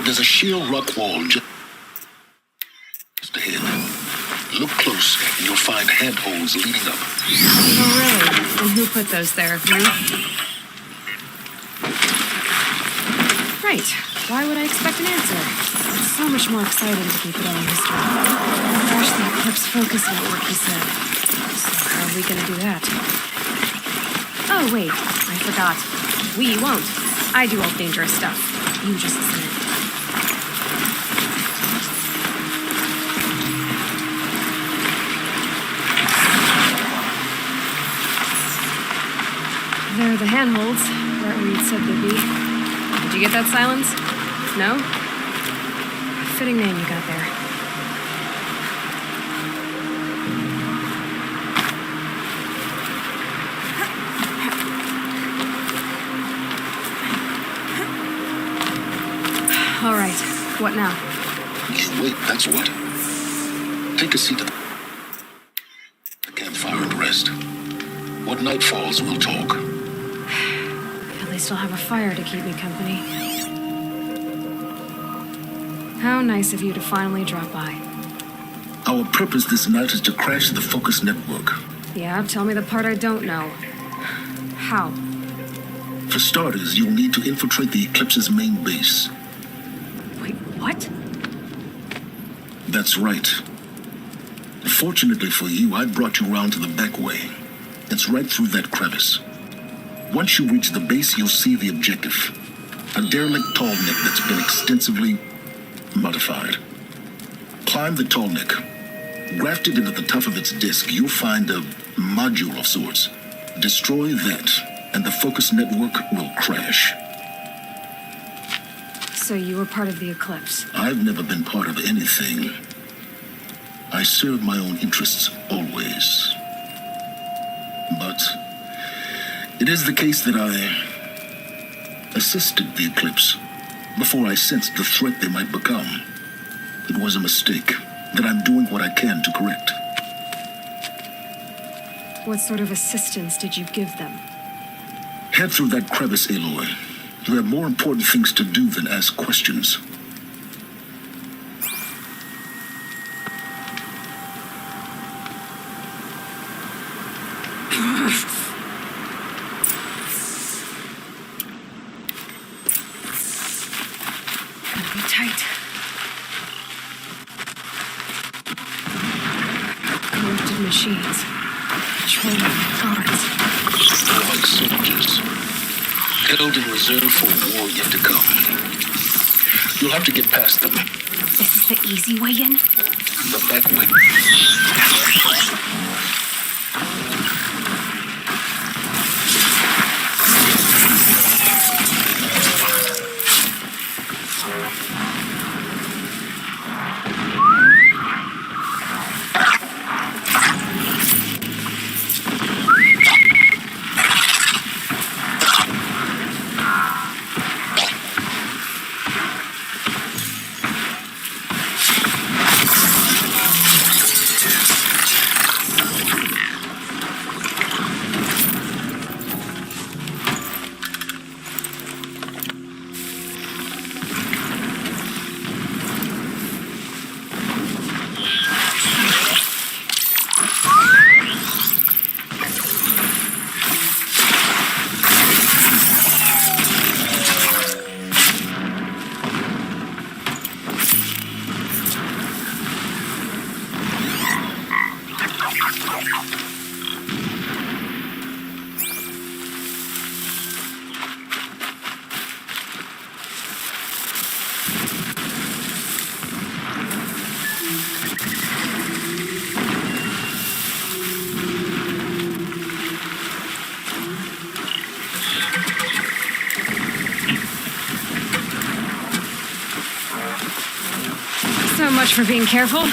Speaker 7: There's a sheer rock wall just ahead. Look close, and you'll find handholds leading up.
Speaker 2: Oh, really? And who put those there? Me? Right. Why would I expect an answer? It's so much more exciting to keep it all in history. Crash the Eclipse focus network, he said. So how are we gonna do that? Oh, wait. I forgot. We won't. I do all dangerous stuff. You just listen in. There are the handholds, right where you'd said they'd be. Did you get that, Silence? No? Fitting name you got there. All right. What now?
Speaker 7: Wait, that's what. Take a seat at the campfire and rest. When night falls, we'll talk.
Speaker 2: least I'll have a fire to keep me company. How nice of you to finally drop by.
Speaker 7: Our purpose this night is to crash the Focus network.
Speaker 2: Yeah, tell me the part I don't know. How?
Speaker 7: For starters, you'll need to infiltrate the Eclipse's main base.
Speaker 1: Wait, what?
Speaker 7: That's right. Fortunately for you, I brought you round to the back way. It's right through that crevice. Once you reach the base, you'll see the objective. A derelict tall neck that's been extensively modified. Climb the tall neck. Grafted into the top of its disk, you'll find a module of sorts. Destroy that, and the Focus network will crash.
Speaker 2: So you were part of the Eclipse?
Speaker 7: I've never been part of anything. I serve my own interests, always. But it is the case that I assisted the Eclipse before I sensed the threat they might become. It was a mistake that I'm doing what I can to correct.
Speaker 2: What sort of assistance did you give them?
Speaker 7: Head through that crevice, Aloy. You have more important things to do than ask questions.
Speaker 2: Gotta be tight. Corrupted machines. Controlling guards.
Speaker 7: Like soldiers. Held in reserve for a war yet to come. You'll have to get past them.
Speaker 1: This is the easy way in?
Speaker 7: The back way.
Speaker 2: So much for being careful.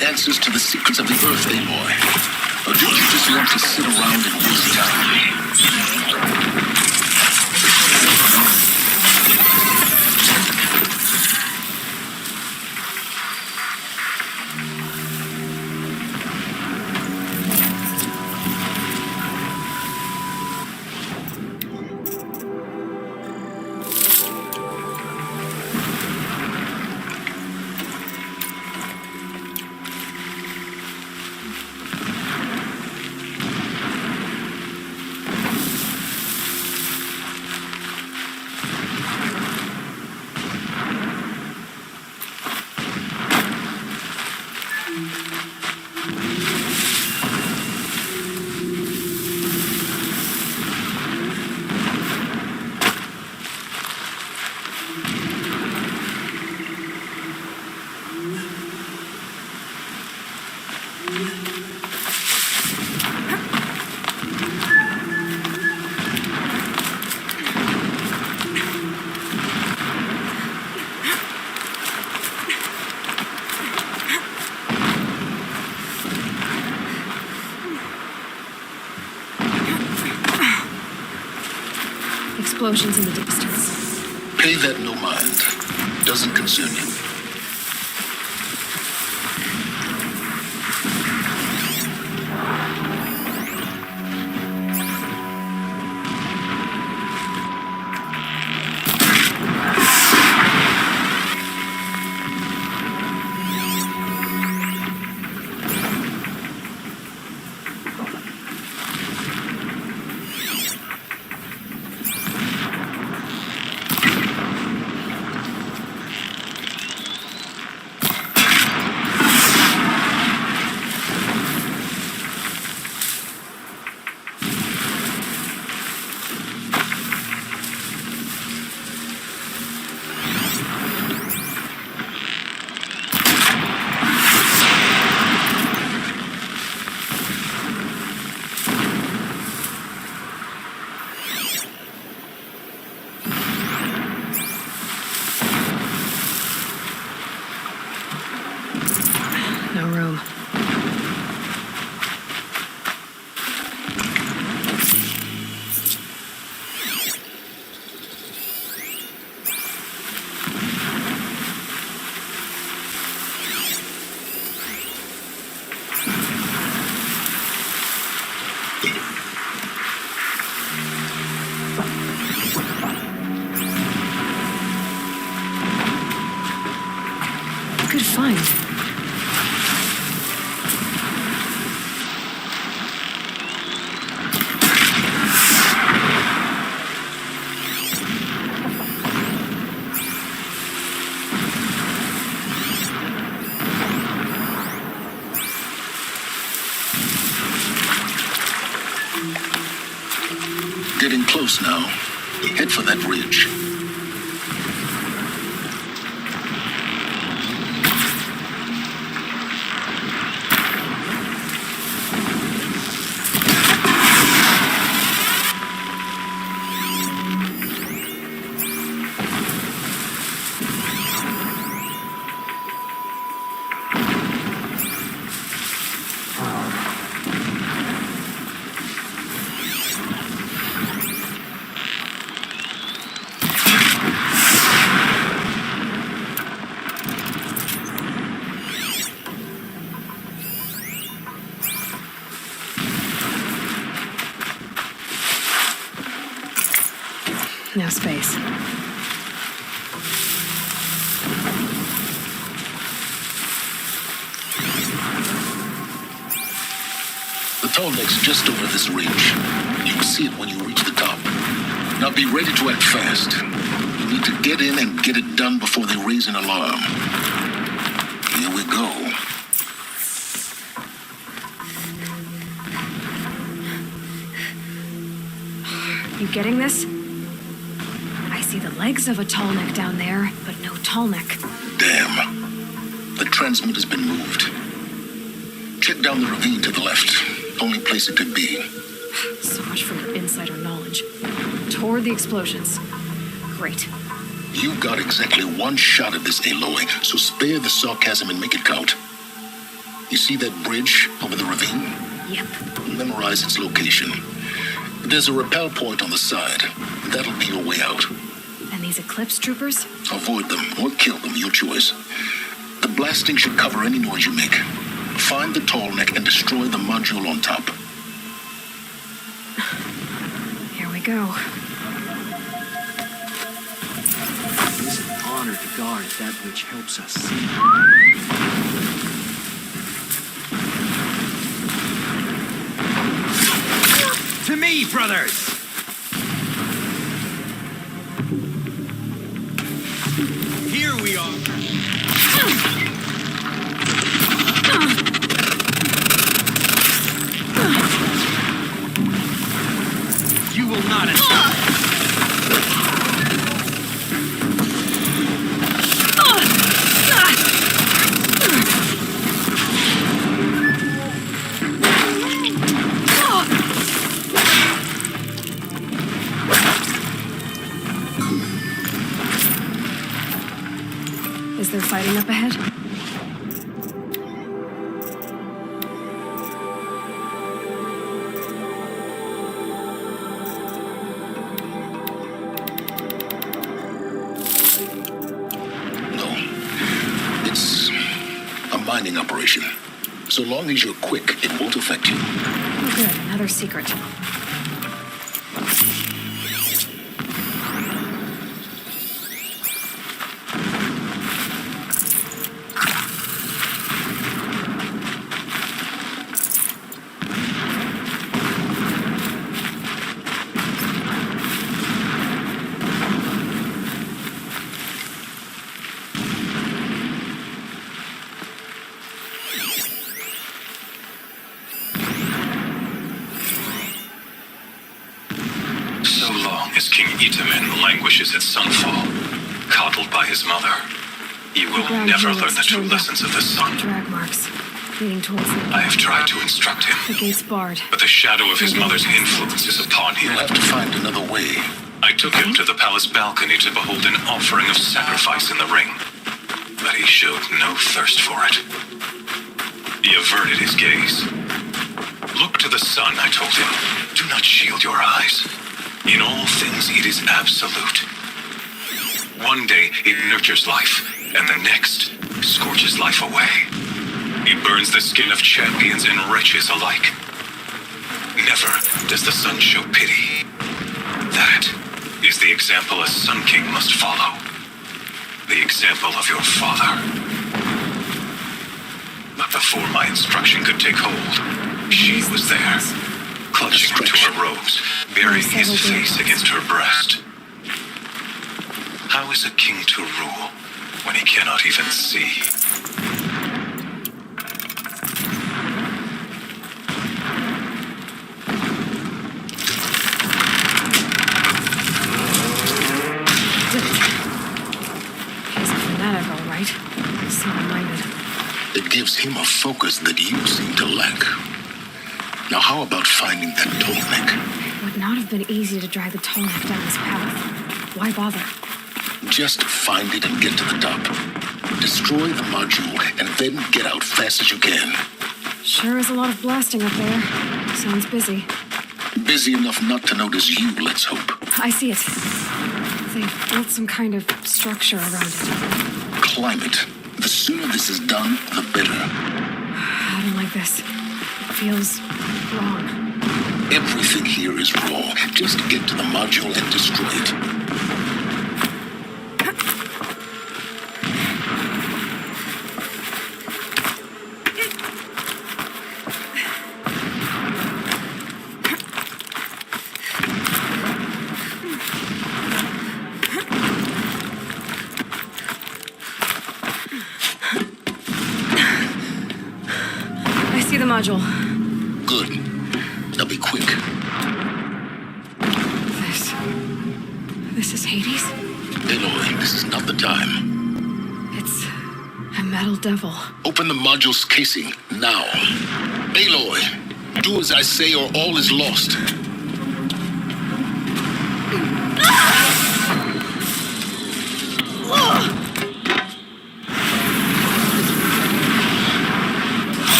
Speaker 7: Answers to the secrets of the Earth, Aloy? Or did you just want to sit around and waste time?
Speaker 2: Explosions in the distance.
Speaker 7: Pay that no mind. Doesn't concern you.
Speaker 2: No room. Good find.
Speaker 7: Getting close now. Head for that ridge.
Speaker 2: No space.
Speaker 7: The tall neck's just over this ridge. You'll see it when you reach the top. Now be ready to act fast. You need to get in and get it done before they raise an alarm. Here we go.
Speaker 2: You getting this? I see the legs of a tall neck down there, but no tall neck.
Speaker 7: Damn. The transmitter's been moved. Check down the ravine to the left. Only place it could be.
Speaker 2: So much for your insider knowledge. Toward the explosions. Great.
Speaker 7: You've got exactly one shot at this, Aloy, so spare the sarcasm and make it count. You see that bridge over the ravine?
Speaker 2: Yep.
Speaker 7: Memorize its location. There's a rappel point on the side. That'll be your way out.
Speaker 2: And these Eclipse troopers?
Speaker 7: Avoid them or kill them, your choice. The blasting should cover any noise you make. Find the tall neck and destroy the module on top.
Speaker 2: Here we go.
Speaker 3: It is an honor to guard that which helps us.
Speaker 10: To me, brothers! Here we are.
Speaker 2: fighting up ahead?
Speaker 7: It's a mining operation. So long as you're quick, it won't affect you.
Speaker 2: Oh, good. Another secret.
Speaker 5: So long as King Itamen languishes at sunfall, coddled by his mother, he will never learn the true lessons of the sun.
Speaker 2: Drag marks leading towards the
Speaker 5: I have tried to instruct him,
Speaker 2: The gate's barred.
Speaker 5: but the shadow of his mother's influence is upon him.
Speaker 7: You'll have to find another way.
Speaker 5: I took him to the palace balcony to behold an offering of sacrifice in the ring, but he showed no thirst for it. He averted his gaze. Look to the sun, I told him. Do not shield your eyes. In all things, it is absolute. One day, it nurtures life, and the next, scorches life away. It burns the skin of champions and wretches alike. Never does the sun show pity. That is the example a Sun King must follow. The example of your father. But before my instruction could take hold, she was there, clutching to her robes, burying his face against her breast. How is a king to rule when he cannot even see?
Speaker 2: He's a fanatic, all right. Single-minded.
Speaker 7: It gives him a focus that you seem to lack. Now how about finding that Tolmec?
Speaker 2: It would not have been easy to drag the Tolmec down his path. Why bother?
Speaker 7: Just find it and get to the top. Destroy the module and then get out fast as you can.
Speaker 2: Sure is a lot of blasting up there. Sounds busy.
Speaker 7: Busy enough not to notice you, let's hope.
Speaker 2: I see it. They've built some kind of structure around it.
Speaker 7: Climb it. The sooner this is done, the better.
Speaker 2: I don't like this. It feels wrong.
Speaker 7: Everything here is raw. Just get to the module and destroy it.
Speaker 2: I see the module.
Speaker 7: Good. Now be quick.
Speaker 2: This is Hades?
Speaker 7: Aloy, this is not the time.
Speaker 2: It's a metal devil.
Speaker 7: Open the module's casing, now. Aloy, do as I say or all is lost.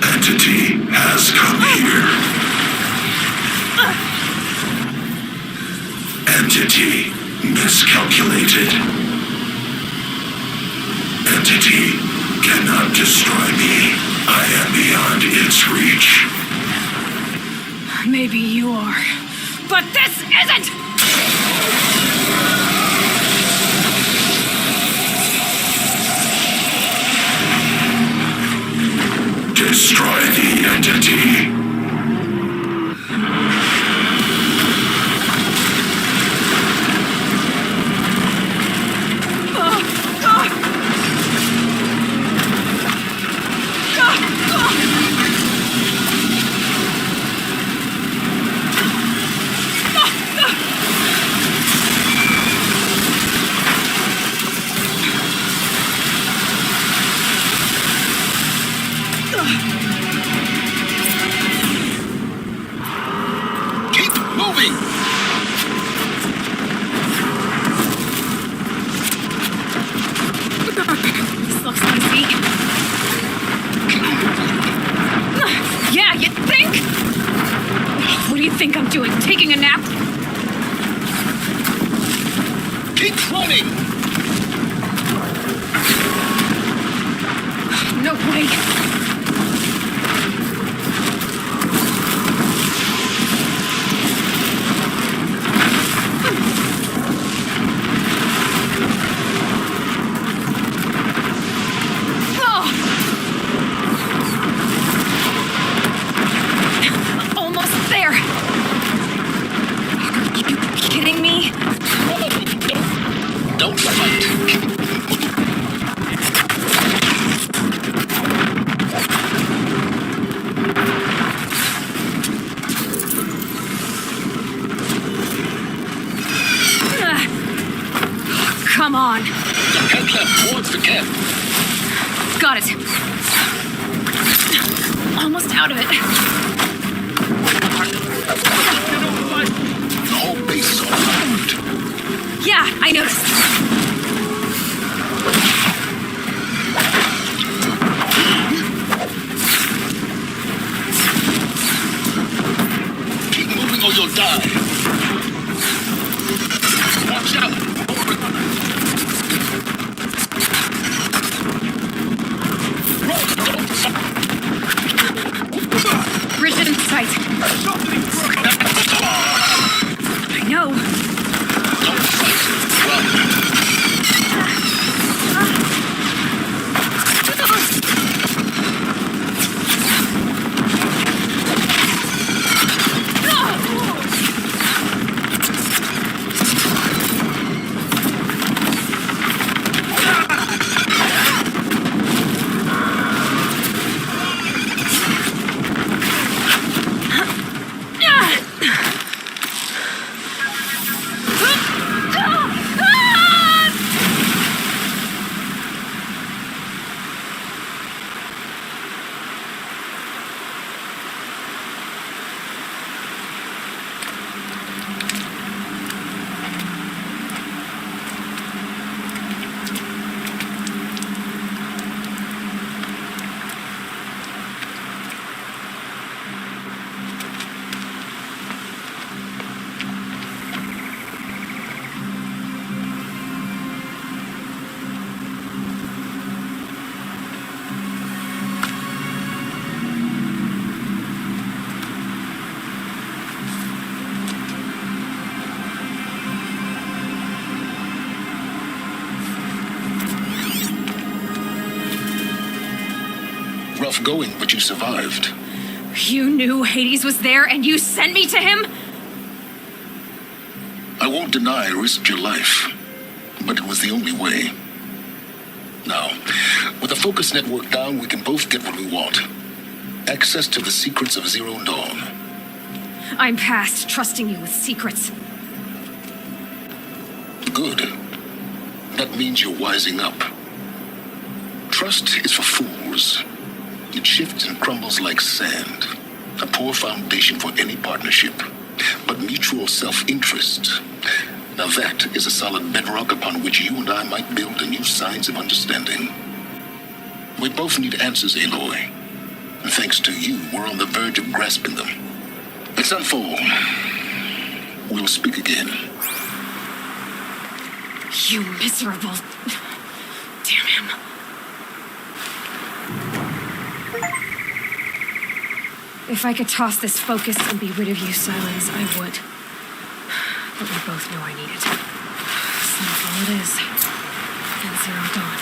Speaker 11: Entity has come here. Entity miscalculated. Entity cannot destroy me. I am beyond its reach.
Speaker 1: Maybe you are, but this isn't!
Speaker 11: Destroy the entity.
Speaker 7: Keep moving!
Speaker 1: This looks easy. Yeah, you think? What do you think I'm doing? Taking a nap?
Speaker 7: Keep running!
Speaker 1: No way. Almost there. Are you kidding me?
Speaker 7: Don't fight.
Speaker 1: Come on.
Speaker 7: Head left towards the camp.
Speaker 1: Got it. Almost out of it.
Speaker 7: The whole base is all armed.
Speaker 1: Yeah, I noticed.
Speaker 7: Keep moving or you'll die. Watch out.
Speaker 1: Bridge in sight. I know.
Speaker 7: Don't fight. Run. Rough going, but you survived.
Speaker 1: You knew Hades was there and you sent me to him?
Speaker 7: I won't deny I risked your life, but it was the only way. Now, with the focus network down, we can both get what we want. Access to the secrets of Zero Dawn.
Speaker 1: I'm past trusting you with secrets.
Speaker 7: Good. That means you're wising up. Trust is for fools. It shifts and crumbles like sand. A poor foundation for any partnership. But mutual self-interest. Now that is a solid bedrock upon which you and I might build a new science of understanding. We both need answers, Aloy. And thanks to you, we're on the verge of grasping them. Let's unfold. We'll speak again.
Speaker 1: You miserable... Damn him. If I could toss this focus and be rid of you, Silence, I would. But we both know I need it. Snowfall it is. And Zero Dawn.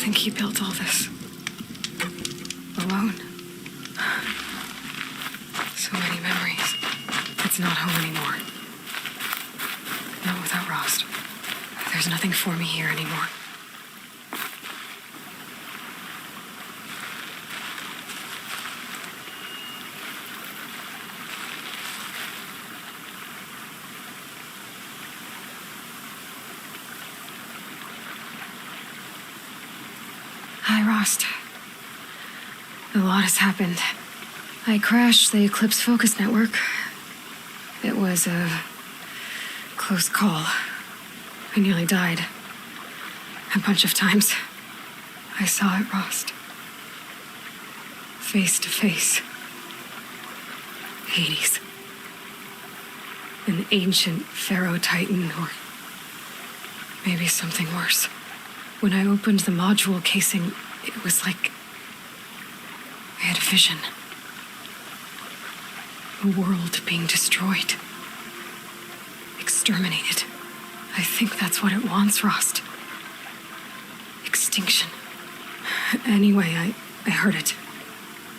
Speaker 2: think he built all this alone. So many memories. It's not home anymore. Not without Rost. There's nothing for me here anymore. Hi, Rost. A lot has happened. I crashed the Eclipse Focus Network. It was a close call. I nearly died. A bunch of times. I saw it, Rost. Face to face. Hades. An ancient Pharaoh Titan, or maybe something worse. When I opened the module casing, it was like I had a vision. A world being destroyed. Exterminated. I think that's what it wants, Rost. Extinction. Anyway, I heard it.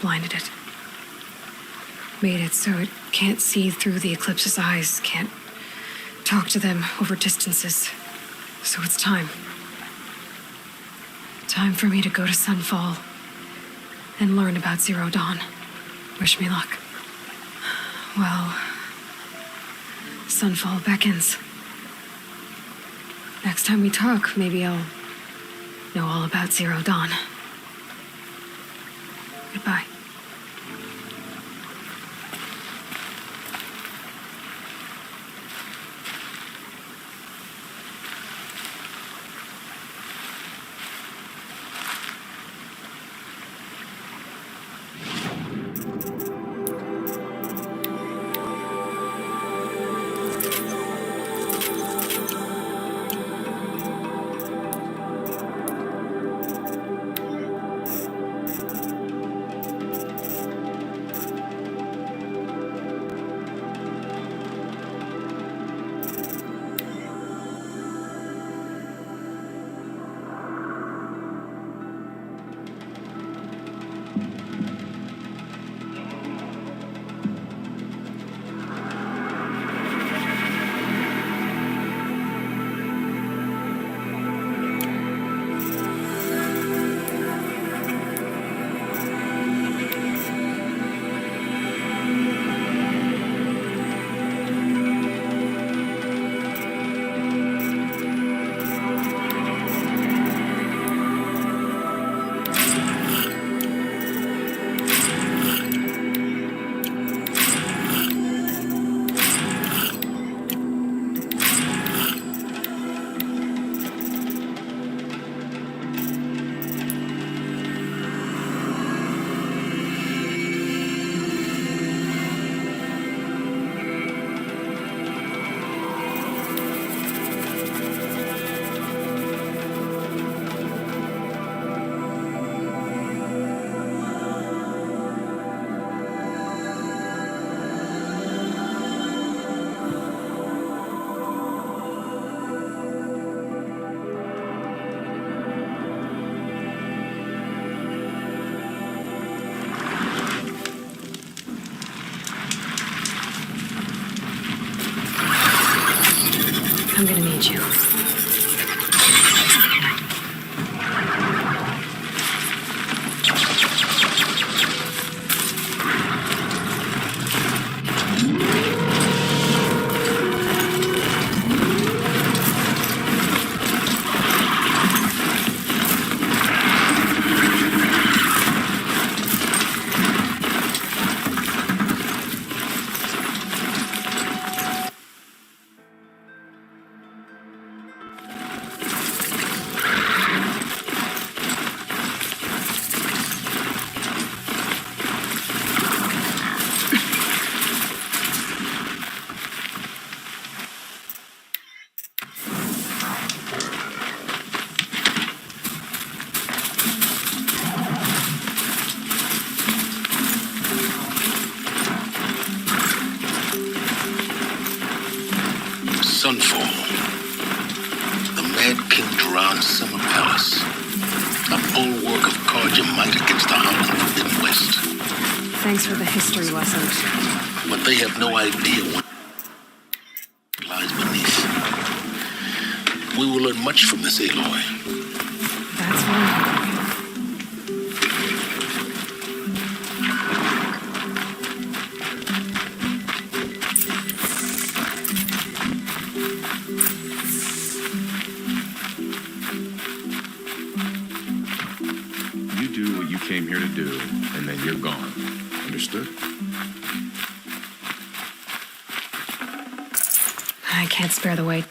Speaker 2: Blinded it. Made it so it can't see through the Eclipse's eyes, can't talk to them over distances. So it's time. Time for me to go to Sunfall and learn about Zero Dawn. Wish me luck. Well, Sunfall beckons. Next time we talk, maybe I'll know all about Zero Dawn. Goodbye. I'm gonna need you.
Speaker 7: fight against the Howling Forbidden West.
Speaker 2: Thanks for the history lesson.
Speaker 7: But they have no idea what lies beneath. We will learn much from this, Aloy.
Speaker 2: That's right.
Speaker 16: You do what you came here to do, and then you're gone. Understood?
Speaker 2: I can't spare the weight.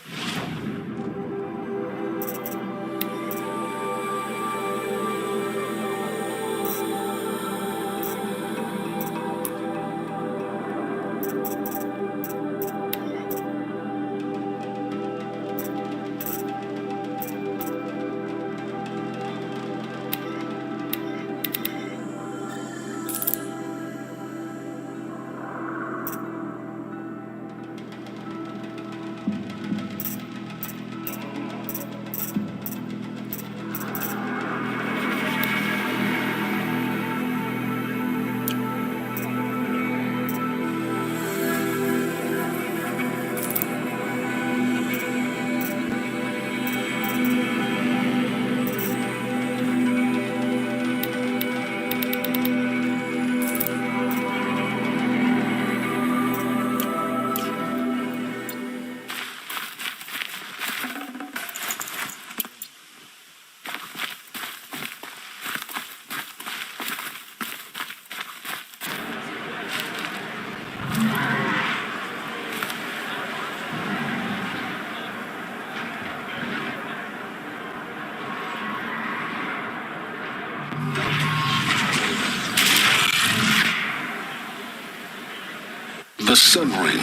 Speaker 7: The Sun Ring,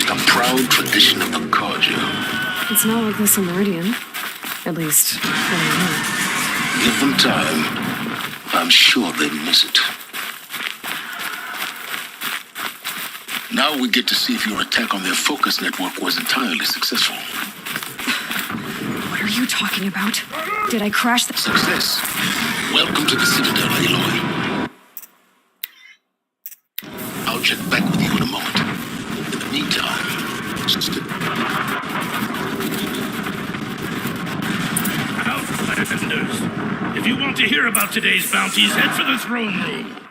Speaker 7: a proud tradition of the Karja.
Speaker 2: It's not like this in Meridian. At least, for the moment.
Speaker 7: Give them time. I'm sure they miss it. Now we get to see if your attack on their focus network was entirely successful.
Speaker 2: What are you talking about? Did I crash the...
Speaker 7: Success. Welcome to the Citadel, Aloy. I'll check back with you in a moment. In the meantime,
Speaker 11: Outlanders, if you want to hear about today's bounties, head for the throne room.